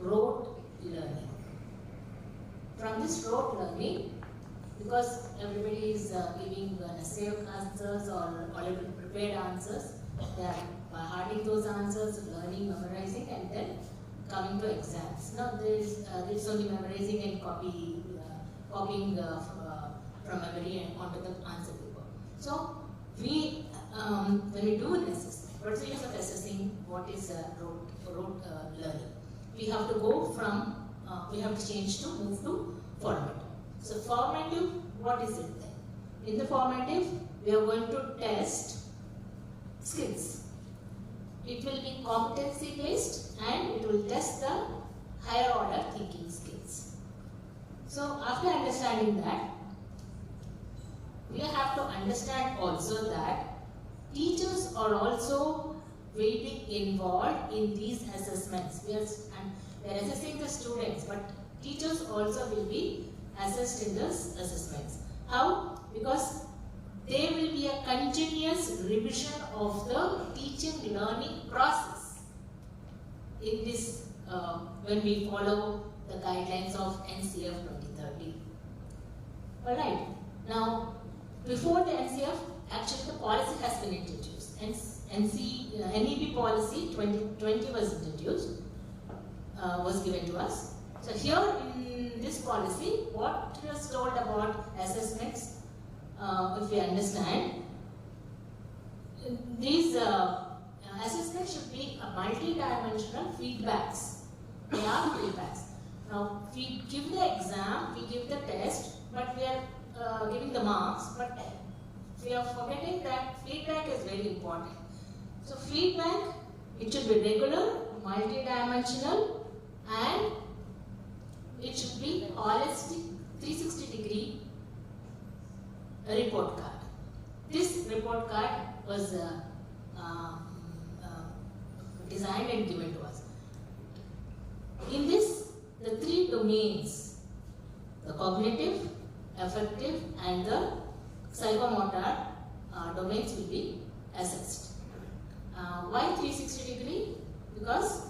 rote learning. From this rote learning, because everybody is giving essay answers or already prepared answers, they are by hearting those answers, learning, memorizing, and then coming to exams. Now there is only memorizing and copying from memory and onto the answer paper. So we, when we do an assessment, what's the use of assessing what is rote learning? We have to go from, we have to change to move to formative. So formative, what is it then? In the formative, we are going to test skills. It will be competency based and it will test the higher order thinking skills. So after understanding that, we have to understand also that teachers are also will be involved in these assessments. We are assessing the students, but teachers also will be assessed in these assessments. How? Because there will be a continuous revision of the teaching learning process in this when we follow the guidelines of NCF 2030. Alright, now before the NCF, actually the policy has been introduced. NEP policy 2020 was introduced, was given to us. So here in this policy, what was told about assessments, if we understand, these assessments should be a multi-dimensional feedbacks. They are feedbacks. Now, we give the exam, we give the test, but we are giving the marks, but we are forgetting that feedback is very important. So feedback, it should be regular, multi-dimensional, and it should be holistic, 360-degree report card. This report card was designed and given to us. In this, the three domains, The cognitive, affective, and the psychomotor domains will be assessed. Why 360 degree? Because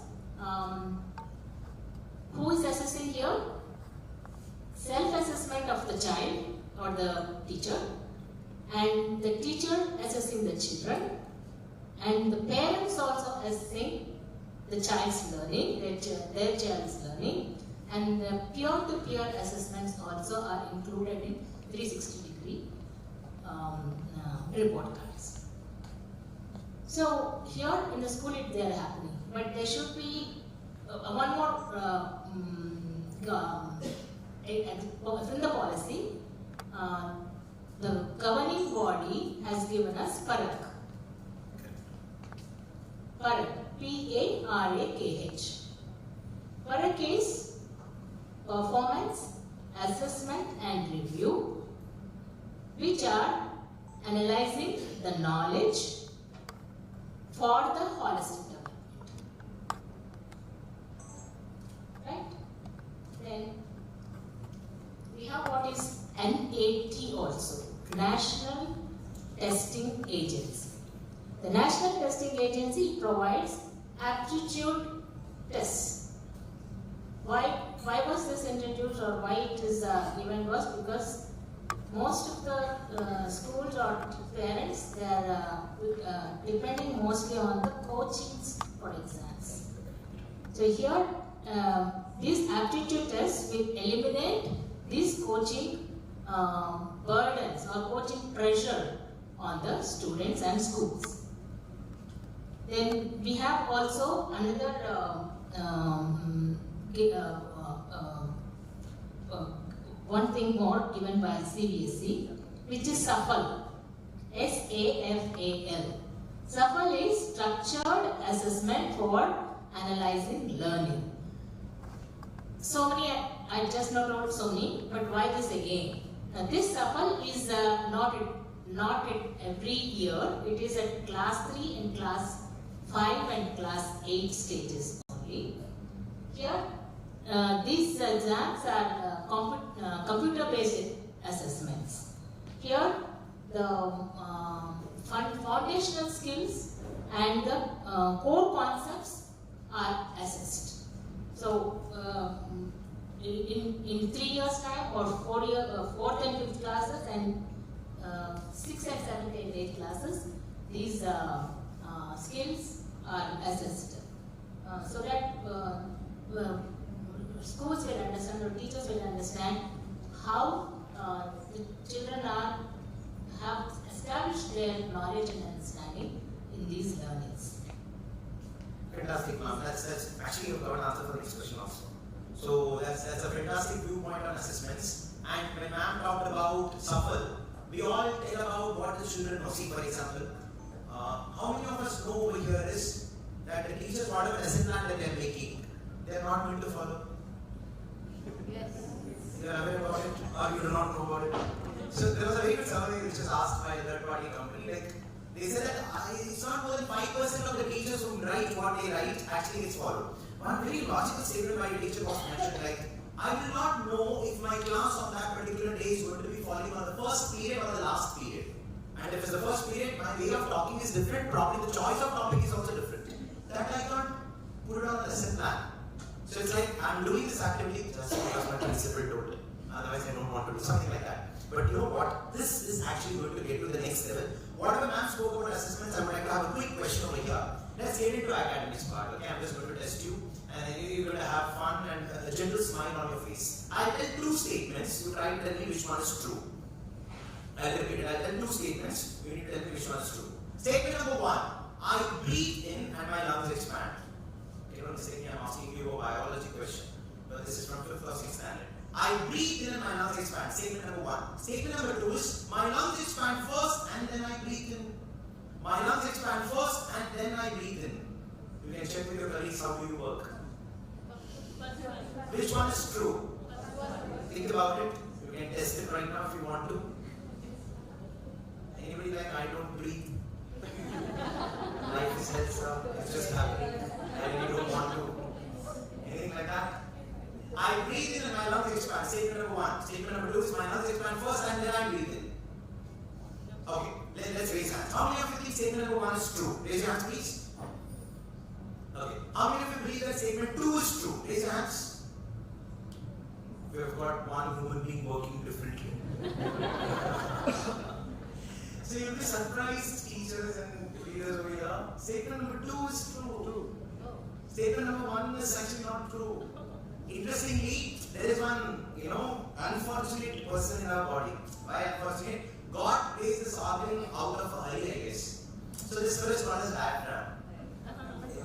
who is assessing here? Self-assessment of the child or the teacher, and the teacher assessing the children, and the parents also assessing the child's learning, their child's learning, and the peer-to-peer assessments also are included in 360 degree report cards. So here in the school they are happening, but there should be one more from the policy. The governing body has given us PARAK. PARAK, P-A-R-A-K-H. PARAK is performance, assessment and review, which are analyzing the knowledge for the holistic development. Right? Then we have what is NAT also, National Testing Agency. The National Testing Agency provides aptitude tests. Why was this introduced, or why it is given was because most of the schools or parents, they are depending mostly on the coachings for exams. So here these aptitude tests will eliminate these coaching burdens or coaching pressure on the students and schools. Then we have also another one thing more given by CBSE, which is SSL. S-A-F-A-L. SSL is Structured Assessment for Analyzing Learning. So many, I just not wrote so many, but why this again? Now this SSL is not at every year. It is at class 3 and class 5 and class 8 stages only. Here, these exams are computer-based assessments. Here, the foundational skills and the core concepts are assessed. So, in 3 years' time, or 4th and 5th classes, and 6th and 7th and 8th classes, these skills are assessed, so that schools will understand, or teachers will understand how the children have established their knowledge and understanding in these learnings. Fantastic, ma'am. That's actually a good answer for the next question also. So that's a fantastic viewpoint on assessments. And when ma'am talked about SSL, we all tell about what the children know. See, for example, how many of us know over here is that the teachers, whatever lesson plan that they are making, they are not going to follow? Yes. You are aware about it, or you do not know about it? So there was a very good survey which was asked by a third-party company. Like, they said that it's not more than 5% of the teachers who write what they write actually gets followed. One very logical statement by a teacher was mentioned, like, I will not know if my class on that particular day is going to be falling on the first period or the last period. And if it's the first period, my way of talking is different, probably the choice of topic is also different. That I can't put it on the lesson plan. So it's like, I'm doing this activity just because my principal told it. Otherwise I don't want to do something like that. But you know what? This is actually going to get to the next level. Whatever ma'am spoke about assessments, I would like to have a quick question over here. Let's get into academics part. Okay, I'm just going to test you, and you're going to have fun and a gentle smile on your face. I'll tell 2 statements. You try to tell me which one is true. I'll repeat it. I'll tell 2 statements. You need to tell me which one is true. Statement number 1. I breathe in and my lungs expand. Okay, don't mistake me. I'm asking you a biology question, but this is from 5th or 6th standard. I breathe in and my lungs expand. Statement number 1. Statement number 2 is my lungs expand first and then I breathe in. My lungs expand first and then I breathe in. You can check with your colleagues how do you work. Which one is true? Think about it. You can test it right now if you want to. Anybody like, I don't breathe? Life is hell, it's just happening. And you don't want to. Anything like that? I breathe in and my lungs expand. Statement number 1. Let's expand first and then I breathe in. Okay, let's raise hands. How many of you think statement number 1 is true? Raise your hands, please. Okay. How many of you believe that statement 2 is true? Raise your hands. We have got one human being working differently. So you'll be surprised, teachers and leaders over here. Statement number 2 is true. Statement number 1 is actually not true. Interestingly, there is one, unfortunate person in our body. Why unfortunate? God placed this organ out of a hurry, I guess. So this fellow is called as diaphragm.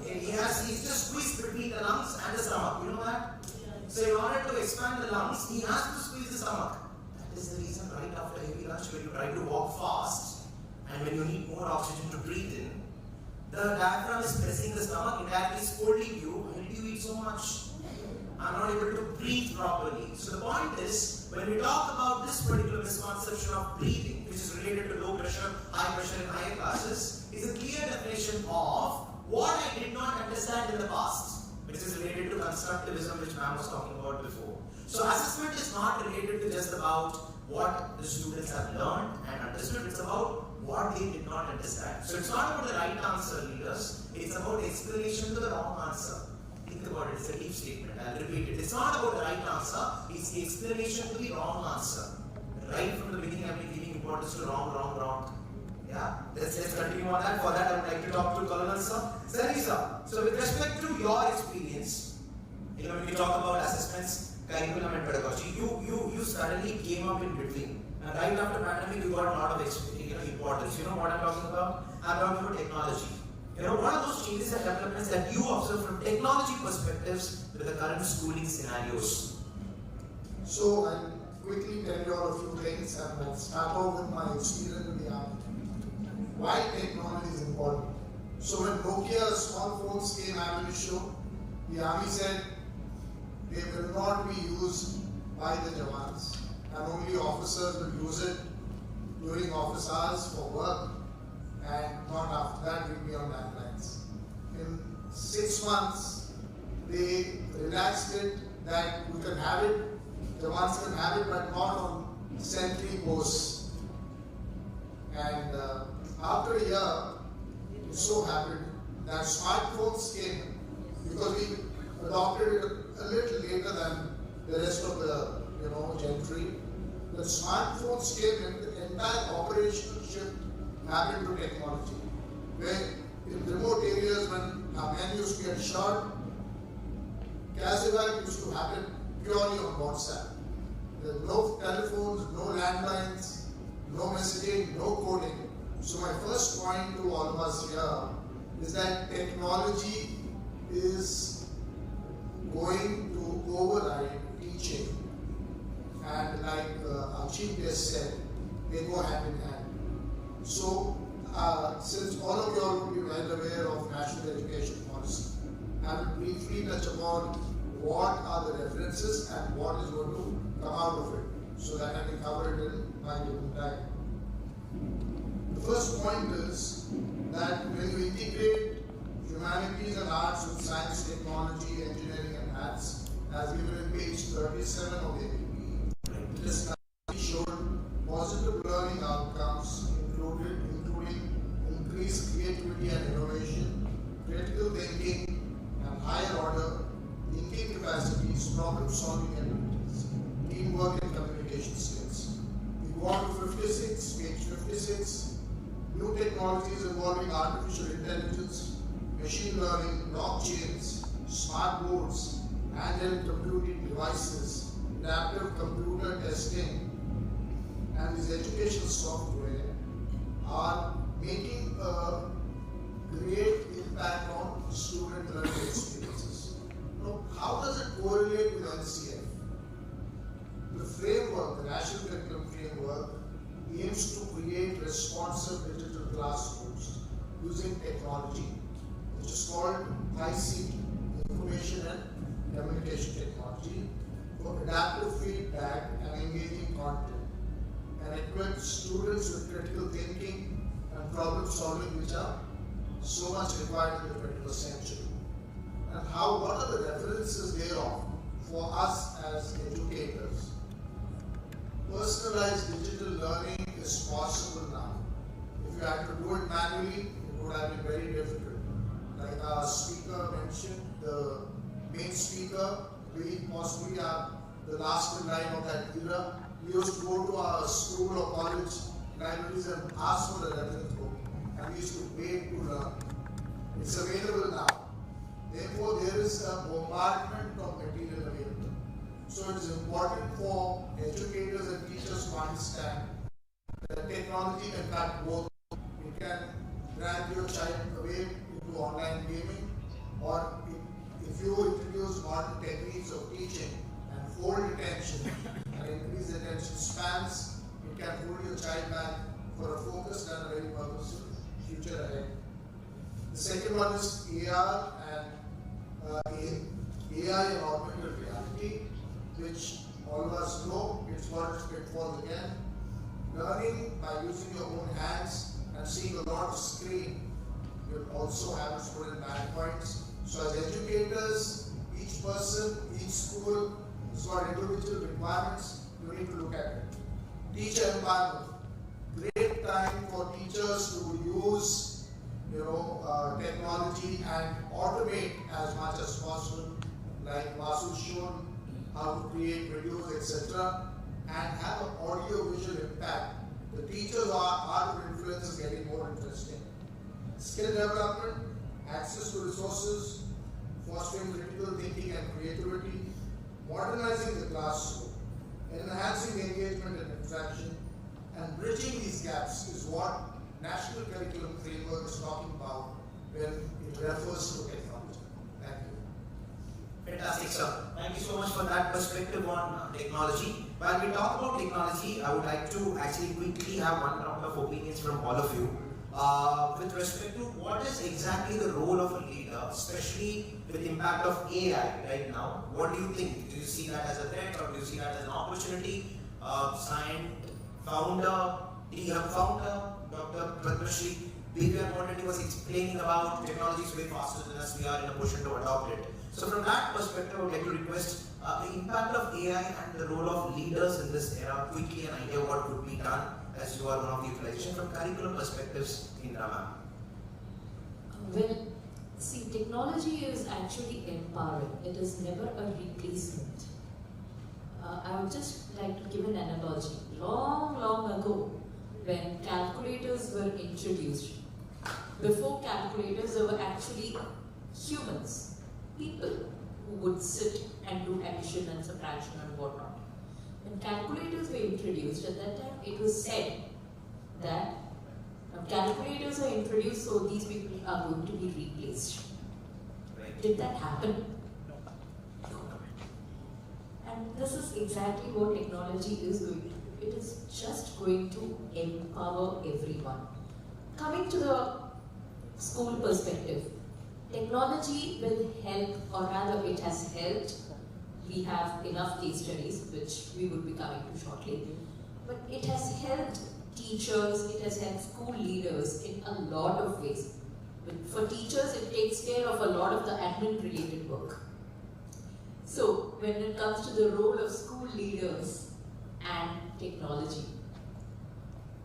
He's just squeezed between the lungs and the stomach. You know that? So in order to expand the lungs, he has to squeeze the stomach. That is the reason right after heavy lunch when you try to walk fast and when you need more oxygen to breathe in, the diaphragm is pressing the stomach, indirectly scolding you, why did you eat so much? I'm not able to breathe properly. So the point is, when we talk about this particular misconception of breathing, which is related to low pressure, high pressure and higher classes, is a clear definition of what I did not understand in the past, which is related to constructivism, which ma'am was talking about before. So assessment is not related to just about what the students have learned and understood, it's about what they did not understand. So it's not about the right answer, leaders, it's about explanation to the wrong answer. Think about it, it's a deep statement, I'll repeat it. It's not about the right answer, it's the explanation to the wrong answer. Right from the beginning, I've been giving importance to wrong. Yeah, let's continue on that. For that, I would like to talk to Colonel Sir. Sarisa, so with respect to your experience, when we talk about assessments, curriculum and pedagogy, you suddenly came up in between. And right after pandemic, you got a lot of importance. You know what I'm talking about? I'm talking about technology. What are those changes and developments that you observe from technology perspectives with the current schooling scenarios? So I'll quickly tell you all a few things and I'll start off with my experience in the army. Why technology is important. So when Nokia small phones came out of the show, the army said they will not be used by the Jawans and only officers will use it during office hours for work and not after that will be on landlines. In 6 months, they relaxed it that we can have it, Jawans can have it but not on sentry posts. And after a year, it so happened that smartphones came because we adopted it a little later than the rest of the gentry. The smartphones came and the entire operational shift happened to technology. Where in remote areas when our men used to get shot, Casevac used to happen purely on WhatsApp. There were no telephones, no landlines, no messaging, no coding. So my first point to all of us here is that technology is going to override teaching. And like our chief guest said, they go hand in hand. So since all of you all will be well aware of National Education Policy, I will briefly touch upon what are the references and what is going to come out of it so that I can cover it in my given time. The first point is that when you integrate humanities and arts with science, technology, engineering and maths, as given in page 37 of the AUG, this study showed positive learning outcomes including increased creativity and innovation, critical thinking and higher order thinking capacities, problem solving abilities, teamwork and communication skills. We go on to 56, page 56. New technologies involving artificial intelligence, machine learning, blockchains, smart boards, handheld computing devices, adaptive computer testing, and this educational software are making a great impact on student learning experiences. Now, how does it correlate with NCF? The framework, the National Curriculum Framework, aims to create responsive digital classrooms using technology, which is called ICT, Information and Communication Technology, for adaptive feedback and engaging content, and equip students with critical thinking and problem solving, which are so much required in the 21st century. And what are the references thereof for us as educators? personalized digital learning is possible now. If you had to do it manually, it would have been very difficult. Like our speaker mentioned, the main speaker, we possibly are the last in line of that era. We used to go to our school or college libraries and ask for the reference book, and we used to wait to learn. It's available now. Therefore, there is a bombardment of material available. So it is important for educators and teachers to understand that technology can cut both. It can drag your child away into online gaming, or if you introduce modern techniques of teaching and fold attention and increase attention spans, it can hold your child back for a focused and a very purposeful future ahead. The second one is AR and AI and augmented reality, which all of us know it's got its pitfalls again. Learning by using your own hands and seeing a lot of screen will also have its good and bad points. So as educators, each person, each school has got individual requirements. You need to look at it. Teacher empowerment. Great time for teachers to use technology and automate as much as possible, like Vasu shown how to create videos, etc., and have an audio-visual impact. The teachers are the influencers getting more interesting. Skill development, access to resources, fostering critical thinking and creativity, modernizing the classroom, enhancing engagement and interaction, and bridging these gaps is what National Curriculum Framework is talking about when it refers to technology. Thank you. Fantastic, sir. Thank you so much for that perspective on technology. While we talk about technology, I would like to actually quickly have one round of opinions from all of you. With respect to what is exactly the role of a leader, especially with the impact of AI right now, what do you think? Do you see that as a threat or do you see that as an opportunity? Founder, T-Hub founder, Dr. Padmashri Vivian already was explaining about technology is way faster than us, we are in a position to adopt it. So from that perspective, I would like to request the impact of AI and the role of leaders in this era, quickly an idea what could be done as you are one of the utilization from curriculum perspectives in Rama. Well, see, technology is actually empowering. It is never a replacement. I would just like to give an analogy. Long ago, when calculators were introduced, before calculators, there were actually humans, people who would sit and do addition and subtraction and whatnot. When calculators were introduced, at that time it was said that calculators are introduced, so these people are going to be replaced. Right. Did that happen? No. And this is exactly what technology is going to do. It is just going to empower everyone. Coming to the school perspective, technology will help, or rather it has helped. We have enough case studies, which we would be coming to shortly. But it has helped teachers, it has helped school leaders in a lot of ways. But for teachers, it takes care of a lot of the admin-related work. So, when it comes to the role of school leaders and technology,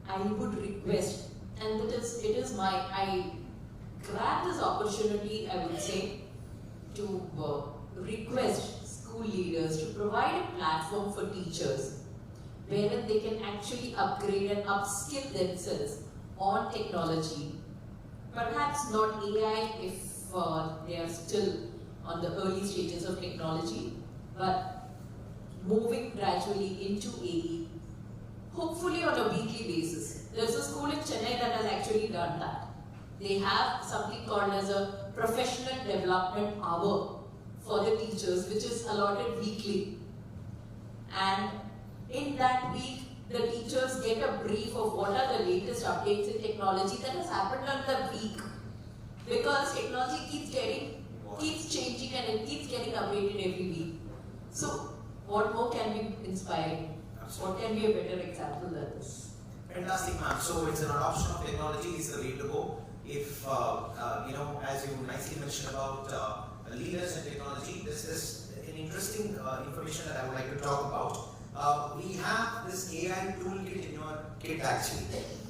I would request, and I grab this opportunity, I would say, to request school leaders to provide a platform for teachers wherein they can actually upgrade and upskill themselves on technology. Perhaps not AI if they are still on the early stages of technology, but moving gradually into AE, hopefully on a weekly basis. There's a school in Chennai that has actually done that. They have something called as a professional development hour for the teachers, which is allotted weekly. And in that week, the teachers get a brief of what are the latest updates in technology that has happened on the week. Because technology keeps changing and it keeps getting updated every week. So, what more can be inspiring? What can be a better example than this? Fantastic, ma'am. So it's an adoption of technology is the way to go. If, as you nicely mentioned about leaders and technology, this is an interesting information that I would like to talk about. we have this AI toolkit in your kit actually.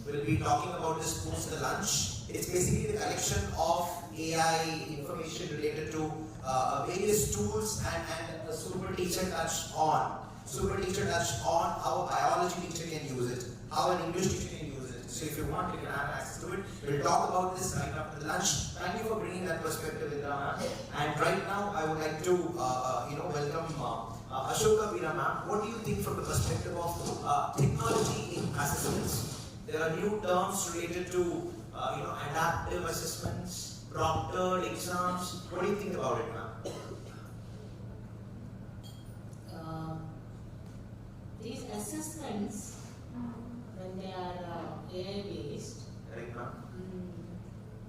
We'll be talking about this post the lunch. It's basically the collection of AI information related to various tools and SuperTeacher touched on. SuperTeacher touched on how a biology teacher can use it, how an English teacher can use it. So if you want, you can have access to it. We'll talk about this right after the lunch. Thank you for bringing that perspective, Indra ma'am. And right now, I would like to welcome Ashoka Veera ma'am. What do you think from the perspective of technology in assessments? There are new terms related to adaptive assessments, proctored exams. What do you think about it, ma'am? These assessments, when they are AI based, Correct, ma'am.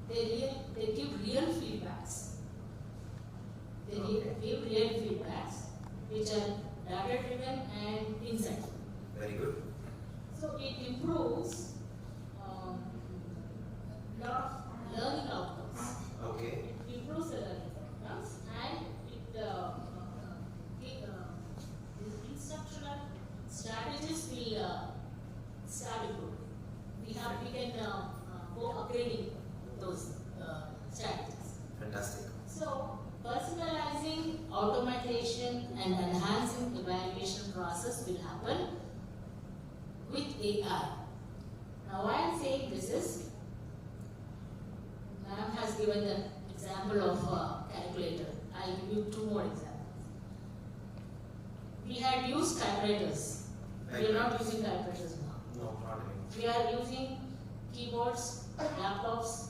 they give real feedbacks. They give real feedbacks which are data driven and insightful. Very good. So it improves lot of learning outcomes. Okay. It improves the learning outcomes and the instructional strategies will start improving. We can go upgrading those strategies. Fantastic. So personalizing, automation and enhancing evaluation process will happen with AI. Now why I am saying this is, ma'am has given the example of calculator. I will give you two more examples. We had used typewriters. We are not using typewriters now. No, not anymore. We are using keyboards, laptops,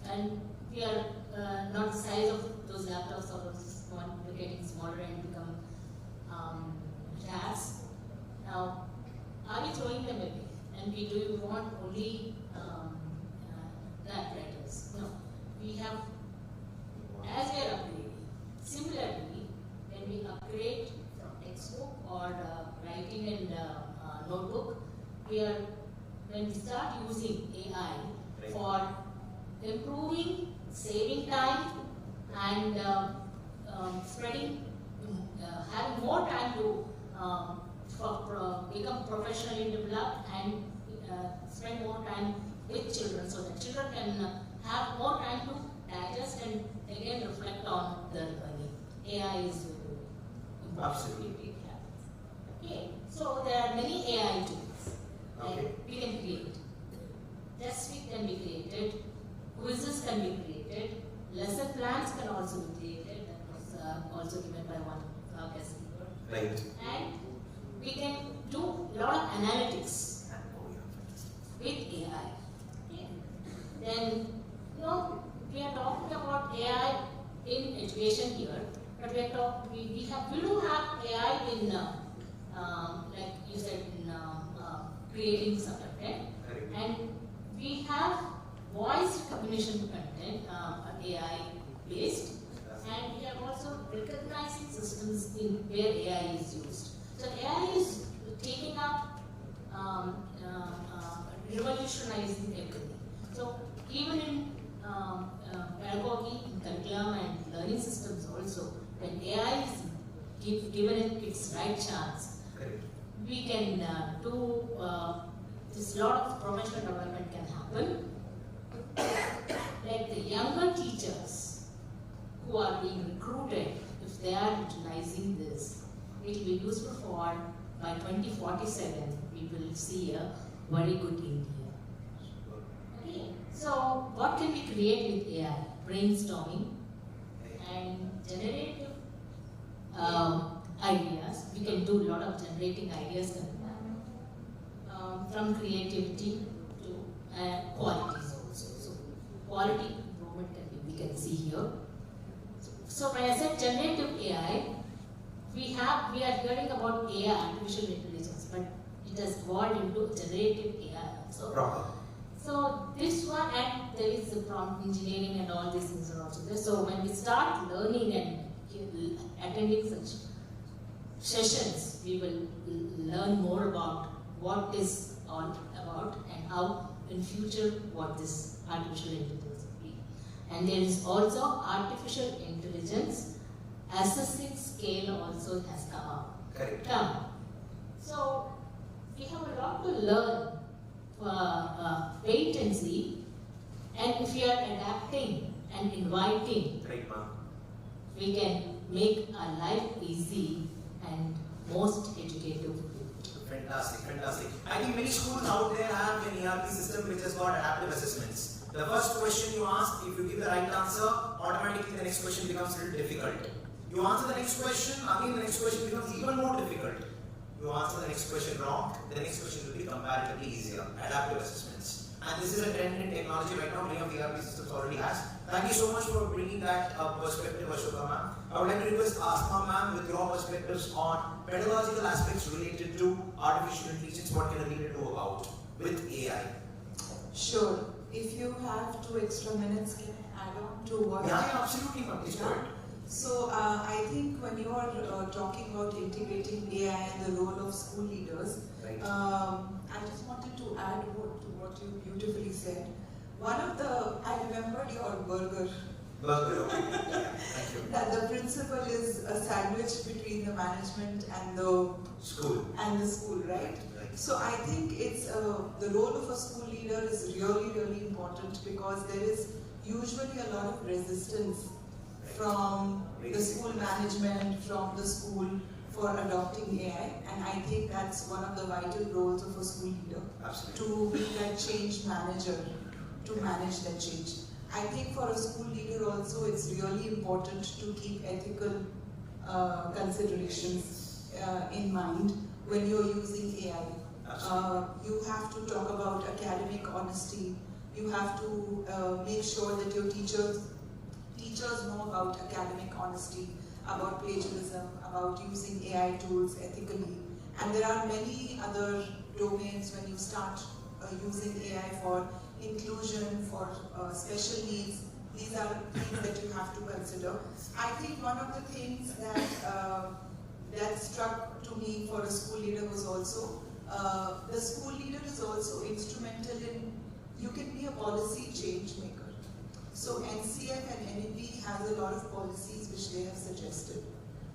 and we are not the size of those laptops or we're getting smaller and become tabs. Now, are we throwing them away? And do you want only typewriters? No. We have, as we are upgrading, similarly, when we upgrade from textbook or writing and notebook, when we start using AI for improving, saving time and spreading, having more time to become professionally developed and spend more time with children so that children can have more time to digest and again reflect on their learning. AI is important. Absolutely. It happens. Okay, so there are many AI tools that we can create. Test suite can be created, quizzes can be created, lesson plans can also be created. That was also given by one guest speaker. Right. And we can do a lot of analytics with AI. Okay. Then, we are talking about AI in education here, but we do have AI in, like you said, in creating some content, and we have voice recognition content, AI based, and we have also recognizing systems in where AI is used. So AI is taking up, revolutionizing everything. So even in pedagogy, in curriculum and learning systems also, when AI is given its right chance, we can do this lot of professional development can happen. Like the younger teachers who are being recruited, if they are utilizing this, it will be useful for, by 2047, we will see a very good India. Okay, so what can we create with AI? Brainstorming and generative ideas. We can do a lot of generating ideas from creativity to qualities also. So quality improvement we can see here. So when I said generative AI, we are hearing about AI, artificial intelligence, but it has evolved into generative AI also. So this one, and there is the prompt engineering and all these things are also there. So when we start learning and attending such sessions, we will learn more about what is all about and how in future what this artificial intelligence will be. And there is also artificial intelligence assessing scale also has come up. Correct. So we have a lot to learn, wait and see, and if we are adapting and inviting, Great, ma'am. we can make our life easy and most educative. Fantastic, fantastic. I think many schools out there have an ERP system which has got adaptive assessments. The first question you ask, if you give the right answer, automatically the next question becomes a little difficult. You answer the next question, again the next question becomes even more difficult. You answer the next question wrong, the next question will be comparatively easier. Adaptive assessments. And this is a trend in technology right now, many of the ERP systems already has. Thank you so much for bringing that perspective, Ashoka ma'am. I would like to request Asma ma'am with your perspectives on pedagogical aspects related to artificial intelligence. What can a leader do about with AI? Sure. If you have 2 extra minutes, can I add on to what? Yeah, absolutely, ma'am. Please go ahead. So I think when you are talking about integrating AI and the role of school leaders, Right. I just wanted to add to what you beautifully said. I remembered your burger. Burger, okay. Thank you. That the principal is a sandwich between the management and the School. school, right? Right. So I think it's the role of a school leader is really, really important because there is usually a lot of resistance from the school management, from the school for adopting AI, and I think that's one of the vital roles of a school leader. Absolutely. To be that change manager, to manage that change. I think for a school leader also it's really important to keep ethical considerations in mind when you're using AI. You have to talk about academic honesty. You have to make sure that your teachers know about academic honesty, about plagiarism, about using AI tools ethically. And there are many other domains when you start using AI for inclusion, for special needs. These are things that you have to consider. I think one of the things that struck to me for a school leader was also, the school leader is also instrumental in, you can be a policy change maker. So NCF and NEP has a lot of policies which they have suggested.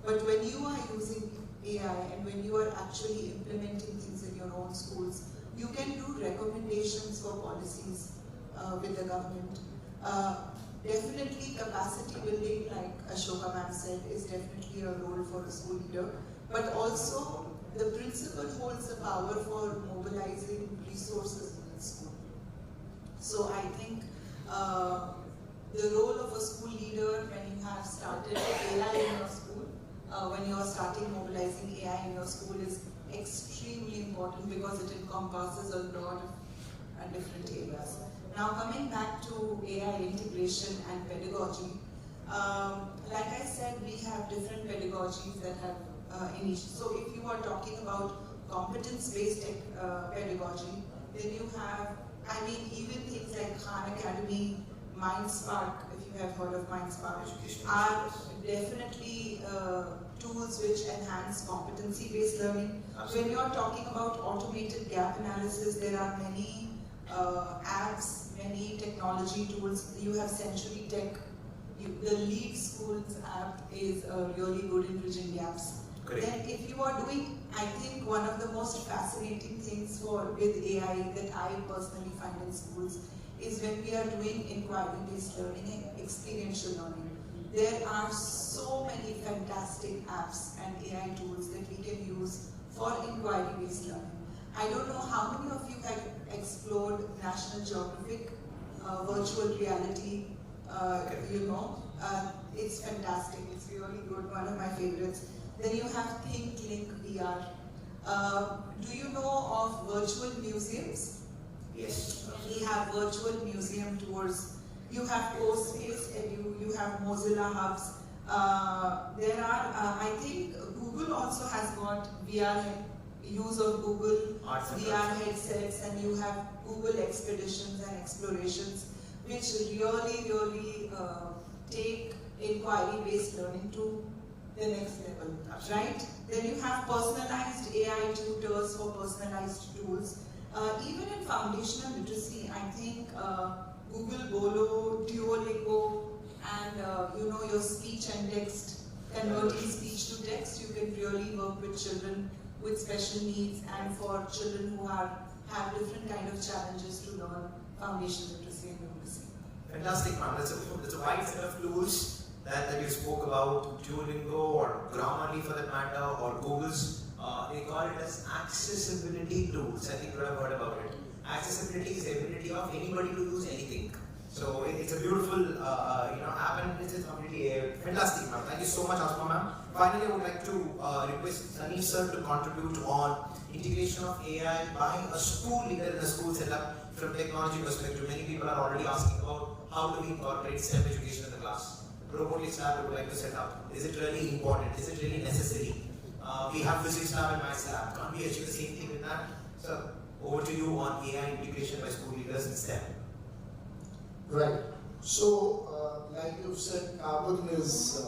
But when you are using AI and when you are actually implementing things in your own schools, you can do recommendations for policies with the government. Definitely capacity building, like Ashoka ma'am said, is definitely a role for a school leader. But also, the principal holds the power for mobilizing resources in the school. So I think the role of a school leader when you have started AI in your school, when you are starting mobilizing AI in your school is extremely important because it encompasses a lot of different areas. Now coming back to AI integration and pedagogy, like I said, we have different pedagogies that have initiated. So if you are talking about competence-based pedagogy, then you have, I mean, even things like Khan Academy, MindSpark, if you have heard of MindSpark, are definitely tools which enhance competency-based learning. When you're talking about automated gap analysis, there are many apps, many technology tools. You have Century Tech. The Lead Schools app is really good in bridging gaps. Correct. Then if you are doing, I think one of the most fascinating things with AI that I personally find in schools is when we are doing inquiry-based learning and experiential learning. There are so many fantastic apps and AI tools that we can use for inquiry-based learning. I don't know how many of you have explored National Geographic virtual reality, it's fantastic, it's really good, one of my favorites. Then you have ThinkLink VR. Do you know of virtual museums? Yes. We have virtual museum tours. You have CoSpace and you have Mozilla Hubs. There are, I think Google also has got VR, use of Google VR headsets, and you have Google Expeditions and Explorations, which really take inquiry-based learning to the next level, right? Then you have personalized AI tutors for personalized tools. Even in foundational literacy, I think Google Bolo, Duolingo, and your speech and text, converting speech to text, you can really work with children with special needs and for children who have different kind of challenges to learn foundational literacy and numeracy. Fantastic, ma'am. That's a wide set of tools that you spoke about, Duolingo or Grammarly for that matter, or Google's. They call it as accessibility tools. I think you have heard about it. Accessibility is the ability of anybody to use anything. So it's a beautiful, app, and it's completely fantastic, ma'am. Thank you so much, Asma, ma'am. Finally, I would like to request Sunny sir to contribute on integration of AI by a school leader in a school setup from technology perspective. Many people are already asking about how do we incorporate STEM education in the class. Robotics lab would like to set up. Is it really important? Is it really necessary? We have physics lab and maths lab. Can't we achieve the same thing with that? So, over to you on AI integration by school leaders in STEM. Right. So, like you said, carbon is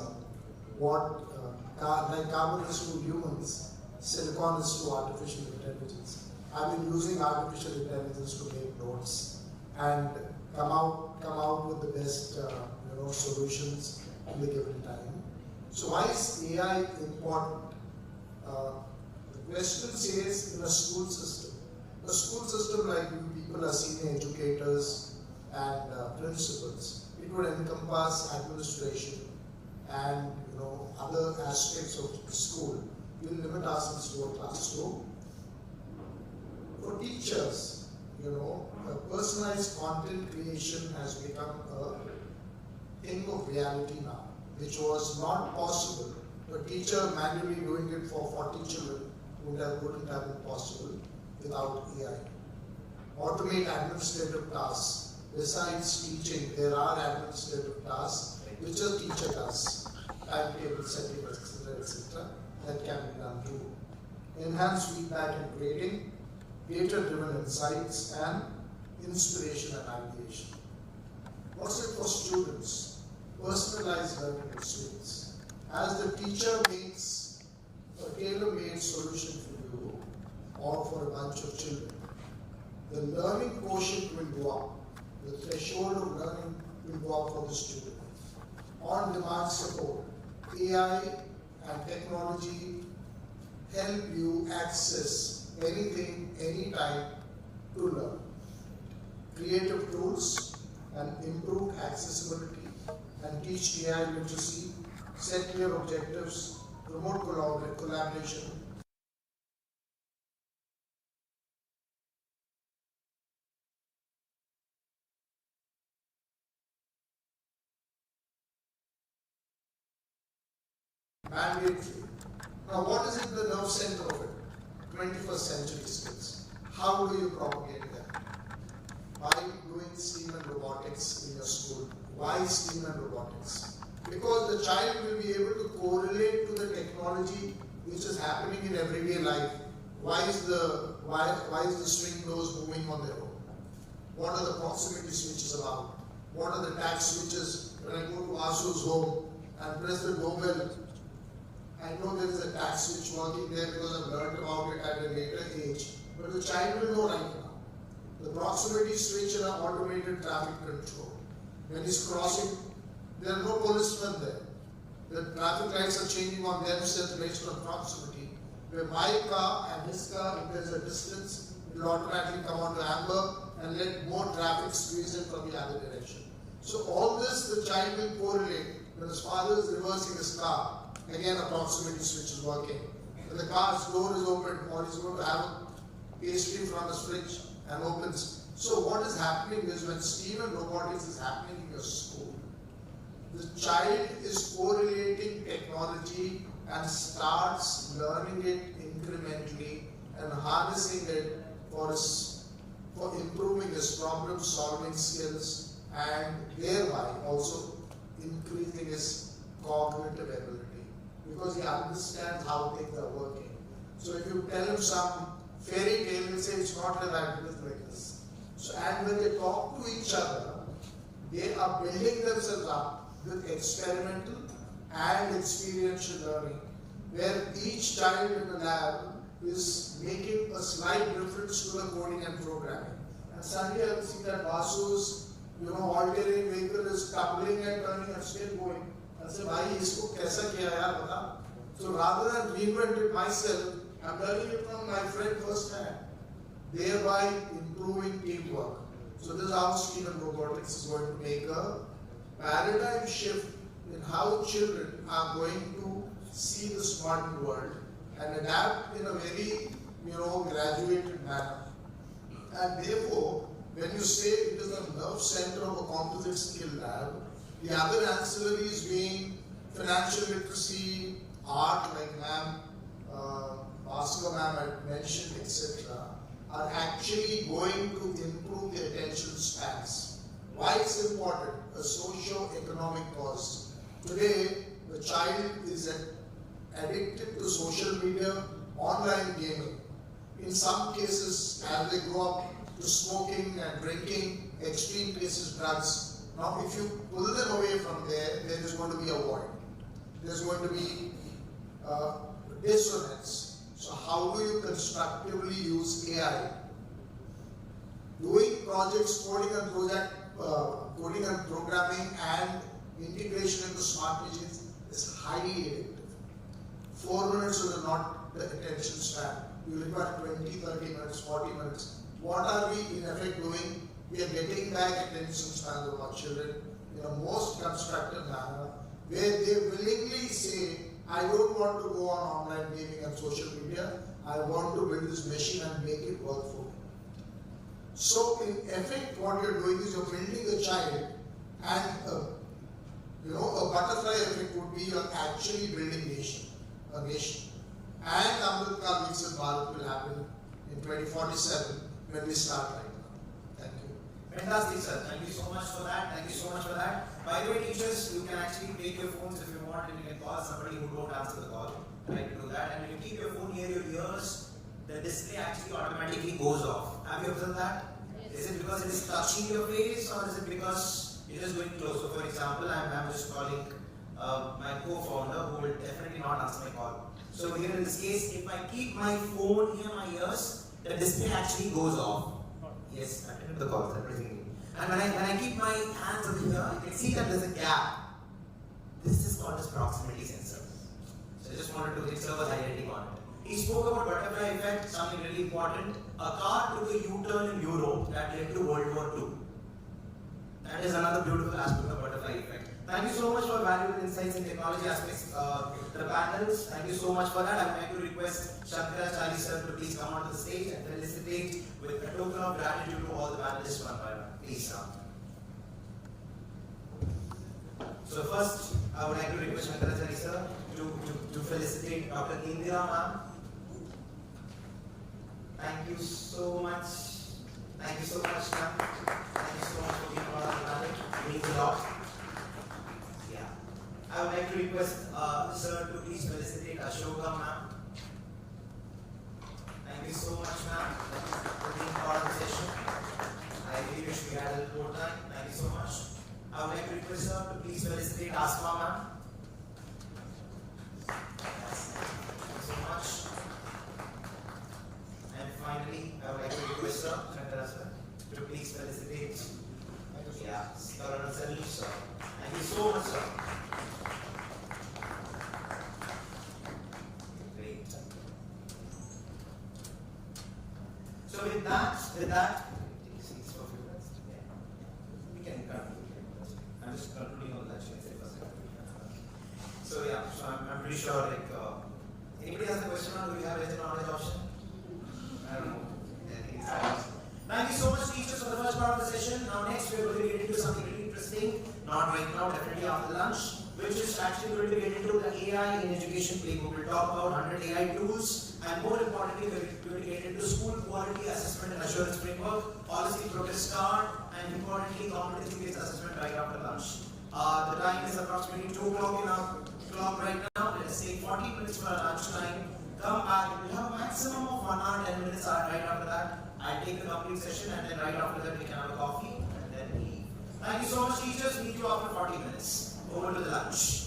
like carbon is to humans, silicon is to artificial intelligence. I've been using artificial intelligence to make notes and come out with the best solutions in the given time. So why is AI important? The question says in a school system like you people are senior educators and principals, it would encompass administration and other aspects of the school. We'll limit ourselves to a classroom. For teachers, personalized content creation has become a thing of reality now, which was not possible. A teacher manually doing it for 40 children wouldn't have been possible without AI. Automate administrative tasks. Besides teaching, there are administrative tasks which a teacher does, timetable setting, etc. That can be done too. Enhance feedback and grading, data-driven insights, and inspiration and ideation. What's it for students? Personalized learning for students. As the teacher makes a tailor-made solution for you or for a bunch of children, the learning quotient will go up. The threshold of learning will go up for the student. On-demand support, AI and technology help you access anything, anytime to learn. Creative tools and improved accessibility and teach AI literacy, set clear objectives, promote collaboration. Mandatory. Now, what is it, the nerve center of it? 21st century skills. How do you propagate them? By doing STEAM and robotics in your school. Why STEAM and robotics? Because the child will be able to correlate to the technology which is happening in everyday life. Why is the swing doors moving on their own? What are the proximity switches about? What are the tax switches? When I go to Asu's home and press the doorbell, I know there is a tax switch working there because I've learned about it at a later age. But the child will know right now. The proximity switch in an automated traffic control. When he's crossing, there are no policemen there. The traffic lights are changing on themselves based on proximity. Where my car and his car, if there's a distance, it will automatically come on to amber and let more traffic squeeze in from the other direction. So all this, the child will correlate. When his father is reversing his car, again a proximity switch is working. When the car's door is open, or he's going to have a pastry from his fridge and opens. So what is happening is when STEAM and robotics is happening in your school, the child is correlating technology and starts learning it incrementally and harnessing it for improving his problem solving skills and thereby also increasing his cognitive ability, because he understands how things are working. So if you tell him some fairy tale, he'll say it's not like that, it is like this. So, and when they talk to each other, they are building themselves up with experimental and experiential learning, where each child in the lab is making a slight difference to the coding and programming. And suddenly I see that Vasu's all-terrain vehicle is tumbling and turning and still going. I say, bhai, isko kaisa kiya yaar, bata? So rather than reinvent it myself, I'm learning it from my friend firsthand, thereby improving teamwork. So this is how STEAM and robotics is going to make a paradigm shift in how children are going to see this modern world and adapt in a very, graduated manner. And therefore, when you say it is the nerve center of a composite skill lab, the other ancillaries being financial literacy, art like Bhaskar ma'am had mentioned, etc., are actually going to improve the attention spans. Why it's important? A socio-economic cause. Today, the child is addicted to social media, online gaming. In some cases, as they grow up, to smoking and drinking, extreme cases drugs. Now, if you pull them away from there, there is going to be a void. There's going to be dissonance. So how do you constructively use AI? Doing projects, coding and programming and integration into smart machines is highly addictive. 4 minutes is not the attention span. You require 20, 30 minutes, 40 minutes. What are we in effect doing? We are getting back attention spans of our children in a most constructive manner, where they willingly say, I don't want to go on online gaming and social media. I want to build this machine and make it work for me. So in effect, what you're doing is you're building a child, and a butterfly effect would be you're actually building a nation. And Amrit Kaal Viksit Bharat will happen in 2047 when we start right now. Thank you. Fantastic, sir. Thank you so much for that. Thank you so much for that. By the way, teachers, you can actually take your phones if you want, and you can call somebody who don't answer the call. Try to do that. And when you keep your phone near your ears, the display actually automatically goes off. Have you observed that? Yes. Is it because it is touching your face, or is it because it is going close? So, for example, I'm just calling my co-founder, who will definitely not answer my call. So here in this case, if I keep my phone near my ears, the display actually goes off. Yes, I attended the call, everything. And when I keep my hands over here, you can see that there's a gap. This is called as proximity sensor. So I just wanted to get server highlighting on it. He spoke about butterfly effect, something really important. A car took a U-turn in Europe that led to World War II. That is another beautiful aspect of butterfly effect. Thank you so much for valuable insights in technology aspects. The panels, thank you so much for that. I would like to request Shankaracharya sir to please come onto the stage and felicitate with a token of gratitude to all the panelists one by one. Please come. So first, I would like to request Shankaracharya sir to felicitate Dr. Indira ma'am. Thank you so much. Thank you so much, ma'am. Thank you so much for being part of the panel. It means a lot. I would like to request sir to please felicitate Ashoka ma'am. Thank you so much, ma'am, for being part of the session. I really wish we had a little more time. Thank you so much. I would like to request sir to please felicitate Asma ma'am. Thank you so much. And finally, I would like to request sir, Shankara sir, to please felicitate Karan Salil sir. Thank you so much, sir. So with that, we can conclude. I'm just concluding on that. So yeah, so I'm pretty sure anybody has a question on do we have a knowledge option? I don't know. Thank you so much, teachers, for the first part of the session. Now next we're going to get into something really interesting, not right now, definitely after lunch, which is actually going to get into the AI in education playbook. We'll talk about 100 AI tools, and more importantly, we're going to get into school quality assessment and assurance framework, policy progress card, and importantly, competency-based assessment right after lunch. The time is approximately 2 o'clock in our clock right now. Let's take 40 minutes for our lunch time. Come back. We'll have a maximum of 1 hour, 10 minutes right after that. I'll take the complete session, and then right after that we can have a coffee and then leave. Thank you so much, teachers. Meet you after 40 minutes. Over to the lunch.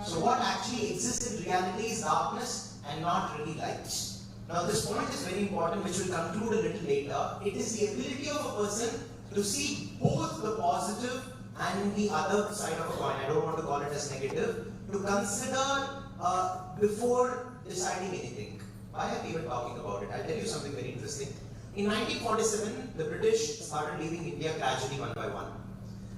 So what actually exists in reality is darkness and not really light. Now this point is very important, which we'll conclude a little later. It is the ability of a person to see both the positive and the other side of a coin. I don't want to call it as negative. To consider before deciding anything. Why are we even talking about it? I'll tell you something very interesting. In 1947, the British started leaving India gradually one by one.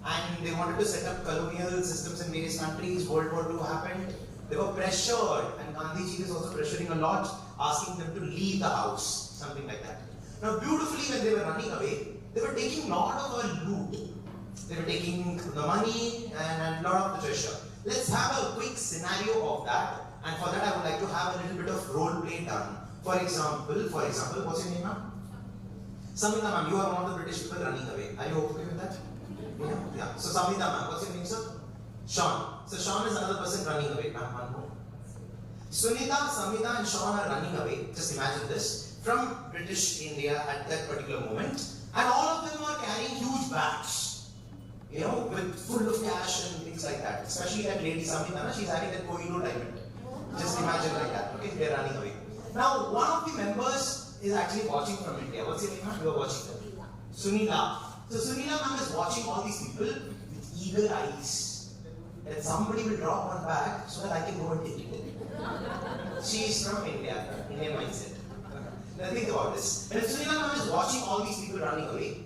And they wanted to set up colonial systems in various countries. World War II happened. They were pressured, and Gandhiji was also pressuring a lot, asking them to leave the house, something like that. Now, beautifully, when they were running away, they were taking a lot of our loot. They were taking the money and a lot of the treasure. Let's have a quick scenario of that, and for that, I would like to have a little bit of role play done. For example, what's your name, ma'am? Samita, ma'am, you are one of the British people running away. Are you okay with that? Yeah. So Samita, ma'am, what's your name, sir? Sean. So Sean is another person running away. Ma'am, one more. Sunita, Samita, and Sean are running away. Just imagine this, from British India at that particular moment, and all of them are carrying huge bags, with full of cash and things like that. Especially that lady Samita, she's having that Keynote diamond. Just imagine like that. Okay, they're running away. Now, one of the members is actually watching from India. What's your name, ma'am? You are watching them. Sunila. So Sunila ma'am is watching all these people with eager eyes. That somebody will drop one bag so that I can go and take it. She is from India, Indian mindset. Now think about this. When Sunila ma'am is watching all these people running away,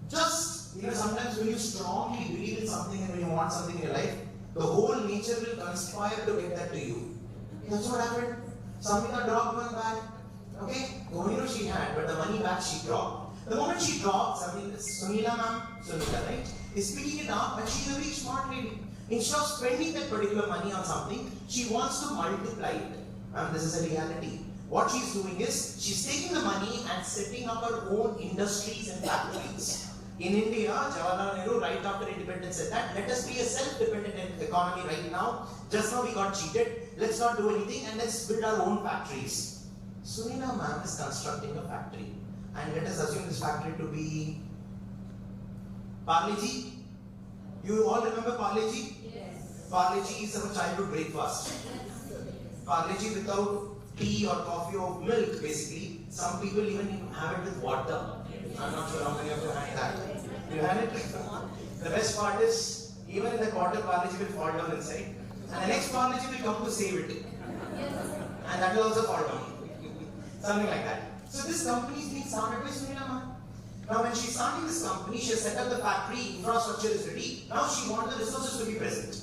just, sometimes when you strongly believe in something and when you want something in your life, the whole nature will conspire to get that to you. That's what happened. Samita dropped one bag. Okay? She had, but the money bag she dropped. The moment she dropped, Sunila ma'am, right, is picking it up, and she's a very smart lady. Instead of spending that particular money on something, she wants to multiply it. And this is a reality. What she's doing is, she's taking the money and setting up her own industries and factories. In India, Jawaharlal Nehru, right after independence, said that, let us be a self-dependent economy right now. Just now we got cheated. Let's not do anything and let's build our own factories. Sunila ma'am is constructing a factory. And let us assume this factory to be Parle-G. You all remember Parle-G? Yes. Parle-G is our childhood breakfast. Parle-G without tea or coffee or milk, basically. Some people even have it with water. I'm not sure how many of you had that. You had it? The best part is, even in the water, Parle-G will fall down inside. And the next Parle-G will come to save it. And that will also fall down. Something like that. So this company is being started by Sunila ma'am. Now when she's starting this company, she has set up the factory, infrastructure is ready. Now she wants the resources to be present.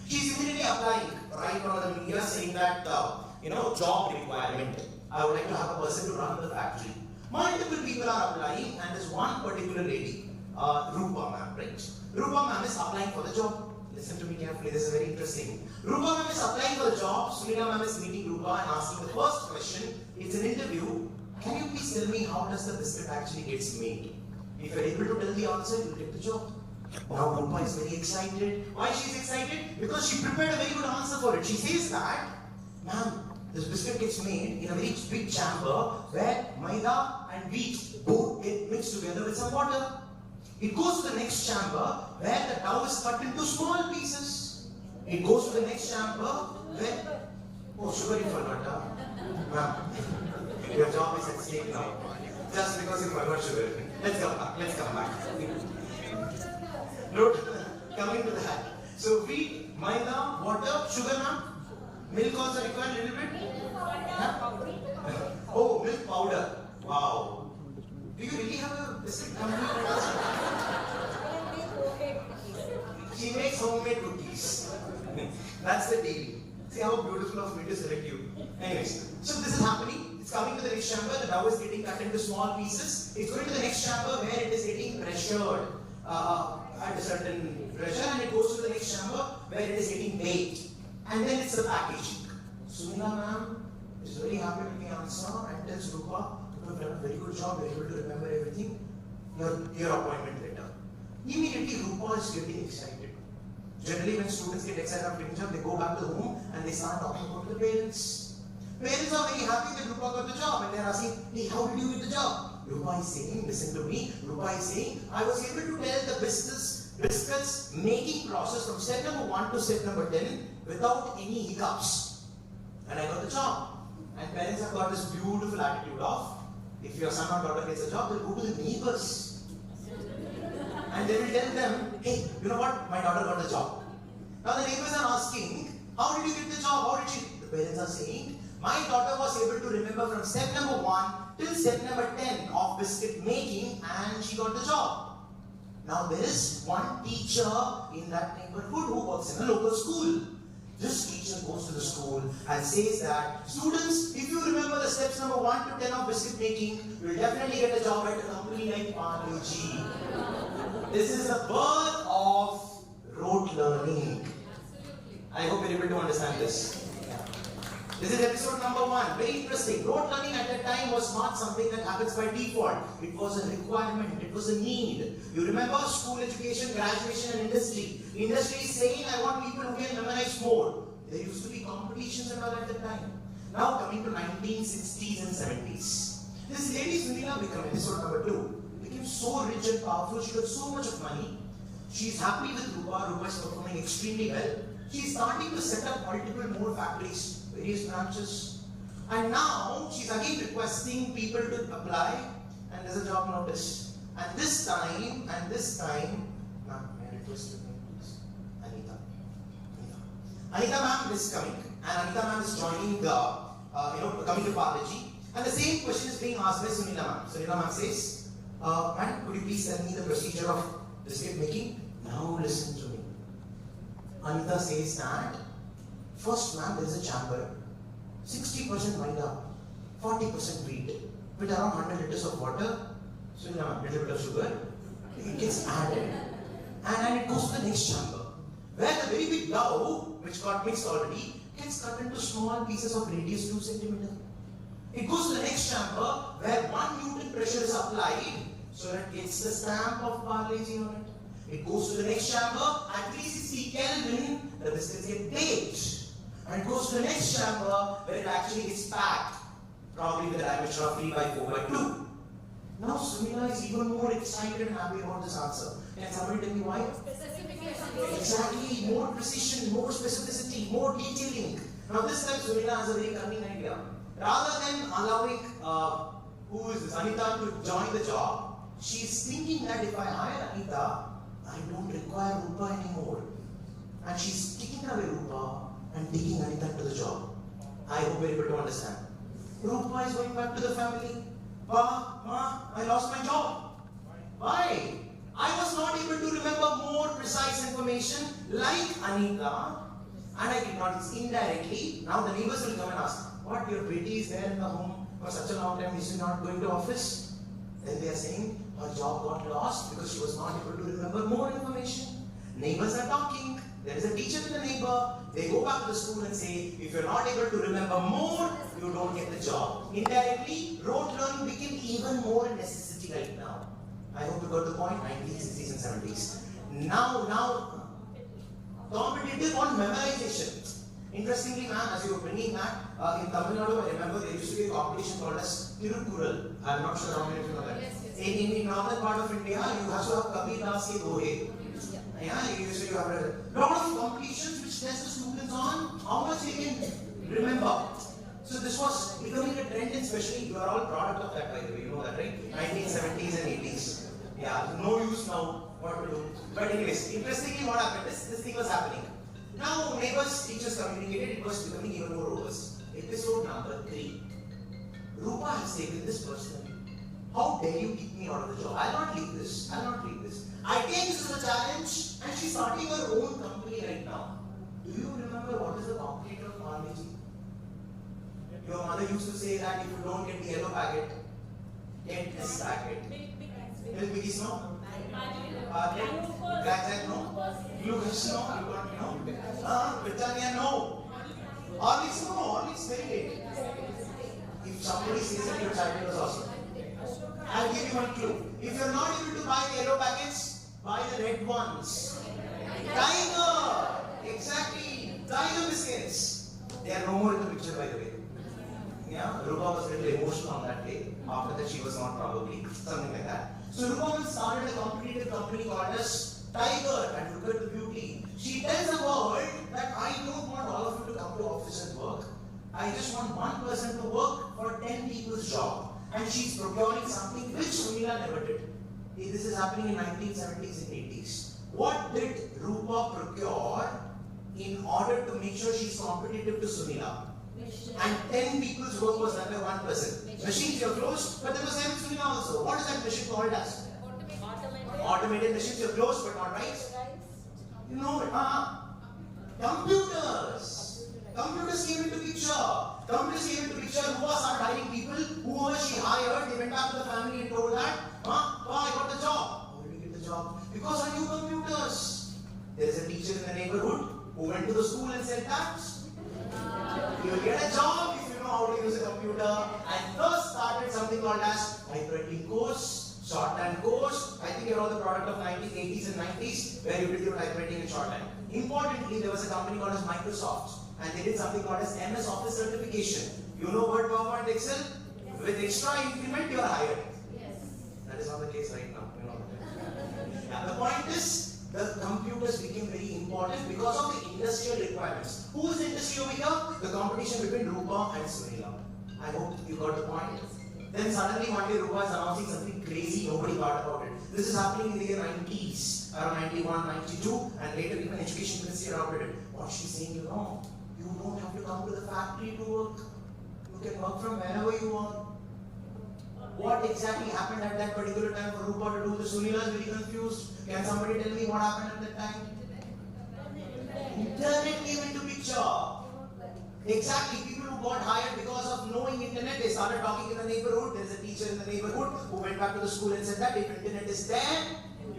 She's immediately applying right on the media saying that, job requirement. I would like to have a person to run the factory. Multiple people are applying, and there's one particular lady, Rupa ma'am, right? Rupa ma'am is applying for the job. Listen to me carefully, this is very interesting. Rupa ma'am is applying for the job. Sunila ma'am is meeting Rupa and asking the first question. It's an interview. Can you please tell me how does the biscuit actually gets made? If you're able to tell the answer, you'll get the job. Now Rupa is very excited. Why she's excited? Because she prepared a very good answer for it. She says that, ma'am, this biscuit gets made in a very big chamber where maida and wheat both get mixed together with some water. It goes to the next chamber where the dough is cut into small pieces. It goes to the next chamber where, sugar you forgot, ma'am. Your job is at stake now. Just because you forgot sugar. Let's come back. Note, coming to that. So wheat, maida, water, sugar ma'am. Milk also required a little bit? Oh, milk powder. Wow. Do you really have a biscuit company? She makes homemade cookies. That's the deal. See how beautiful of me to select you. Anyways, so this is happening. It's coming to the next chamber. The dough is getting cut into small pieces. It's going to the next chamber where it is getting pressured at a certain pressure, and it goes to the next chamber where it is getting baked. And then it's the packaging. Sunila ma'am is very happy with the answer and tells Rupa, you've done a very good job, you're able to remember everything. Your appointment letter. Immediately Rupa is getting excited. Generally when students get excited after getting a job, they go back to home and they start talking about the parents. Parents are very happy that Rupa got the job and they're asking, hey, how did you get the job? Rupa is saying, listen to me, Rupa is saying, I was able to tell the business biscuits making process from step number 1 to step number 10 without any hiccups. And I got the job. And parents have got this beautiful attitude of, if your son or daughter gets a job, they'll go to the neighbors. And they will tell them, hey, you know what? My daughter got a job. Now the neighbors are asking, how did you get the job? How did she? The parents are saying, my daughter was able to remember from step number 1 till step number 10 of biscuit making and she got the job. Now there is one teacher in that neighborhood who works in a local school. This teacher goes to the school and says that, students, if you remember the steps number 1 to 10 of biscuit making, you will definitely get a job at a company like AUG. This is the birth of rote learning. I hope you're able to understand this. This is episode number 1. Very interesting. Rote learning at that time was not something that happens by default. It was a requirement. It was a need. You remember school education, graduation and industry. Industry is saying, I want people who can memorize more. There used to be competitions and all at that time. Now coming to 1960s and 70s. This lady Sunila became episode number 2. Became so rich and powerful. She got so much of money. She's happy with Rupa. Rupa is performing extremely well. She's starting to set up multiple more factories, various branches. And now she's again requesting people to apply and there's a job notice. And this time, ma'am, may I request your name please? Anita. Anita ma'am is coming and Anita ma'am is joining coming to Pedagogy. And the same question is being asked by Sunila ma'am. Sunila ma'am says, ma'am, could you please tell me the procedure of biscuit making? Now listen to me. Anita says that, first ma'am, there is a chamber, 60% maida, 40% wheat, with around 100 liters of water, so a little bit of sugar, it gets added. And it goes to the next chamber, where the very big dough, which got mixed already, gets cut into small pieces of radius 2 centimeters. It goes to the next chamber, where 1 Newton pressure is applied, so that it gets the stamp of Pedagogy on it. It goes to the next chamber, at 360 Kelvin, the biscuits get baked. And it goes to the next chamber, where it actually gets packed, probably with a diameter of 3 by 4 by 2. Now Sunila is even more excited and happy about this answer. Can somebody tell me why? Exactly, more precision, more specificity, more detailing. Now this time Sunila has a very cunning idea. Rather than allowing who is this, Anita to join the job, she is thinking that if I hire Anita, I don't require Rupa anymore. And she's kicking away Rupa and taking Anita to the job. I hope you're able to understand. Rupa is going back to the family. Pa, Ma, I lost my job. Why? I was not able to remember more precise information like Anita, and I did not. It's indirectly. Now the neighbors will come and ask, what, your baby is there in the home for such a long time, is she not going to office? Then they are saying, her job got lost because she was not able to remember more information. Neighbors are talking. There is a teacher in the neighbor. They go back to the school and say, if you're not able to remember more, you don't get the job. Indirectly, rote learning became even more a necessity right now. I hope you got the point, 1960s and 70s. Now, competitive on memorization. Interestingly, ma'am, as you were bringing that, in Tamil Nadu, I remember there used to be a competition called as Tirukural. I'm not sure how many of you know that. In northern part of India, you have to have Kabir Das Ki Dohe. Yeah, you used to have a lot of competitions which test the students on how much they can remember. So this was becoming a trend, especially you are all product of that, by the way, you know that, right? 1970s and 80s. Yeah, no use now, what to do. But anyways, interestingly what happened is, this thing was happening. Now neighbors, teachers communicated, it was becoming even more robust. Episode number 3. Rupa has taken this personally. How dare you kick me out of the job? I'll not leave this. I'll not leave this. I take this as a challenge and she's starting her own company right now. Do you remember what is the competitor of Pedagogy? Your mother used to say that if you don't get the yellow packet, get this packet. Little biggies, no? Blackjack, no? Glucose, no? You don't know? Britannia, no? Horlicks, no? Horlicks, very late. If somebody says that your child was awesome, I'll give you one clue. If you're not able to buy the yellow packets, buy the red ones. Tiger! Exactly. Tiger biscuits. They are no more in the picture, by the way. Yeah, Rupa was a little emotional on that day. After that, she was not, probably. Something like that. So Rupa started a competitive company called as tiger and look at the beauty. She tells the world that I don't want all of you to come to office and work. I just want one person to work for 10 people's job. And she's procuring something which Sunila never did. This is happening in 1970s and 80s. What did Rupa procure in order to make sure she's competitive to Sunila? And 10 people's work was done by one person. Machines are closed, but there was time with Sunila also. What is that machine called as? Automated machines are closed but not right. You know it. Computers. Computers came into picture. Computers came into picture. Rupa started hiring people. Whoever she hired, they went back to the family and told that, I got the job. How did you get the job? Because I knew computers. There is a teacher in the neighborhood who went to the school and said that you will get a job if you know how to use a computer. And first started something called as typewriting course, shorthand course. I think you're all the product of 1980s and 90s where you did your typewriting and shorthand. Importantly, there was a company called as Microsoft and they did something called as MS Office certification. You know Word, PowerPoint, Excel? Yes. With extra increment, you are hired. Yes. That is not the case right now. You know. Yeah, the point is, the computers became very important because of the industrial requirements. Who is the industry over here? The competition between Rupa and Sunila. I hope you got the point. Then suddenly one day Rupa is announcing something crazy, nobody thought about it. This is happening in the year 90s, around 91, 92, and later even Education Ministry adopted it. What she's saying, you know, you don't have to come to the factory to work. You can work from wherever you want. What exactly happened at that particular time for Rupa to do this? Sunila is very confused. Can somebody tell me what happened at that time? Internet came into picture. Exactly. People who got hired because of knowing internet, they started talking in the neighborhood. There's a teacher in the neighborhood who went back to the school and said that if internet is there,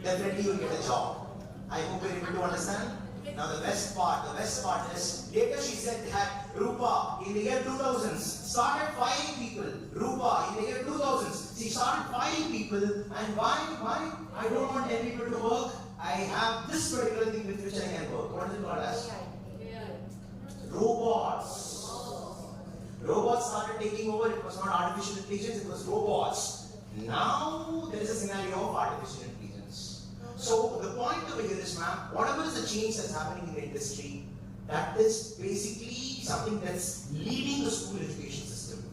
definitely you'll get a job. I hope you're able to understand. Now the best part is, later she said that Rupa in the year 2000s started firing people. Rupa in the year 2000s, she started firing people. And why? I don't want 10 people to work. I have this particular thing with which I can work. What is it called as? Robots. Robots started taking over. It was not artificial intelligence, it was robots. Now there is a scenario of artificial intelligence. So the point over here is, ma'am, whatever is the change that's happening in the industry, that is basically something that's leading the school education system.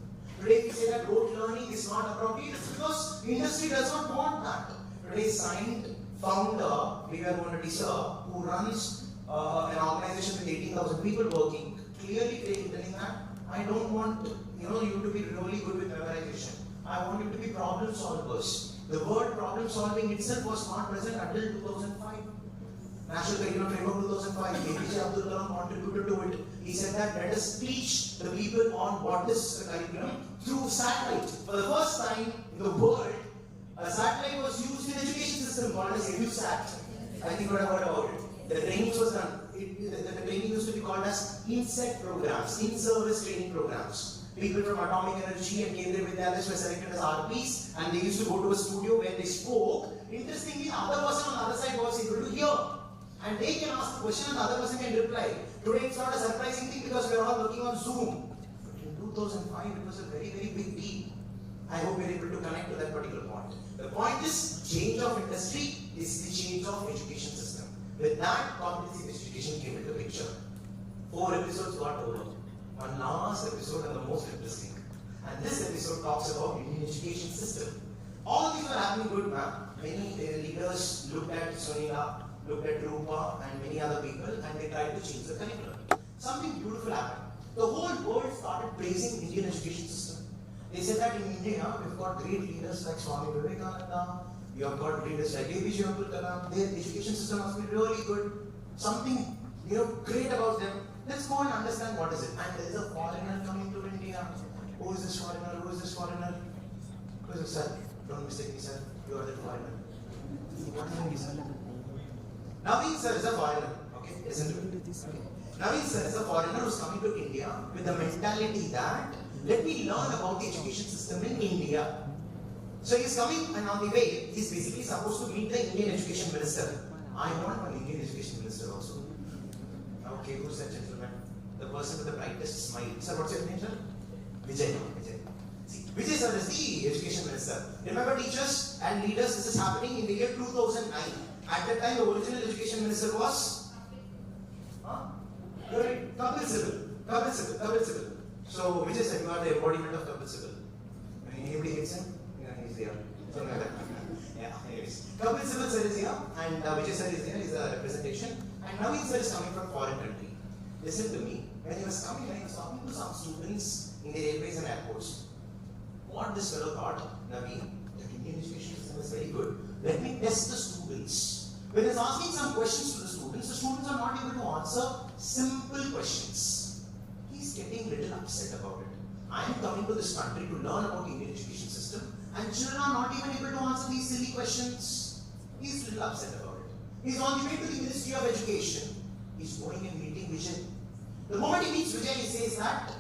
Today we say that rote learning is not appropriate, it's because the industry does not want that. Today's founder, Vivekananda sir, who runs an organization with 18,000 people working, clearly telling that I don't want you to be really good with memorization. I want you to be problem solvers. The word problem solving itself was not present until 2005. National Curriculum Framework 2005. APJ Abdul Kalam contributed to it. He said that let us teach the people on what is the curriculum through satellite. For the first time in the world, a satellite was used in education system called as EduSat. I think you would have heard about it. The training was done. The training used to be called as INSET programs, in-service training programs. People from Atomic Energy and Kendriya Vidyalayas were selected as RPs and they used to go to a studio where they spoke. Interestingly, the other person on the other side was able to hear. And they can ask the question and the other person can reply. Today it's not a surprising thing because we are all working on Zoom. But in 2005 it was a very, very big deal. I hope we are able to connect to that particular point. The point is, change of industry is the change of education system. With that, competency-based education came into picture. 4 episodes got over. One last episode and the most interesting. And this episode talks about Indian education system. All of these are happening good, ma'am. Many leaders looked at Sunila, looked at Rupa and many other people and they tried to change the curriculum. Something beautiful happened. The whole world started praising Indian education system. They said that in India, we've got great leaders like Swami Vivekananda, we have got leaders like AUG, their education system must be really good. Something great about them. Let's go and understand what is it. And there is a foreigner coming to India. Who is this foreigner? Who is this foreigner? Who is this, sir? Don't mistake me, sir. You are the foreigner. What is it, sir? Naveen sir is a foreigner. Okay, isn't it? Okay. Naveen sir is a foreigner who is coming to India with the mentality that let me learn about the education system in India. So he is coming and on the way, he is basically supposed to meet the Indian education minister. I want an Indian education minister also. Okay, who's that gentleman? The person with the brightest smile. Sir, what's your name, sir? Vijay. See, Vijay sir is the education minister. Remember teachers and leaders, this is happening in the year 2009. At that time, the original education minister was? Huh? You're right. Kapil Sibal. So, Vijay said you are the embodiment of Kapil Sibal. Anybody hates him? Yeah, he's there. Something like that. Yeah, anyways. Kapil Sibal sir is here, and Vijay sir is here, he's a representation. And Naveen sir is coming from foreign country. Listen to me. When he was coming, he was talking to some students in the railways and airports. What this fellow thought, Naveen, the Indian education system is very good. Let me test the students. When he's asking some questions to the students are not able to answer simple questions. He's getting a little upset about it. I am coming to this country to learn about the Indian education system, and children are not even able to answer these silly questions. He's a little upset about it. He's on the way to the Ministry of Education. He's going and meeting Vijay. The moment he meets Vijay, he says that,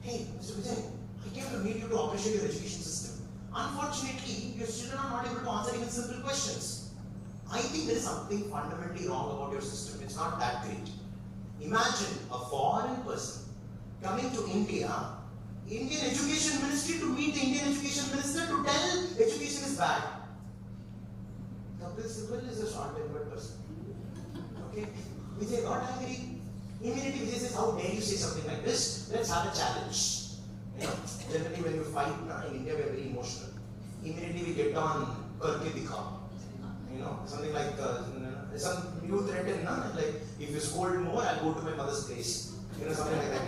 hey, Mr. Vijay, I came to meet you to appreciate your education system. Unfortunately, your children are not able to answer even simple questions. I think there is something fundamentally wrong about your system. It's not that great. Imagine a foreign person coming to India, Indian Education Ministry, to meet the Indian Education Minister to tell education is bad. Kapil Sibal is a short-tempered person. Okay? Vijay got angry. Immediately Vijay says, how dare you say something like this? Let's have a challenge. You know, generally when you fight in India, we are very emotional. Immediately we get on karke dikha. You know, something like some new threaten, like if you scold more, I'll go to my mother's place. You know, something like that.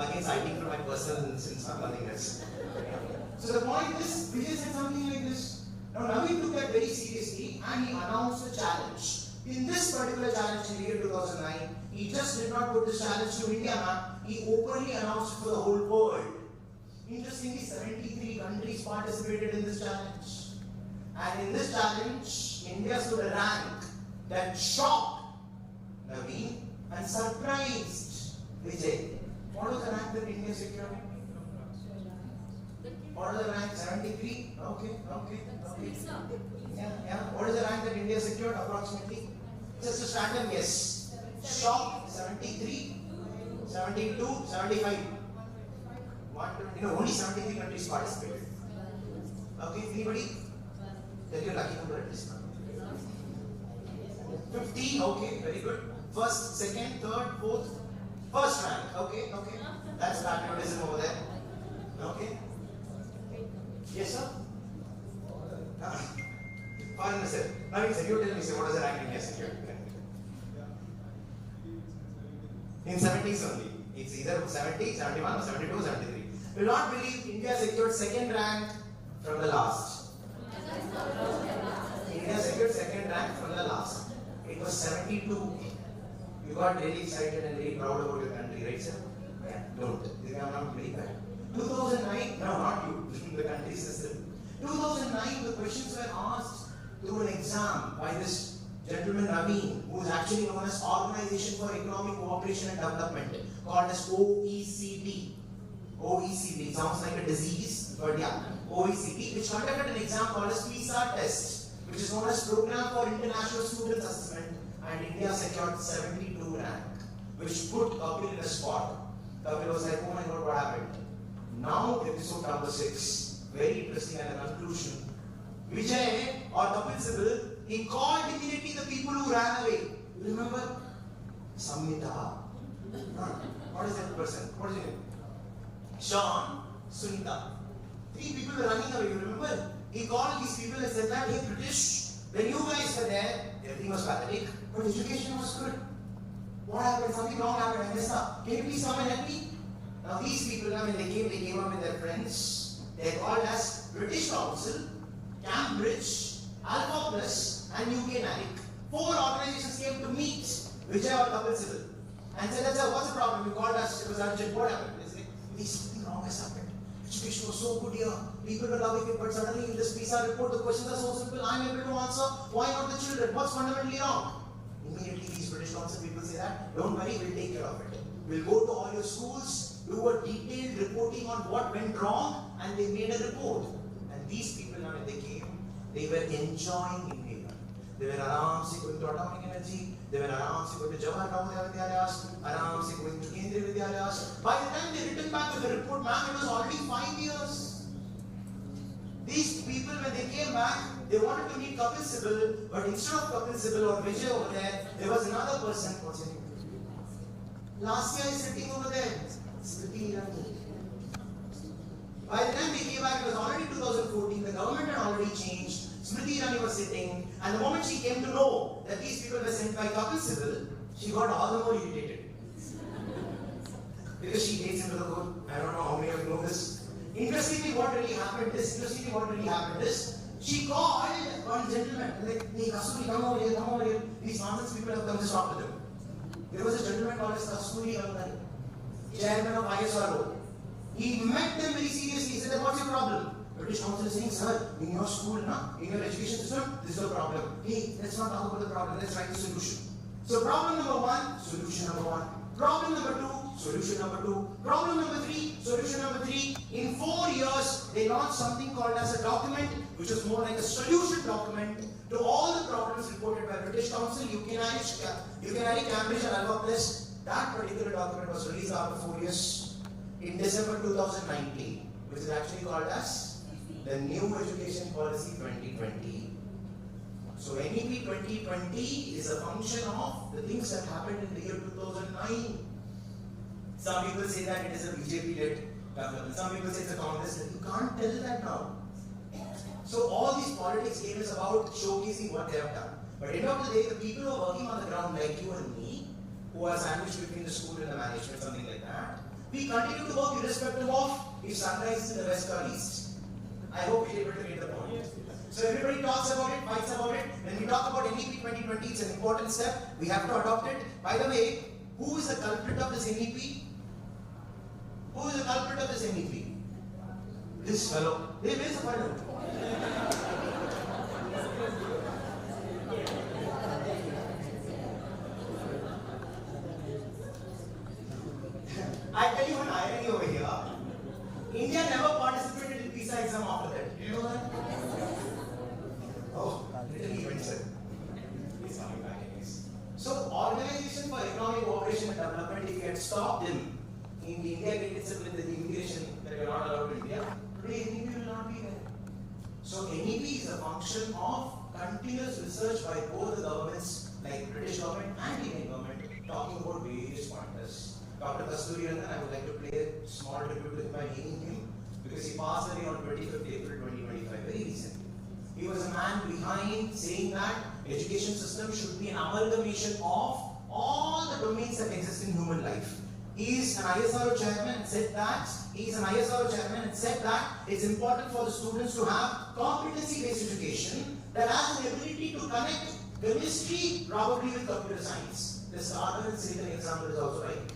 Again, citing from my personal since I'm nothing else. So the point is, Vijay said something like this. Now Naveen took that very seriously and he announced a challenge. In this particular challenge in the year 2009, he just did not put this challenge to India, man. He openly announced it for the whole world. Interestingly, 73 countries participated in this challenge. And in this challenge, India stood a rank that shocked Naveen and surprised Vijay. What was the rank that India secured? What was the rank? 73? Okay. Yeah. What is the rank that India secured approximately? Just a random guess. Shocked 73, 72, 75. Only 73 countries participated. Okay, anybody? Tell your lucky number at least. 15, okay, very good. First, second, third, fourth, first rank. Okay. That's patriotism over there. Okay. Yes, sir? Foreigner sir. Naveen sir, you tell me, sir, what is the rank India secured? In 70s only. It's either 70, 71, 72, 73. You will not believe India secured second rank from the last. India secured second rank from the last. It was 72. You got really excited and really proud about your country, right, sir? Yeah, don't. I'm not very bad. 2009, no, not you, the country system. 2009, the questions were asked through an exam by this gentleman Naveen, who is actually known as Organization for Economic Cooperation and Development, called as OECD. OECD, sounds like a disease, but yeah, OECD, which conducted an exam called as PISA test, which is known as Program for International Students Assessment, and India secured 72 rank, which put Kapil in a spot. Kapil was like, oh my god, what happened? Now, episode number 6, very interesting and a conclusion. Vijay or Kapil Sibal, he called immediately the people who ran away. You remember? Samhita. What is that person? What is his name? Sean, Sunita. 3 people were running away, you remember? He called these people and said that, hey British, when you guys were there, everything was pathetic, but education was good. What happened? Something wrong happened, I messed up. Can you please come and help me? Now these people, when they came up with their friends. They are called as British Council, Cambridge, Alpha Plus, and UK NARIC. 4 organizations came to meet Vijay or Kapil Sibal and said, what's the problem? You called us, it was urgent, what happened? They said, something wrong has happened. Education was so good here, people were loving it, but suddenly in this PISA report, the questions are so simple, I'm able to answer, why not the children? What's fundamentally wrong? Immediately these British Council people say that, don't worry, we'll take care of it. We'll go to all your schools, do a detailed reporting on what went wrong, and they made a report. And these people, when they came, they were enjoying India. They were aramse going to atomic energy, they were aramse going to Jawahar Navoday Vidyalayas, aramse going to Kendriya Vidyalayas. By the time they returned back with the report, ma'am, it was already 5 years. These people, when they came back, they wanted to meet Kapil Sibal, but instead of Kapil Sibal or Vijay over there was another person. What's your name? Last year is sitting over there. Smriti Irani. By the time they came back, it was already 2014. The government had already changed. Smriti Irani was sitting, and the moment she came to know that these people were sent by Kapil Sibal, she got all the more irritated. Because she hates him to the core. I don't know how many of you know this. Interestingly, what really happened is, she called one gentleman, like, hey, Kasturi, come over here. These nonsense people have come to talk to them. There was a gentleman called as Kasturi Almani, chairman of ISRO. He met them very seriously. He said, what's your problem? British Council is saying, sir, in your school, in your education system, this is a problem. Hey, let's not talk about the problem, let's write the solution. So problem number one, solution number one. Problem number two, solution number two. Problem number three, solution number three. In 4 years, they launched something called as a document, which was more like a solution document to all the problems reported by British Council, UKNIC, Cambridge and Alpha Plus. That particular document was released after 4 years in December 2019, which is actually called as the New Education Policy 2020. So NEP 2020 is a function of the things that happened in the year 2009. Some people say that it is a BJP-led government. Some people say it's a Congress-led. You can't tell that now. So all these politics game is about showcasing what they have done. But at the end of the day, the people who are working on the ground like you and me, who are sandwiched between the school and the management, something like that, we continue to work irrespective of if sunrise is in the west or east. I hope you're able to get the point. So everybody talks about it, fights about it. When we talk about NEP 2020, it's an important step. We have to adopt it. By the way, who is the culprit of this NEP? Who is the culprit of this NEP? This fellow. Hey, where's the fellow? I tell you one irony over here. India never participated in PISA exam after that. Do you know that? Oh, literally went sir. He's coming back anyways. So, Organization for Economic Cooperation and Development, if you had stopped him in the India get itself with the immigration that you're not allowed to India, today NEP will not be there. So, NEP is a function of continuous research by both the governments, like British government and Indian government, talking about various pointers. Dr. Kasturi Rangan, I would like to play a small tribute to him by naming him because he passed away on 25th April 2025, very recently. He was a man behind saying that education system should be an amalgamation of all the domains that exist in human life. He is an ISRO chairman and said that it's important for the students to have competency-based education that has an ability to connect chemistry probably with computer science. The starter and silicon example is also right.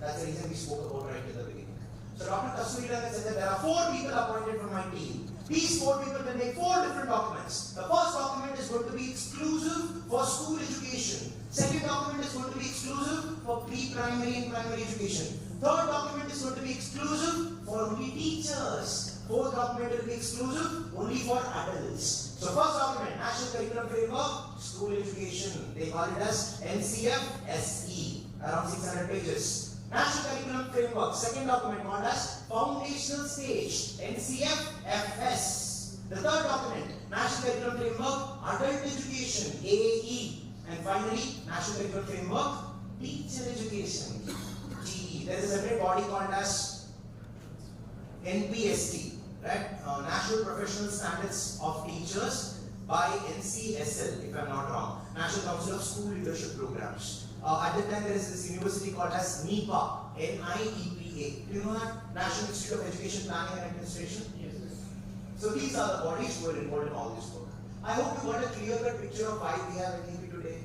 That's the reason we spoke about right in the beginning. So Dr. Kasturi Rangan said that there are 4 people appointed from my team. These 4 people will make 4 different documents. The first document is going to be exclusive for school education. Second document is going to be exclusive for pre-primary and primary education. Third document is going to be exclusive for only teachers. Fourth document will be exclusive only for adults. So first document, National Curriculum Framework, School Education. They call it as NCF-SE, around 600 pages. National Curriculum Framework, second document called as Foundational Stage, NCF-FS. The third document, National Curriculum Framework, Adult Education, AE. And finally, National Curriculum Framework, Teacher Education, GE. There is a separate body called as NPST, right? National Professional Standards of Teachers by NCSL, if I'm not wrong. National Council of School Leadership Programs. At the time, there is this university called as NIEPA, N-I-E-P-A. Do you know that? National Institute of Education Planning and Administration? Yes. So these are the bodies who are involved in all this work. I hope you got a clear-cut picture of why we have NEP today.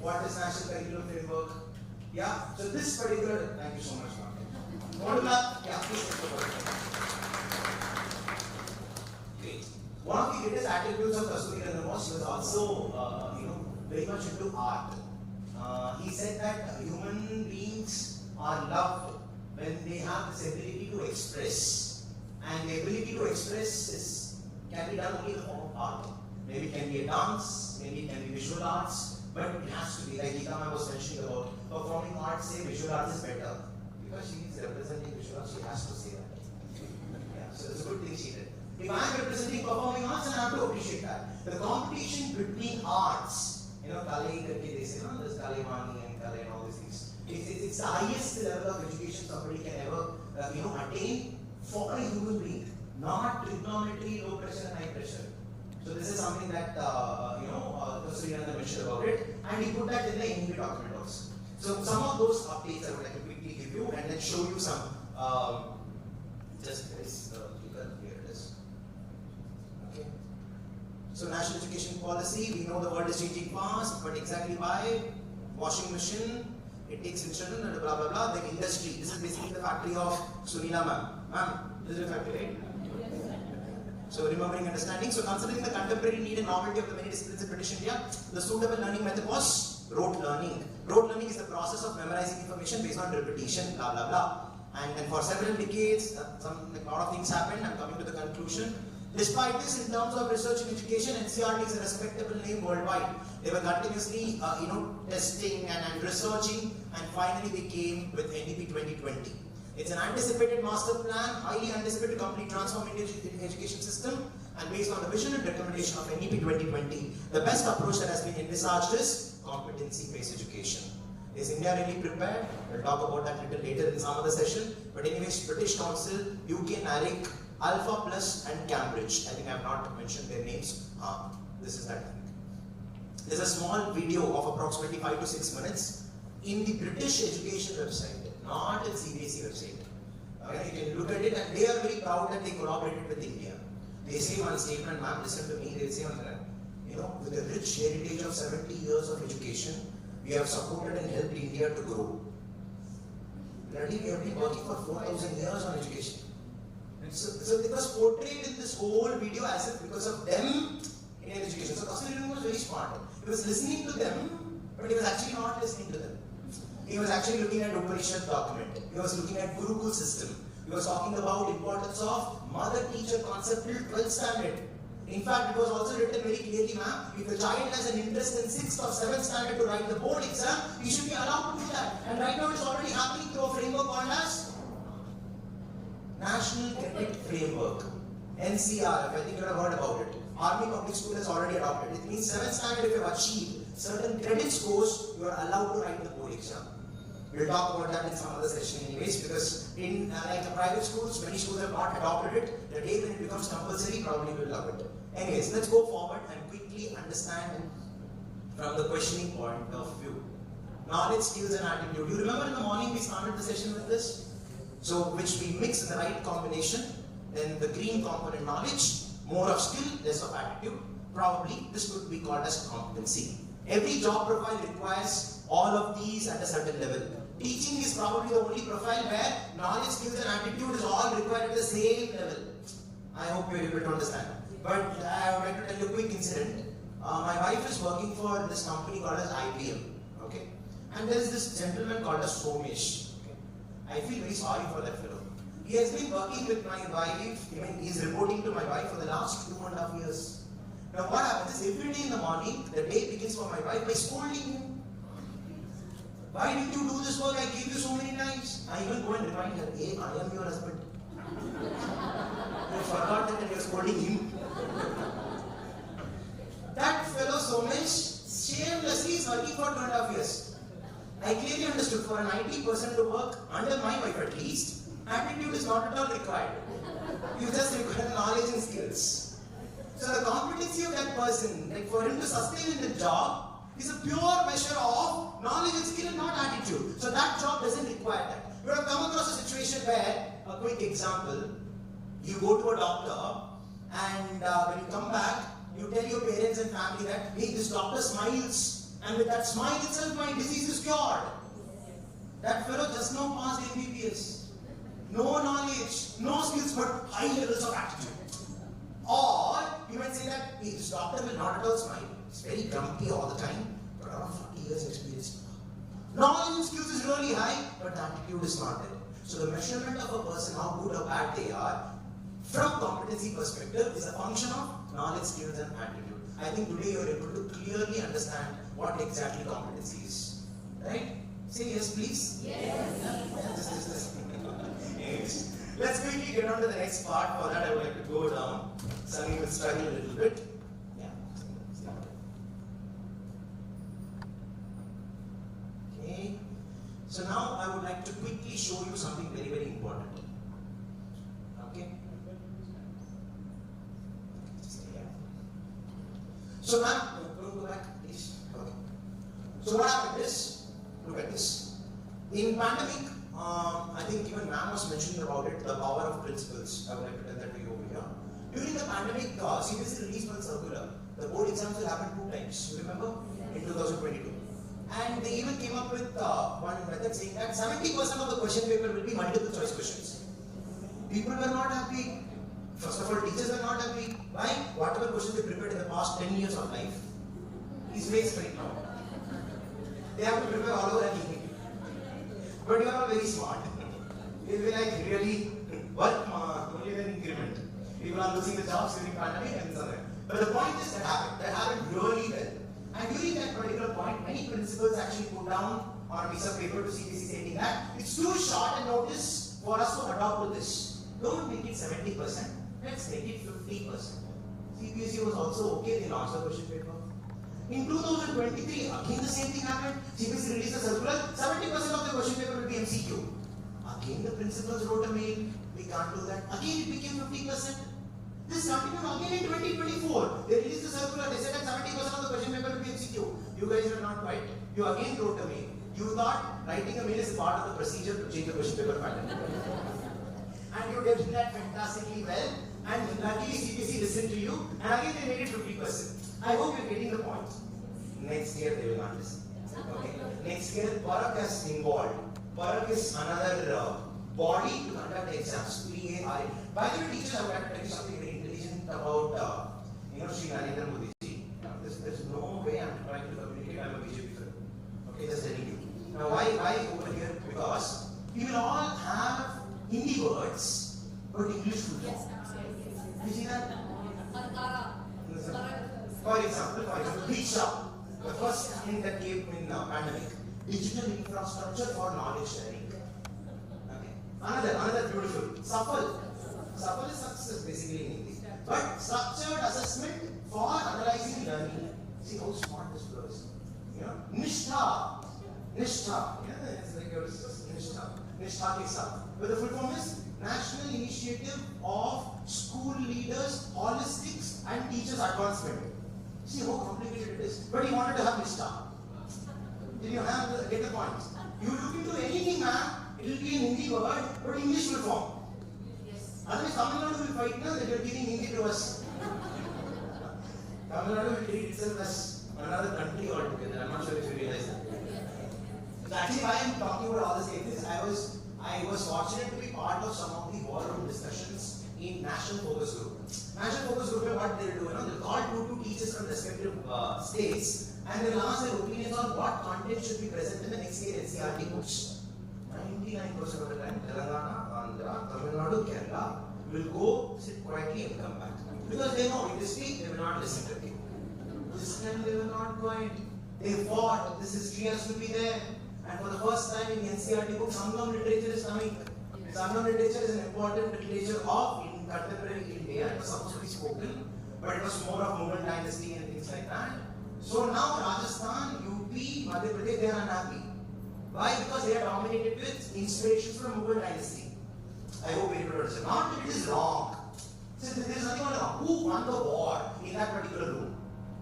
What is National Curriculum Framework? Yeah. So this particular, thank you so much, Mark. Want to clap? Yeah, please. Great. One of the greatest attributes of Kasturi Rangan was he was also, very much into art. He said that human beings are loved when they have this ability to express. And the ability to express can be done only in the form of art. Maybe it can be a dance, maybe it can be visual arts, but it has to be, like Geeta was mentioning about performing arts, say visual arts is better. Because she is representing visual arts, she has to say that. Yeah, so it's a good thing she did. If I am representing performing arts, then I have to appreciate that. The competition between arts, Kale they say, there's Kalevani and Kale and all these things. It's the highest level of education somebody can ever, attain for a human being. Not trigonometry, low pressure and high pressure. So this is something that, Professor Srinanda mentioned about it, and he put that in the NEP document also. So some of those updates I would like to quickly give you and then show you some, here it is. Okay. So national education policy, we know the world is changing fast, but exactly why? Washing machine, it takes in children and blah blah blah. The industry, this is basically the factory of Sunila ma'am. Ma'am, this is the factory, right? So remembering, understanding. So considering the contemporary need and novelty of the many disciplines in British India, the suitable learning method was rote learning. Rote learning is the process of memorizing information based on repetition, blah blah blah. And for several decades, a lot of things happened. I'm coming to the conclusion. Despite this, in terms of research and education, NCERT is a respectable name worldwide. They were continuously, testing and researching, and finally they came with NEP 2020. It's an anticipated master plan, highly anticipated to completely transform India's education system, and based on the vision and recommendation of NEP 2020, the best approach that has been envisaged is competency-based education. Is India really prepared? We'll talk about that a little later in some other session. But anyways, British Council, UK, NARIC, Alpha Plus and Cambridge. I think I have not mentioned their names. This is that thing. There's a small video of approximately 5 to 6 minutes in the British education website, not in CBSE website. Okay, you can look at it, and they are very proud that they collaborated with India. They say one statement, ma'am, listen to me, they say on that, with a rich heritage of 70 years of education, we have supported and helped India to grow. Bloody, we have been working for 4,000 years on education. So it was portrayed in this whole video as if because of them, Indian education. So Kasuri was very smart. He was listening to them, but he was actually not listening to them. He was actually looking at Upanishad document. He was looking at Gurukul system. He was talking about importance of mother-teacher concept till 12th standard. In fact, it was also written very clearly, ma'am, if a child has an interest in 6th or 7th standard to write the board exam, he should be allowed to do that. And right now it's already happening through a framework called as National Credit Framework, NCRF. I think you have heard about it. Army Public School has already adopted it. It means 7th standard, if you have achieved certain credit scores, you are allowed to write the board exam. We'll talk about that in some other session anyways, because in like the private schools, many schools have not adopted it. The day when it becomes compulsory, probably will love it. Anyways, let's go forward and quickly understand from the questioning point of view. Knowledge, skills and attitude. You remember in the morning we started the session with this? So, which we mix in the right combination. Then the green component knowledge, more of skill, less of attitude. Probably this could be called as competency. Every job profile requires all of these at a certain level. Teaching is probably the only profile where knowledge, skills and attitude is all required at the same level. I hope you are able to understand. But I would like to tell you a quick incident. My wife is working for this company called as IBM. Okay? And there is this gentleman called as Somesh. Okay? I feel very sorry for that fellow. He has been working with my wife, he is reporting to my wife for the last 2.5 years. Now what happens is every day in the morning, the day begins for my wife by scolding him. Why did you do this work? I gave you so many times. I even go and remind her, hey, I am your husband. I forgot that I was scolding him. That fellow Somesh shamelessly is working for 2.5 years. I clearly understood for an IT person to work under my wife at least, attitude is not at all required. You just require knowledge and skills. So the competency of that person, like for him to sustain in the job, is a pure measure of knowledge and skill and not attitude. So that job doesn't require that. You have come across a situation where, a quick example, you go to a doctor and when you come back, you tell your parents and family that, hey, this doctor smiles, and with that smile itself my disease is cured. That fellow just now passed MBBS. No knowledge, no skills, but high levels of attitude. Or you might say that, hey, this doctor will not at all smile. He's very grumpy all the time, but around 40 years experience. Knowledge and skills is really high, but the attitude is not there. So the measurement of a person, how good or bad they are, from competency perspective, is a function of knowledge, skills and attitude. I think today you are able to clearly understand what exactly competency is. Right? Say yes, please. Yes. Anyways, let's quickly get on to the next part. For that, I would like to go down. Sunny will struggle a little bit. Yeah. Okay. So now I would like to quickly show you something very, very important. Okay. So now, go back, please. Okay. So what happened is, look at this. In pandemic, I think even ma'am was mentioning about it, the power of principles. I would like to tell that to you over here. During the pandemic, CBSE released one circular. The board exams will happen 2 times. You remember? In 2022. And they even came up with one method saying that 70% of the question paper will be multiple choice questions. People were not happy. First of all, teachers were not happy. Why? Whatever questions they prepared in the past 10 years of life is waste right now. They have to prepare all over again. But you are all very smart. You'll be like, really, work only an increment. People are losing the jobs during pandemic and so on. But the point is that happened really well. And during that particular point, many principals actually put down on a piece of paper to CBSE stating that it's too short a notice for us to adopt to this. Don't make it 70%, let's make it 50%. CBSE was also okay, they launched the question paper. In 2023, again the same thing happened. CBSE released a circular, 70% of the question paper will be MCQ. Again the principals wrote a mail, we can't do that. Again it became 50%. This continued again in 2024. They released the circular, they said that 70% of the question paper will be MCQ. You guys are not quiet. You again wrote a mail. You thought writing a mail is part of the procedure to change the question paper pattern. And you did that fantastically well. And luckily CBSE listened to you. And again they made it 50%. I hope you're getting the point. Next year they will not listen. Okay. Next year Parak is involved. Parak is another body to conduct the exams. PARA. By the way, teachers, I would like to tell you something very intelligent about Sri Narendra Modi ji. There's no way I'm trying to communicate. I'm a BJP friend. Okay, just telling you. Now why over here? Because we will all have Hindi words, but English will not. You see that? For example, Diksha, the first thing that came in pandemic, digital infrastructure for knowledge sharing. Okay. Another beautiful, Safal. Safal is success basically in English. But structured assessment for analyzing learning. See how smart this was. Nishtha. Nishtha. Yeah, it's like your Nishtha. Nishtha ke saath. But the full form is National Initiative of School Leaders, Holistics and Teachers Advancement. See how complicated it is. But he wanted to have Nishtha. Did you get the point? You look into anything, ma'am, it will be in Hindi word, but English will form. Yes. Otherwise, Tamil Nadu will fight now that you are giving Hindi to us. Tamil Nadu will treat itself as another country altogether. I'm not sure if you realize that. So actually, why I'm talking about all this is I was fortunate to be part of some of the war room discussions in National Focus Group. National Focus Group, what they'll do, they'll call 2 teachers from respective states and they'll ask their opinions on what content should be present in the next year NCERT books. 99% of the time, Telangana, Andhra, Tamil Nadu, Kerala will go sit quietly and come back. Because they know in this week they will not listen to me. This time they were not quiet. They fought, this history has to be there. And for the first time in NCERT book, Sangam literature is coming. Sangam literature is an important literature of contemporary India. It was supposed to be spoken, but it was more of Mughal dynasty and things like that. So now Rajasthan, UP, Madhya Pradesh, they are unhappy. Why? Because they are dominated with inspirations from Mughal dynasty. I hope you understand. Not that it is wrong. So there is nothing wrong. Who won the war in that particular room?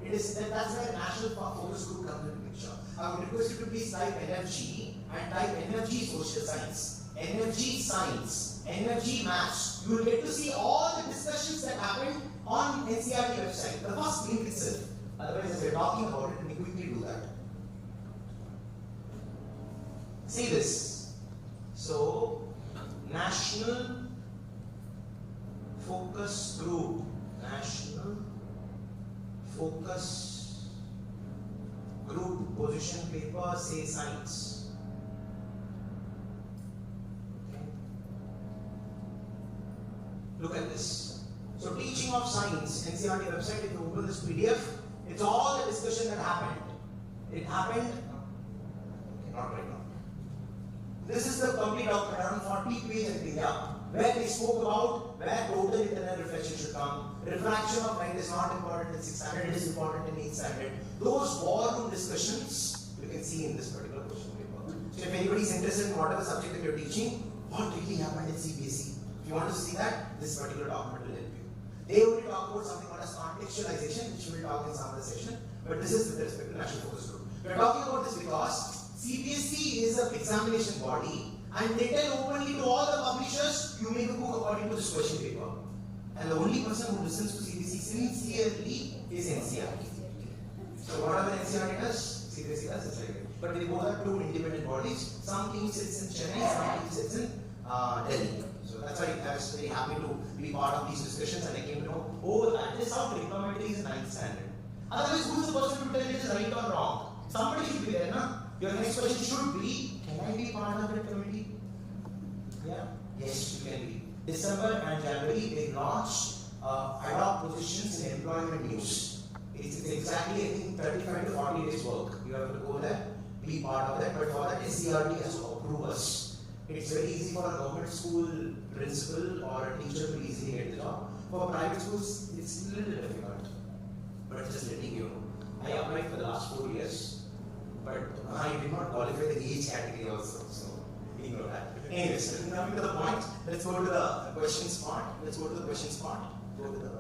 That's where National Focus Group comes into the picture. I would request you to please type NFG and type NFG Social Science, NFG Science, NFG Maths. You will get to see all the discussions that happened on NCERT website. The first link itself. Otherwise, as we are talking about it, we quickly do that. See this. So, National Focus Group. National Focus Group position paper, say science. Okay. Look at this. So teaching of science, NCERT website, if you open this PDF, it's all the discussion that happened. It happened, okay, not right now. This is the complete document, around 40-page and where they spoke about where total internal reflection should come. Refraction of light is not important in 6th standard, it is important in 8th standard. Those war room discussions you can see in this particular question paper. So if anybody is interested in whatever subject that you're teaching, what really happened in CBSE, if you want to see that, this particular document will help you. They only talk about something called as contextualization, which we will talk in some other session, but this is with respect to national focus group. We are talking about this because CBSE is an examination body and they tell openly to all the publishers, you make a book according to this question paper. And the only person who listens to CBSE sincerely is NCERT. So whatever NCERT does, CBSE does, it's like it. But they both are two independent bodies. Some team sits in Chennai, some team sits in Delhi. So that's why I was very happy to be part of these discussions and I came to know, oh, that is how trigonometry is 9th standard. Otherwise, who is the person to tell it is right or wrong? Somebody should be there, na? Your next question should be, can I be part of that committee? Yeah? Yes, you can be. December and January, they launched ad hoc positions in employment news. It's exactly, I think, 35 to 40 days work. You have to go there, be part of that, but for that, SCRT has to approve us. It's very easy for a government school principal or a teacher to easily get the job. For private schools, it's a little difficult. But just letting you know. I applied for the last 4 years, but I did not qualify the age category also. So, ignore that. Anyways, coming to the point, let's go to the questions part. Go to the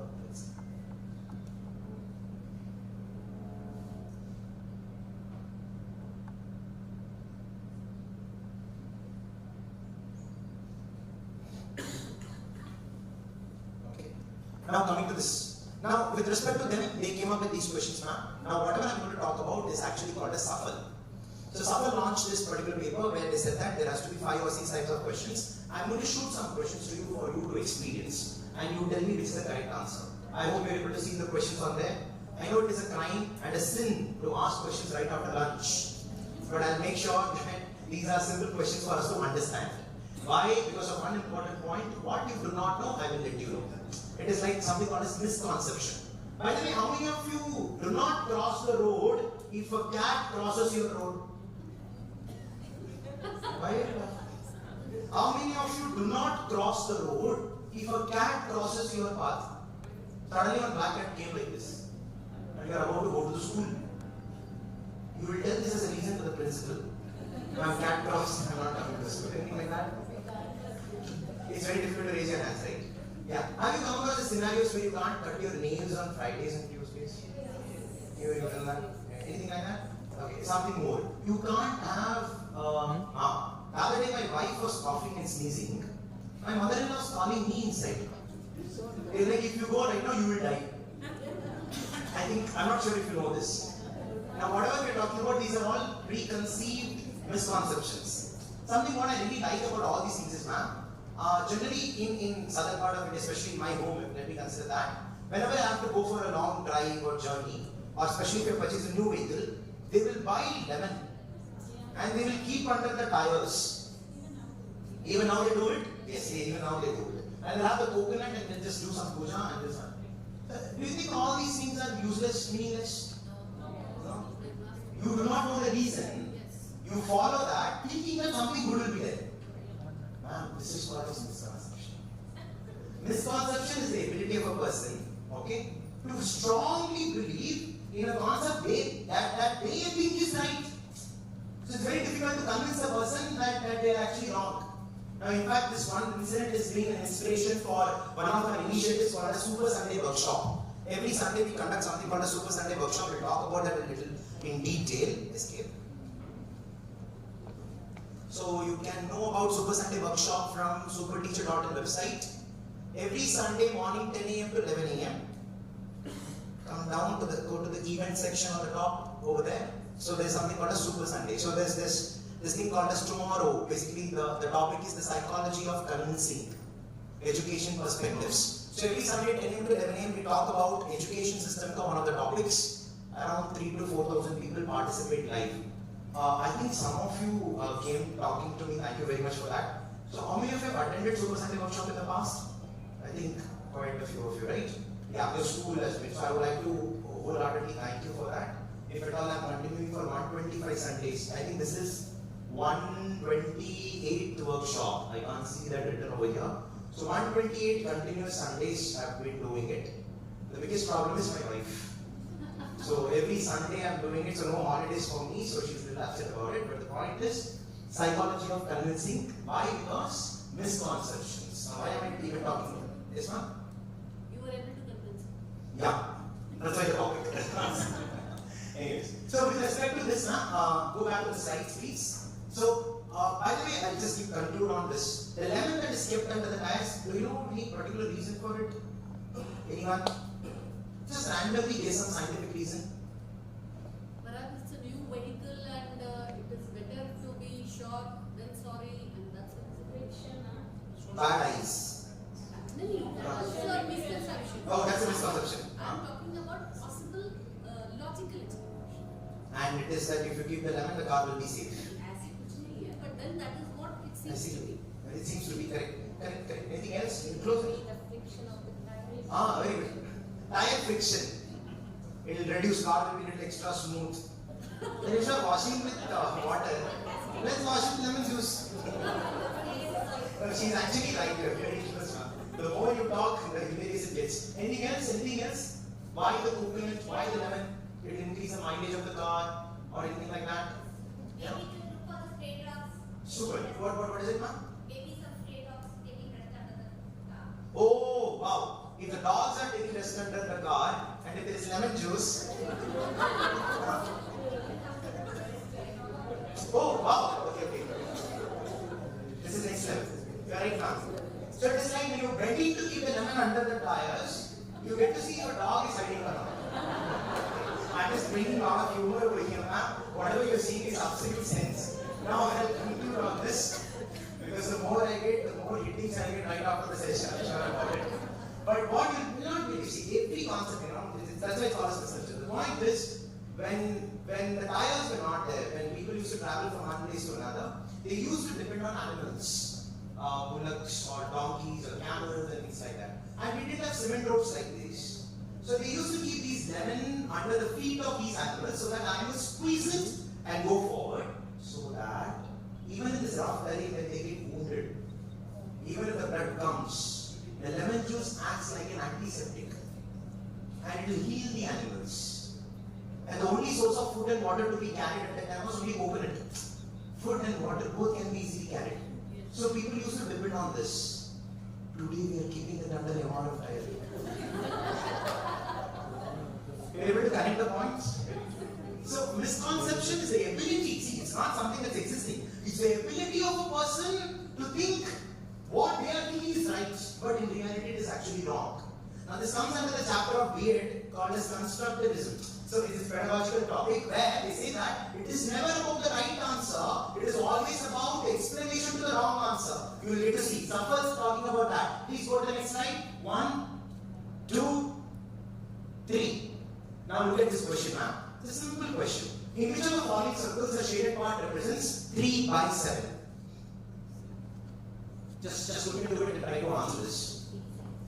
Now coming to this. Now with respect to them, they came up with these questions, ma'am. Now whatever I'm going to talk about is actually called a SSL. So SSL launched this particular paper where they said that there has to be 5 or 6 types of questions. I'm going to shoot some questions to you for you to experience and you tell me which is the correct answer. I hope you're able to see the questions on there. I know it is a crime and a sin to ask questions right after lunch, but I'll make sure that these are simple questions for us to understand. Why? Because of one important point, what you do not know, I will let you know. It is like something called as misconception. By the way, how many of you do not cross the road if a cat crosses your road? Why? How many of you do not cross the road if a cat crosses your path? Suddenly one black cat came like this, and you are about to go to the school. You will tell this as a reason to the principal. My cat crossed, I am not coming to school. Anything like that? It's very difficult to raise your hands, right? Yeah. Have you come across the scenarios where you can't cut your nails on Fridays and Tuesdays? You done that? Anything like that? Okay, something more. You can't have. The other day, my wife was coughing and sneezing. My mother-in-law was calling me inside. They're like, if you go right now, you will die. I'm not sure if you know this. Now, whatever we're talking about, these are all preconceived misconceptions. Something what I really like about all these things is, ma'am, generally in southern part of it, especially in my home, let me consider that, whenever I have to go for a long drive or journey, or especially if you purchase a new vehicle, they will buy lemon and they will keep under the tires. Even now they do it? Yes, even now they do it. And they'll have the coconut and then just do some puja and this one. Do you think all these things are useless, meaningless? No. You do not know the reason. You follow that, thinking that something good will be there. Ma'am, this is called as misconception. Misconception is the ability of a person, okay, to strongly believe in a concept that they think is right. So it's very difficult to convince a person that they are actually wrong. Now, in fact, this one incident is being an inspiration for one of our initiatives called a Super Sunday Workshop. Every Sunday we conduct something called a Super Sunday Workshop. We'll talk about that a little in detail. Escape. So you can know about Super Sunday Workshop from SuperTeacher.in website. Every Sunday morning 10 a.m. to 11 a.m. Come down to go to the event section on the top over there. So there's something called a Super Sunday. So there's this thing called as tomorrow. Basically the topic is the psychology of convincing, education perspectives. So every Sunday 10 a.m. to 11 a.m. we talk about education system, one of the topics. Around 3,000 to 4,000 people participate live. I think some of you came talking to me, thank you very much for that. So how many of you have attended Super Sunday Workshop in the past? I think quite a few of you, right? Yeah, your school has been. So I would like to wholeheartedly thank you for that. If at all I'm continuing for 125 Sundays, I think this is 128th workshop. I can't see that written over here. So 128 continuous Sundays I've been doing it. The biggest problem is my wife. So every Sunday I'm doing it, so no holidays for me, so she's a little upset about it. But the point is, psychology of convincing. Why? Because misconceptions. Now why am I even talking about it? Yes, ma'am? You were able to convince. Yeah, that's why the topic. Anyways, so with respect to this, go back to the slides, please. So, by the way, I'll just conclude on this. The lemon that is kept under the tires, do you know any particular reason for it? Anyone? Just randomly guess some scientific reason. Perhaps it's a new vehicle and it is better to be short than sorry, and that's a consideration. Bad eyes. No, that's a misconception. Oh, that's a misconception. I'm talking about possible logical explanation. And it is that if you keep the lemon, the car will be safe. But then that is what it I seems see. to be. It seems to be correct. Correct, correct. Anything else? Close it. The friction of the tire. Ah, very good. Tire friction. It will reduce, car will be a little extra smooth. Then instead of washing with water, let's wash with lemon juice. She's actually right here. The more you talk, the hilarious it gets. Anything else? Anything else? Why the coconut? Why the lemon? It will increase the mileage of the car or anything like that? Yeah. Maybe to look for the stray dogs. Super. What is it, ma'am? Maybe some stray dogs taking rest under the car. Oh, wow. If the dogs are taking rest under the car and if there is lemon juice. Oh, wow. Okay. This is next level. You are right, ma'am. So it is like when you're ready to keep the lemon under the tires, you get to see your dog is hiding around. I'm just bringing a lot of humor over here, ma'am. Whatever you're seeing is absolute sense. Now I'll conclude on this because the more I get, the more hittings I get right after the session. I'm sure about it. But what you will not be able to see, every concept, that's why it's called as misconception. The point is, when the tires were not there, when people used to travel from one place to another, they used to depend on animals, bullocks or donkeys or camels and things like that. And we didn't have cement ropes like this. So they used to keep these lemon under the feet of these animals so that animals squeeze it and go forward, so that even in this rough terrain when they get wounded, even if the blood comes, the lemon juice acts like an antiseptic and it will heal the animals. And the only source of food and water to be carried at that time was only coconut. Food and water both can be easily carried. So people used to depend on this. Today we are keeping it under a wall of tire. You're able to connect the points? So misconception is the ability, see, it's not something that's existing. It's the ability of a person to think what they are thinking is right, but in reality it is actually wrong. Now this comes under the chapter of B.Ed called as constructivism. So it is a pedagogical topic where they say that it is never about the right answer, it is always about the explanation to the wrong answer. You will get to see. Safal's talking about that. Please go to the next slide. 1, 2, 3. Now look at this question, ma'am. It's a simple question. In which of the following circles the shaded part represents 3 by 7? Just look into it and try to answer this.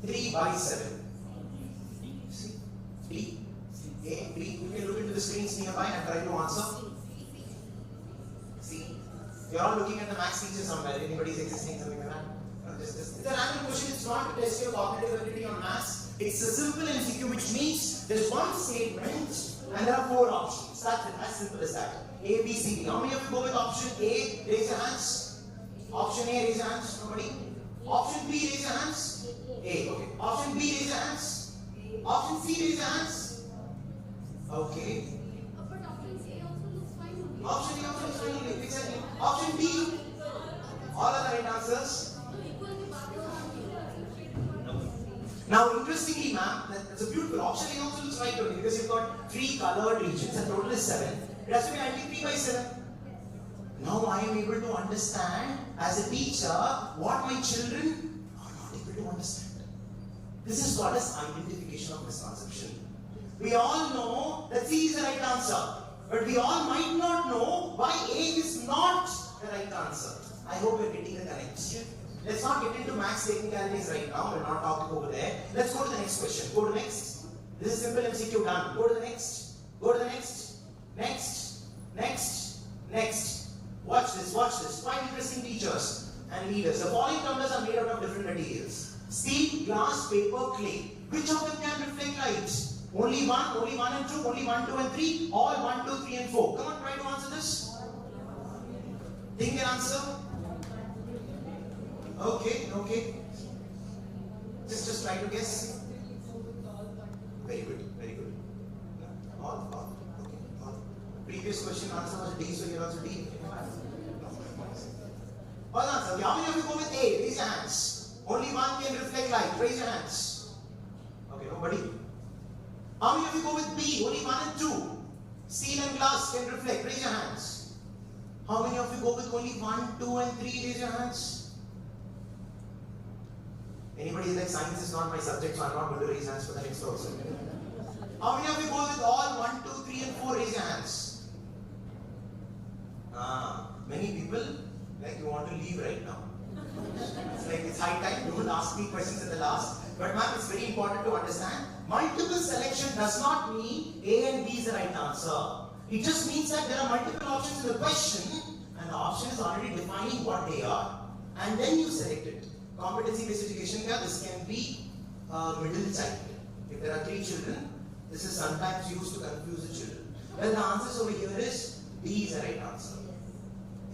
3 by 7. See? 3. A, 3. You can look into the screens nearby and try to answer. See? You're all looking at the max teacher somewhere. Anybody's existing something like that? It's a random question. It's not to test your cognitive ability on maths. It's a simple MCQ, which means there's one statement and there are 4 options. That's it. As simple as that. A, B, C, D. How many of you go with option A? Raise your hands. Option A, raise your hands. Nobody? Option B, raise your hands. A. Okay. Option B, raise your hands. Option C, raise your hands. Okay. But option A also looks fine only. Option A also looks fine only. Exactly. Option B. All are the right answers. Now, interestingly, ma'am, that's a beautiful option. A also looks right only because you've got 3 colored regions and total is 7. It has to be ideally 3 by 7. Now I am able to understand as a teacher what my children are not able to understand. This is called as identification of misconception. We all know that C is the right answer, but we all might not know why A is not the right answer. I hope you're getting the connect. Let's not get into maths technicalities right now. We're not talking over there. Let's go to the next question. Go to the next. This is simple MCQ done. Go to the next. Go to the next. Next. Next. Next. Watch this. quite interesting teachers and leaders. The following tumblers are made out of different materials: steel, glass, paper, clay. Which of them can reflect light? Only one and two, only 1, 2 and 3, all 1, 2, 3 and 4. Come on, try to answer this. Think and answer. Okay. Just try to guess. Very good. All. Okay. All. Previous question answer was D, so here also D. All answer. Okay. How many of you go with A? Raise your hands. Only one can reflect light. Raise your hands. Okay, nobody. How many of you go with B? Only 1 and 2. Steel and glass can reflect. Raise your hands. How many of you go with only 1, 2 and 3? Raise your hands. Anybody is like, science is not my subject, so I'm not going to raise hands for the next also. How many of you go with all 1, 2, 3 and 4? Raise your hands. Many people, like you want to leave right now. It's like it's high time. Don't ask me questions at the last. But ma'am, it's very important to understand. Multiple selection does not mean A and B is the right answer. It just means that there are multiple options in the question and the option is already defining what they are. And then you select it. Competency-based education, this can be middle child. If there are 3 children, this is sometimes used to confuse the children. Well, the answer over here is B is the right answer.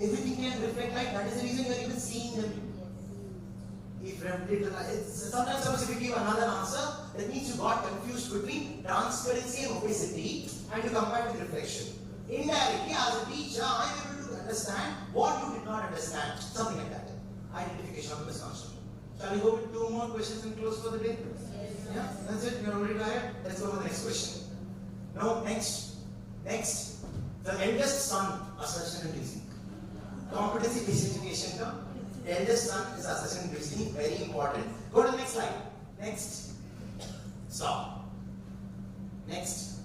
Everything can reflect light. That is the reason you are even seeing them. Sometimes if you give another answer, that means you got confused between transparency and opacity and you come back with reflection. Indirectly, as a teacher, I am able to understand what you did not understand. Something like that. Identification of the misconception. Shall we go with 2 more questions and close for the day? Yeah, that's it. You're already tired. Let's go to the next question. No, next. The eldest son, assertion and reasoning. Competency-based education. The eldest son is assertion and reasoning. Very important. Go to the next slide. Next. Stop. Next.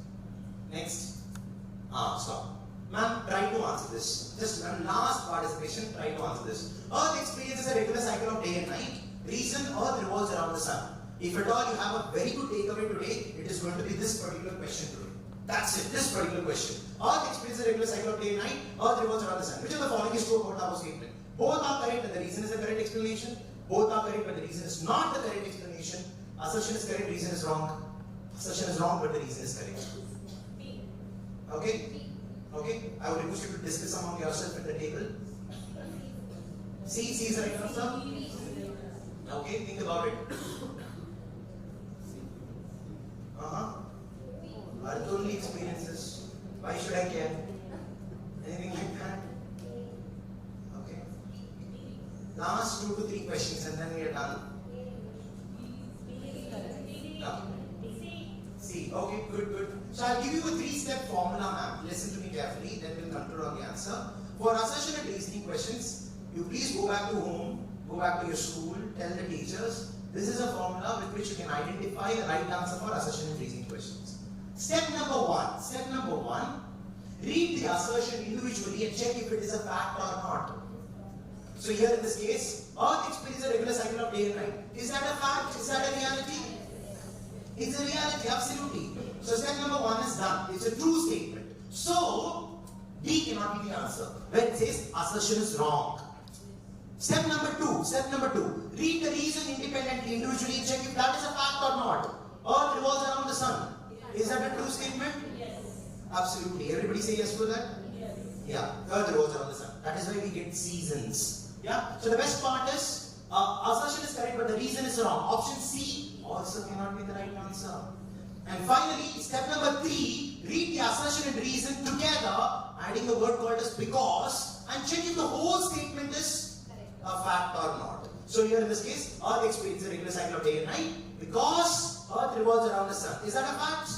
Stop. Ma'am, try to answer this. Just one last participation. Try to answer this. Earth experiences a regular cycle of day and night. Reason: Earth revolves around the sun. If at all you have a very good takeaway today, it is going to be this particular question today. That's it, this particular question. Earth experiences a regular cycle of day and night. Earth revolves around the sun. Which of the following is true about our statement? Both are correct and the reason is the correct explanation. Both are correct but the reason is not the correct explanation. Assertion is correct, reason is wrong. Assertion is wrong but the reason is correct. Okay? I would request you to discuss among yourself at the table. C is the right answer. Okay, think about it. Earth only experiences. Why should I care? Anything like that? Okay. Last 2 to 3 questions and then we are done. C. Okay, good. So I'll give you a 3-step formula, ma'am. Listen to me carefully, then we'll conclude on the answer. For assertion and reasoning questions, you please go back to home, go back to your school, tell the teachers. This is a formula with which you can identify the right answer for assertion and reasoning questions. Step number 1. Read the assertion individually and check if it is a fact or not. So here in this case, Earth experiences a regular cycle of day and night. Is that a fact? Is that a reality? It's a reality, absolutely. So step number 1 is done. It's a true statement. So D cannot be the answer. When it says assertion is wrong. Step number 2. Read the reason independently, individually, and check if that is a fact or not. Earth revolves around the sun. Is that a true statement? Yes. Absolutely. Everybody say yes to that? Yes. Yeah. Earth revolves around the sun. That is why we get seasons. Yeah. So the best part is assertion is correct, but the reason is wrong. Option C also cannot be the right answer. And finally, step number 3, read the assertion and reason together, adding a word called as because, and check if the whole statement is a fact or not. So here in this case, Earth experiences a regular cycle of day and night because Earth revolves around the sun. Is that a fact?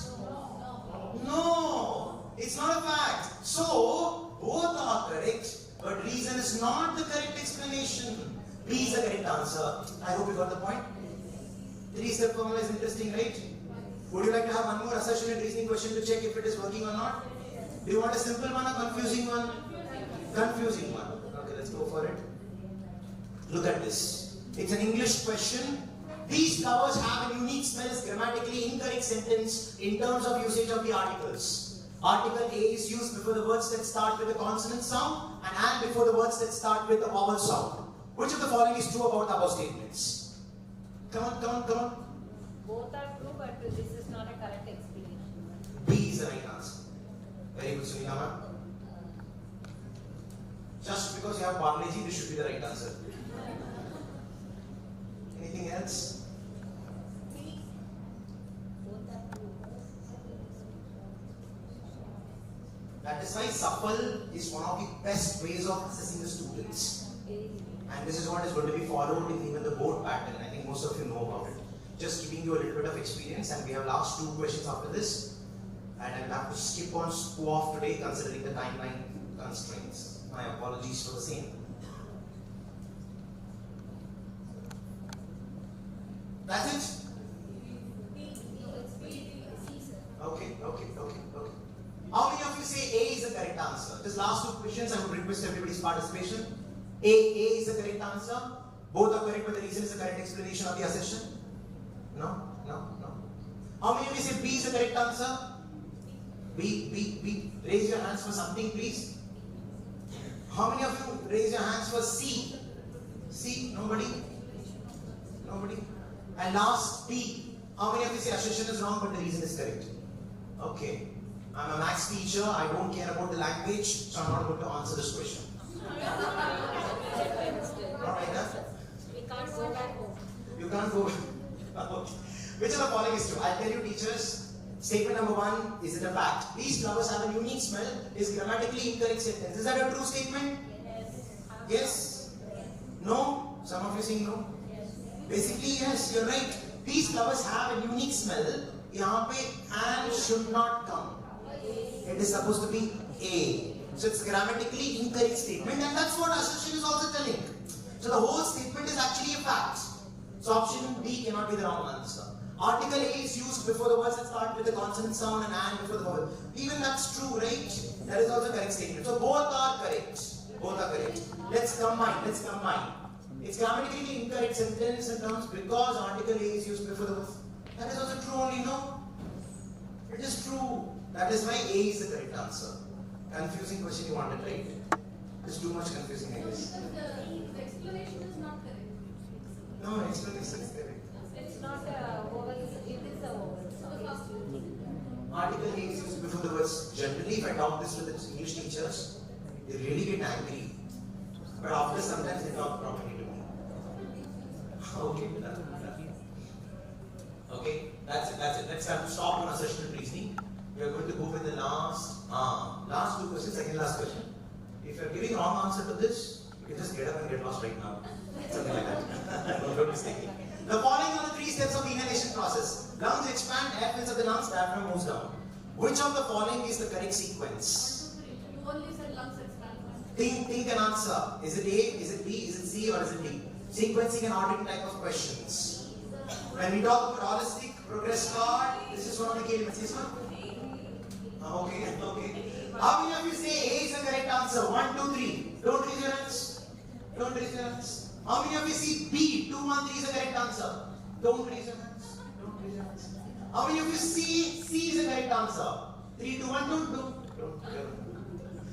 No, it's not a fact. So both are correct, but reason is not the correct explanation. B is the correct answer. I hope you got the point. 3-step formula is interesting, right? Would you like to have one more assertion and reasoning question to check if it is working or not? Do you want a simple one or confusing one? Confusing one. Okay, let's go for it. Look at this. It's an English question. These flowers have a unique smell as grammatically incorrect sentence in terms of usage of the articles. Article A is used before the words that start with a consonant sound. and before the words that start with the vowel sound. Which of the following is true about the above statements? Come on, come on, come on. Both are true, but this is not a correct explanation. B is the right answer. Very good, Sunila ma'am. Just because you have Parleji, this should be the right answer. Anything else? That is why SSL is one of the best ways of assessing the students. And this is what is going to be followed in even the board pattern. I think most of you know about it. Just giving you a little bit of experience, and we have last 2 questions after this. And I will have to skip on go off today considering the timeline constraints. My apologies for the same. That's it? Okay. How many of you say A is the correct answer? Just last 2 questions, I would request everybody's participation. A is the correct answer. Both are correct, but the reason is the correct explanation of the assertion. No. How many of you say B is the correct answer? B. Raise your hands for something, please. How many of you raise your hands for C? C? Nobody? And last, D. How many of you say assertion is wrong, but the reason is correct? Okay. I'm a maths teacher. I don't care about the language, so I'm not going to answer this question. Alright, We can't go back home. You can't go. Okay. Which of the following is true? I'll tell you, teachers. Statement number 1 is it a fact? These flowers have a unique smell. Is grammatically incorrect sentence. Is that a true statement? Yes. No? Some of you saying no? Basically, yes, you're right. These flowers have a unique smell. Yahan pe and should not come. It is supposed to be A. So it's grammatically incorrect statement, and that's what assertion is also telling. So the whole statement is actually a fact. So option D cannot be the wrong answer. Article A is used before the words that start with the consonant sound and before the vowel. Even that's true, right? That is also a correct statement. So both are correct. Let's combine. It's grammatically incorrect sentence and terms because article A is used before the words. That is also true only, no? It is true. That is why A is the correct answer. Confusing question you wanted, right? It's too much confusing, I guess. The explanation is not correct. No, explanation is correct. It's not a vowel, it is a vowel. Article A is used before the words. Generally, if I talk this with the English teachers, they really get angry. But after sometimes they talk properly to me. Okay, that's it. Let's have to stop on assertional reasoning. We are going to go with the last 2 questions, second last question. If you are giving wrong answer to this, you can just get up and get lost right now. Something like that. Don't mistake me. The following are the 3 steps of the inhalation process. Lungs expand, air fills up the lungs, diaphragm moves down. Which of the following is the correct sequence? You only said lungs expand. Think and answer. Is it A, is it B, is it C, or is it D? Sequencing and ordering type of questions. When we talk about holistic progress card, this is one of the key elements. Yes, ma'am? Okay. How many of you say A is the correct answer? 1, 2, 3. Don't raise your hands. How many of you see B? 2, 1, 3 is the correct answer? Don't raise your hands. How many of you see C is the correct answer? 3, 2, 1, 2.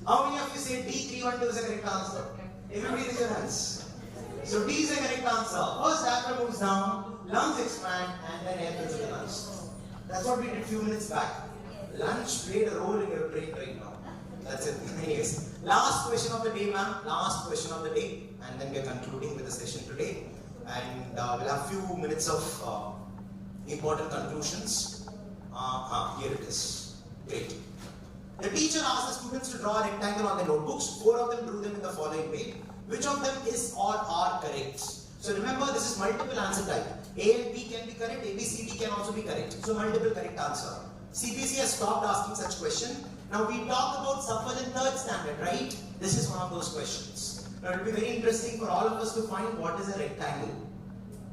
How many of you say D, 3, 1, 2 is the correct answer? Everybody raise your hands. So D is the correct answer. First diaphragm moves down, lungs expand, and then air fills the lungs. That's what we did a few minutes back. Lunch played a role in your brain right now. That's it. Anyways, last question of the day, ma'am. Last question of the day, and then we are concluding with the session today. And we'll have a few minutes of important conclusions. Here it is. Great. The teacher asked the students to draw a rectangle on their notebooks. 4 of them drew them in the following way. Which of them is or are correct? So remember, this is multiple answer type. A and B can be correct. A, B, C, D can also be correct. So multiple correct answer. CBSE has stopped asking such question. Now we talk about SSL in 3rd standard, right? This is one of those questions. Now it will be very interesting for all of us to find what is a rectangle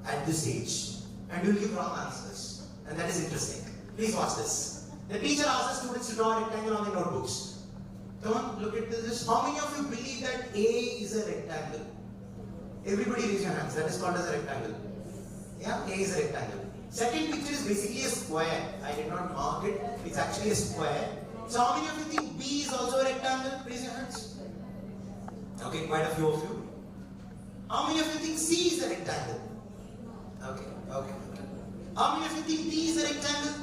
at this age. And you will give wrong answers. And that is interesting. Please watch this. The teacher asked the students to draw a rectangle on their notebooks. Come on, look at this. How many of you believe that A is a rectangle? Everybody raise your hands. That is called as a rectangle. Yeah, A is a rectangle. Second picture is basically a square. I did not mark it. It's actually a square. So how many of you think B is also a rectangle? Raise your hands. Okay, quite a few of you. How many of you think C is a rectangle? Okay. How many of you think D is a rectangle?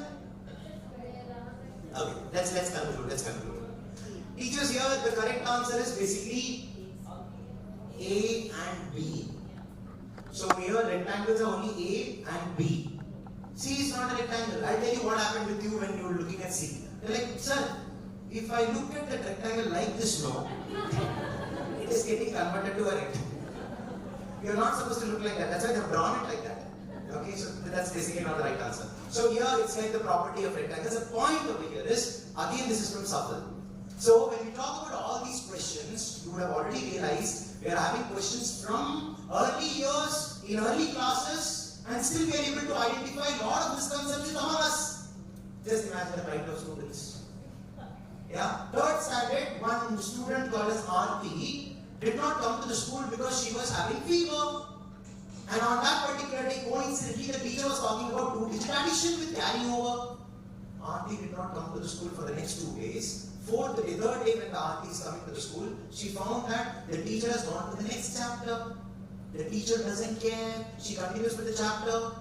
Okay, let's conclude. Teachers, here the correct answer is basically A and B. So here rectangles are only A and B. C is not a rectangle. I'll tell you what happened with you when you were looking at C. You're like, sir, if I look at the rectangle like this now, it is getting converted to a rectangle. You're not supposed to look like that. That's why they've drawn it like that. Okay, so that's basically not the right answer. So here it's like the property of rectangles. The point over here is, again, this is from Safal. So when we talk about all these questions, you would have already realized we are having questions from early years, in early classes, and still we are able to identify a lot of misconceptions among us. Just imagine the kind of students. Yeah, third standard, one student called as Aarti did not come to the school because she was having fever. And on that particular day, coincidentally, the teacher was talking about 2-digit addition with carryover. Aarti did not come to the school for the next 2 days. Third day when the Aarti is coming to the school, she found that the teacher has gone to the next chapter. The teacher doesn't care. She continues with the chapter.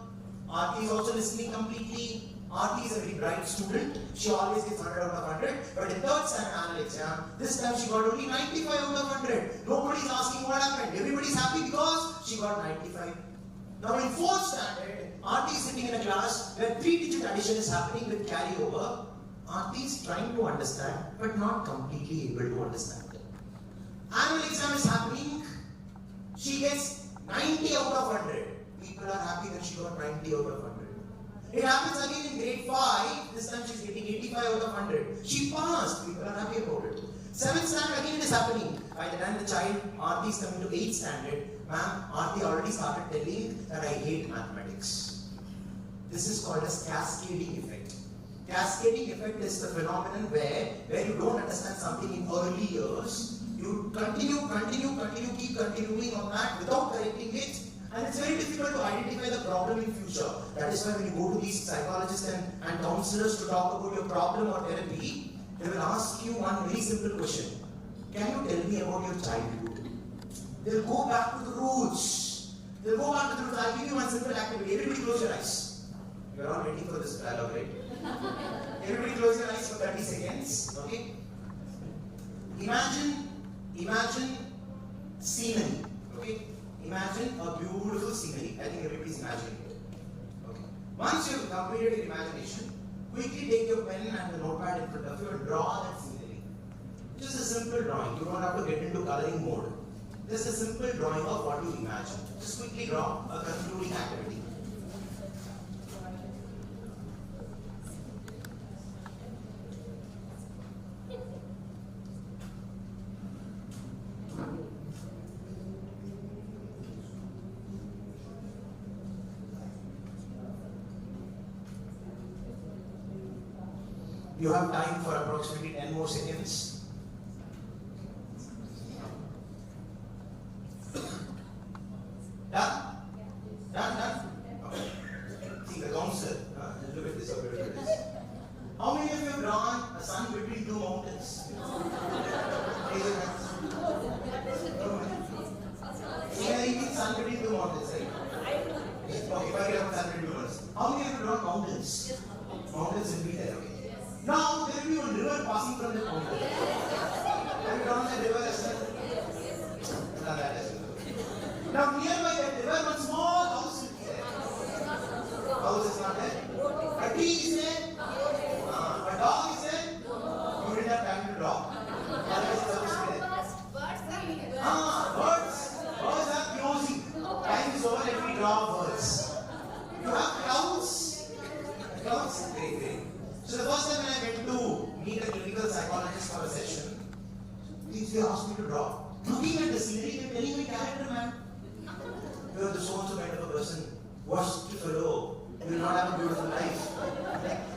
Aarti is also listening completely. Aarti is a very bright student. She always gets 100 out of 100. But in third standard annual exam, this time she got only 95 out of 100. Nobody is asking what happened. Everybody is happy because she got 95. Now in fourth standard, Aarti is sitting in a class where 3-digit addition is happening with carryover. Aarti is trying to understand, but not completely able to understand. Annual exam is happening. She gets 90 out of 100. People are happy that she got 90 out of 100. It happens again in grade 5. This time she is getting 85 out of 100. She passed. People are happy about it. 7th standard again it is happening. By the time the child Aarti is coming to 8th standard, ma'am, Aarti already started telling that I hate mathematics. This is called as cascading effect. Cascading effect is the phenomenon where you don't understand something in early years. You continue, keep continuing on that without correcting it. And it's very difficult to identify the problem in future. That is why when you go to these psychologists and counselors to talk about your problem or therapy, they will ask you one very simple question. Can you tell me about your childhood? They'll go back to the roots. I'll give you one simple activity. Everybody close your eyes. You're all waiting for this dialogue, right? Everybody close your eyes for 30 seconds. Okay? Imagine scenery. Okay? Imagine a beautiful scenery. I think everybody's imagining it. Okay. Once you've completed your imagination, quickly take your pen and the notepad in front of you and draw that scenery. Just a simple drawing. You don't have to get into coloring mode. Just a simple drawing of what you imagine. Just quickly draw a concluding activity. You have time for approximately 10 more seconds. Done? Okay. See the counselor. Look at this. How many of you have drawn a sun between two mountains? Raise your hands. Sun between two mountains, right? Okay, if I get sun between two mountains. How many have you drawn mountains? Mountains will be there, okay. Now there will be one river passing from the mountain. Have you drawn the river as well? Not that as well. Now nearby that river, one small house will be there. House is not there. A tree is there. A dog is there. You didn't have time to draw. Otherwise it's supposed to be there. Birds. Birds are closing. Time is over. Let me draw birds. You have clouds. Clouds. Great. So the first time when I went to meet a clinical psychologist for a session, they asked me to draw. Looking at the scenery, they were telling me character, man. You are the so-and-so kind of a person. Worst fellow. You will not have a beautiful life.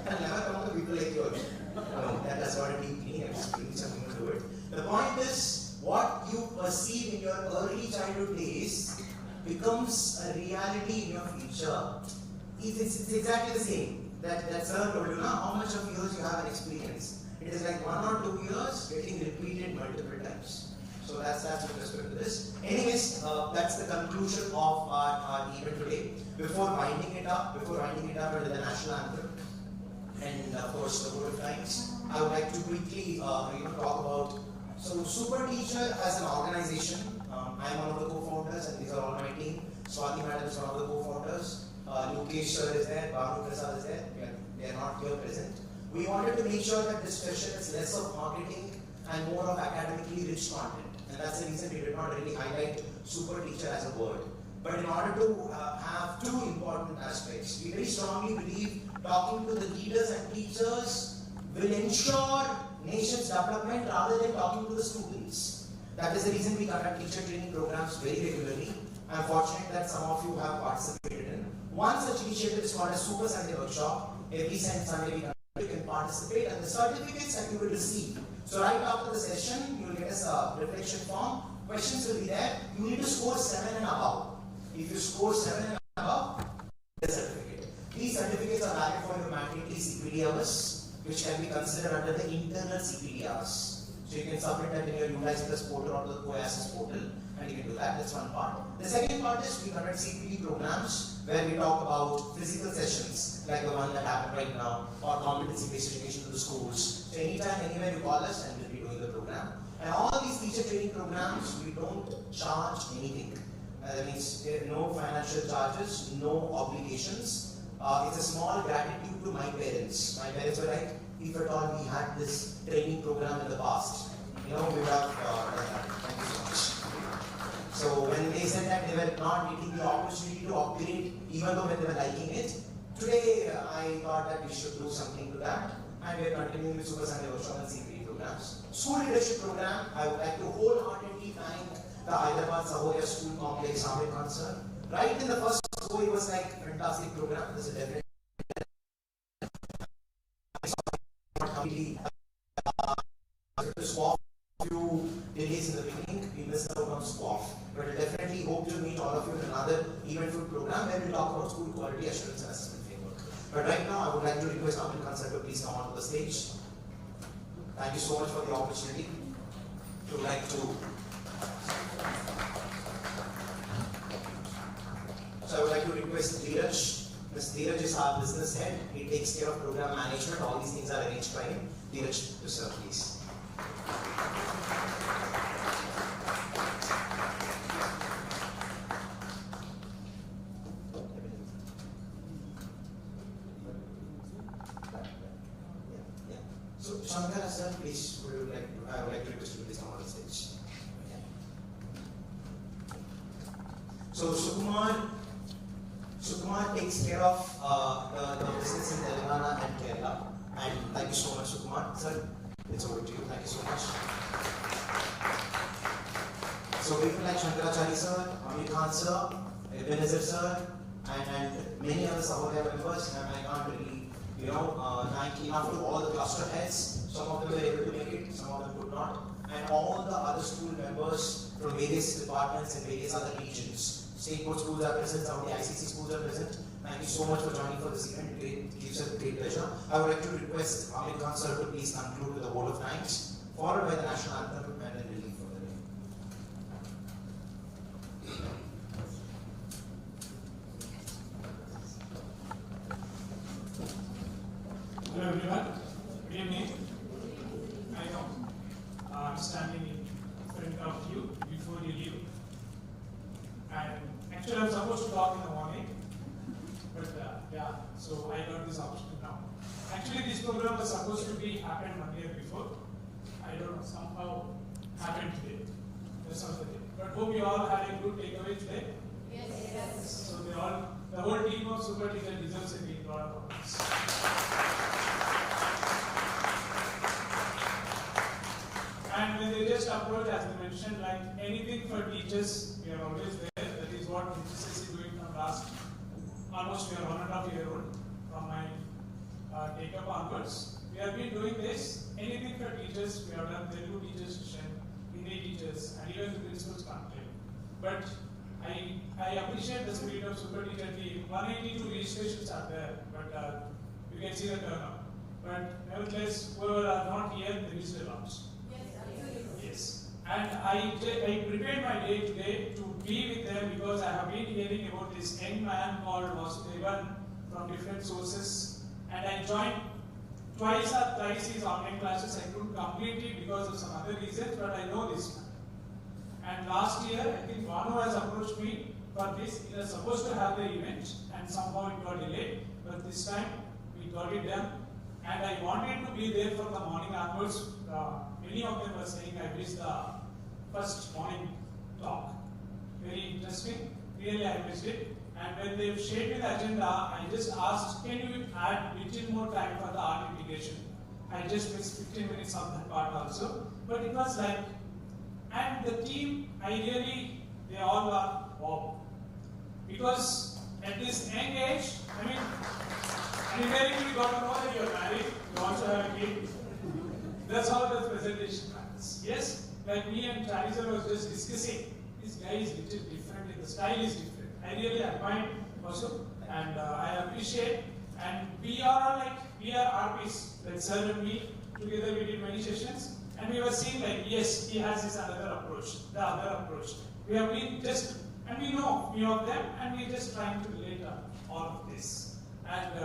I'll never come to people like yours. No, that does not deep meaning. I'm just bringing something to it. The point is, what you perceive in your early childhood days becomes a reality in your future. It's exactly the same. That sir told you now how much of years you have an experience. It is like 1 or 2 years getting repeated multiple times. So that's with respect to this. Anyways, that's the conclusion of our event today. Before winding it up with the national anthem and of course the vote of thanks, I would like to quickly talk about. So SuperTeacher as an organization, I am one of the co-founders and these are all my team. Swati Madam is one of the co-founders. Lukesh sir is there, Banu Prasad is there. They are not here present. We wanted to make sure that this session is less of marketing and more of academically rich content. And that's the reason we did not really highlight SuperTeacher as a word. But in order to have two important aspects, we very strongly believe talking to the leaders and teachers will ensure nation's development rather than talking to the students. That is the reason we conduct teacher training programs very regularly. I'm fortunate that some of you have participated in. One such initiative is called a Super Sunday Workshop. Every Sunday you can participate and the certificates that you will receive. So right after the session, you will get a reflection form. Questions will be there. You need to score 7 and above. If you score 7 and above, the certificate. These certificates are valid for your mandatory CPD hours, which can be considered under the internal CPD hours. So you can submit that in your Utilize Plus portal or the OASIS portal, and you can do that. That's one part. The second part is we conduct CPD programs where we talk about physical sessions, like the one that happened right now, or competency-based education to the schools. So anytime, anywhere you call us, and we'll be doing the program. And all these teacher training programs, we don't charge anything. That means there are no financial charges, no obligations. It's a small gratitude to my parents. My parents were like, if at all we had this training program in the past, we would have done that. Thank you so much. So when they said that they were not getting the opportunity to upgrade, even though when they were liking it, today I thought that we should do something to that, and we are continuing with Super Sunday Workshop and CPD programs. School leadership program, I would like to wholeheartedly thank the Hyderabad Sahoya School Complex, Hamid Khan sir. Right in the first go, it was like a fantastic program. This is definitely to squash a few delays in the beginning. We missed out on squash, but I definitely hope to meet all of you in another eventful program where we talk about school quality assurance and assessment framework. But right now, I would like to request Hamid Khan sir to please come onto the stage. Thank you so much for the opportunity to So I would like to request Dheeraj. Ms. Dheeraj is our business head. He takes care of program management. All these things are arranged by him. Dheeraj, to serve, please. So Shankara sir, please, I would like to request you to please come on the stage. So Sukumar takes care of the business in Telangana and Kerala. And thank you so much, Sukumar. Sir, it's over to you. Thank you so much. So people like Shankaracharya sir, Amir Khan sir, Ebenezer sir, and many other Sahoya members, and I can't really thank enough to all the cluster heads. Some of them were able to make it, some of them could not. And all the other school members from various departments and various other regions. State board schools are present, some of the ICC schools are present. Thank you so much for joining for this event. It gives us great pleasure. I would like to request Amir Khan sir to please conclude with a vote of thanks, followed by the national anthem, and then we'll leave for the day. Hello everyone, good evening. I know I'm standing in front of you before you leave. And actually I'm supposed to talk in the morning, but so I got this opportunity now. Actually this program was supposed to be happened 1 year before. I don't know, somehow happened today. That's not the day. But hope you all had a good takeaway today. Yes. So the whole team of SuperTeacher deserves a big round of applause. And when they just approach, as they mentioned, like anything for teachers, we are always there. That is what teachers is doing from last, almost we are 1.5 years old, from my take-up onwards. We have been doing this. Anything for teachers, we have done Telugu teachers session, Hindi teachers, and even the principals conclave. But I appreciate the spirit of SuperTeacher team. 182 registrations are there, but you can see the turnout. But nevertheless, whoever are not here, there is a lot. Yes, absolutely. Yes. And I prepared my day today to be with them because I have been hearing about this young man called Vasudevan from different sources. And I joined twice or thrice his online classes. I couldn't complete it because of some other reasons, but I know this man. And last year, I think Vanu has approached me for this. He was supposed to have the event and somehow it got delayed. But this time, we got it done. And I wanted to be there from the morning onwards. Many of them were saying I missed the first morning talk. Very interesting. Really, I missed it. And when they shared me the agenda, I just asked, can you add a little more time for the art integration? I just missed 15 minutes of that part also. But it was like, and the team, they all are wow. Because at this young age, and invariably we got to know that you are married, you also have a kid. That's how the presentation happens. Yes? Like me and Charissa was just discussing, this guy is little different, the style is different. I really admire also, and I appreciate. And we are RPs, like sir and me, together we did many sessions, and we were seeing like, yes, he has this other approach, the other approach. We have been just, and we know few of them, and we're just trying to relate all of this. And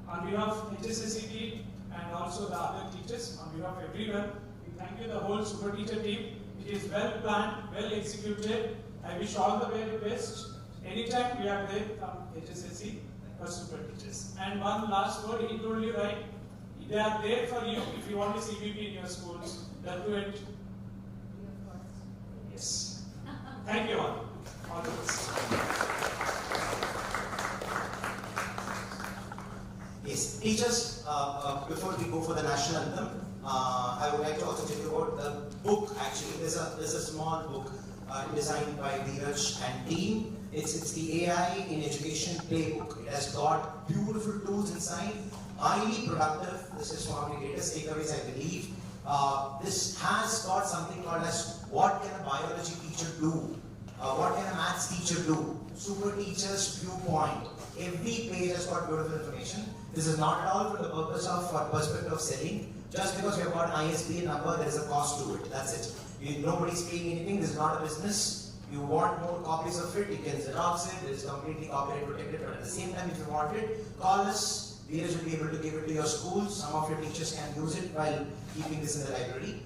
on behalf of HSSC and also the other teachers, on behalf of everyone, we thank you, the whole SuperTeacher team. It is well planned, well executed. I wish all the very best. Anytime we are there from HSSC for SuperTeachers. And one last word, he told you right, they are there for you if you want to see CBP in your schools. They'll do it. Yes. Thank you all. All the best. Yes, teachers, before we go for the national anthem, I would like to also tell you about the book. Actually, there's a small book designed by Dheeraj and team. It's the AI in Education Playbook. It has got beautiful tools inside, highly productive. This is one of the greatest takeaways, I believe. This has got something called as what can a biology teacher do? What can a maths teacher do? SuperTeacher's viewpoint. Every page has got beautiful information. This is not at all for the purpose of perspective of selling. Just because we have got an ISBN number, there is a cost to it. That's it. Nobody's paying anything. This is not a business. You want more copies of it, you can Xerox it. It is completely copyright protected. But at the same time, if you want it, call us. Dheeraj will be able to give it to your schools. Some of your teachers can use it while keeping this in the library.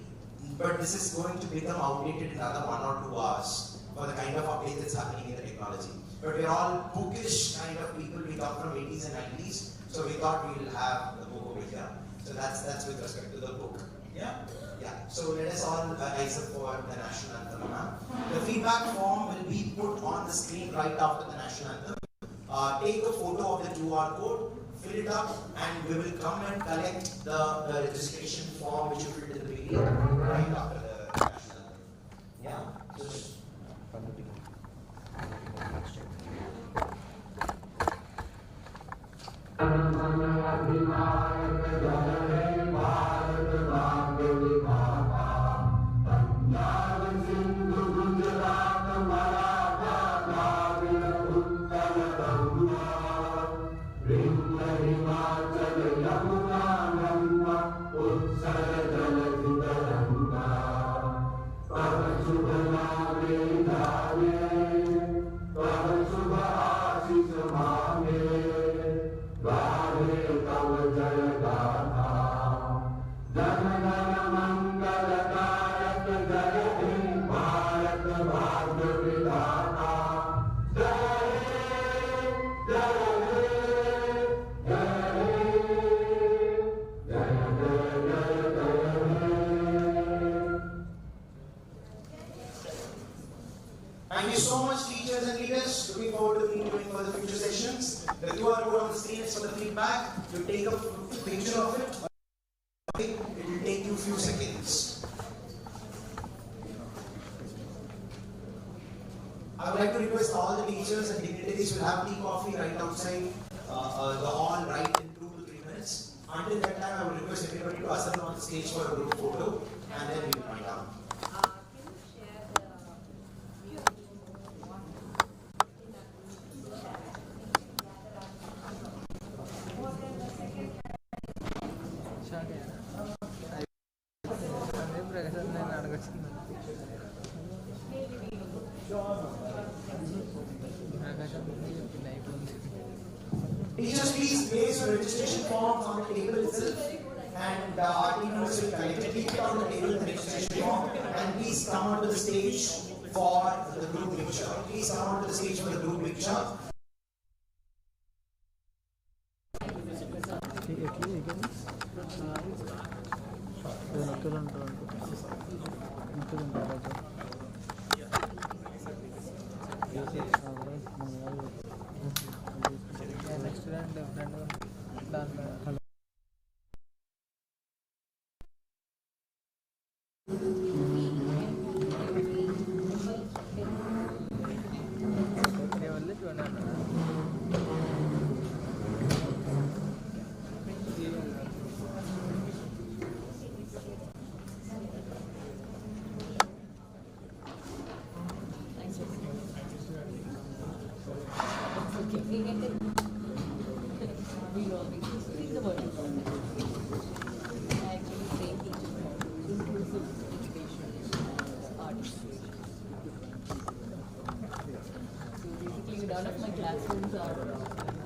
But this is going to become outdated in another 1 or 2 hours for the kind of update that's happening in the technology. But we're all bookish kind of people. We come from 80s and 90s. So we thought we will have the book over here. So that's with respect to the book. Yeah? Yeah. So let us all rise up for the national anthem. The feedback form will be put on the screen right after the national anthem. Take a photo of the QR code, fill it up, and we will come and collect the registration form which you filled in the video right after the national anthem. Yeah? Thank you so much, teachers and leaders. Looking forward to being doing for the future sessions. The QR code on the screen is for the feedback. You take a picture of it. It will take you a few seconds. I would like to request all the teachers and dignitaries will have tea coffee right outside the hall right in 2 to 3 minutes. Until that time, I would request everybody to assemble on the stage for a group photo, and then we will wind down. Teachers, please place your registration forms on the table itself, and our team members will collectively keep it on the table, the registration form, and please come onto the stage for the group picture. Please come onto the stage for the group picture. None of my classrooms are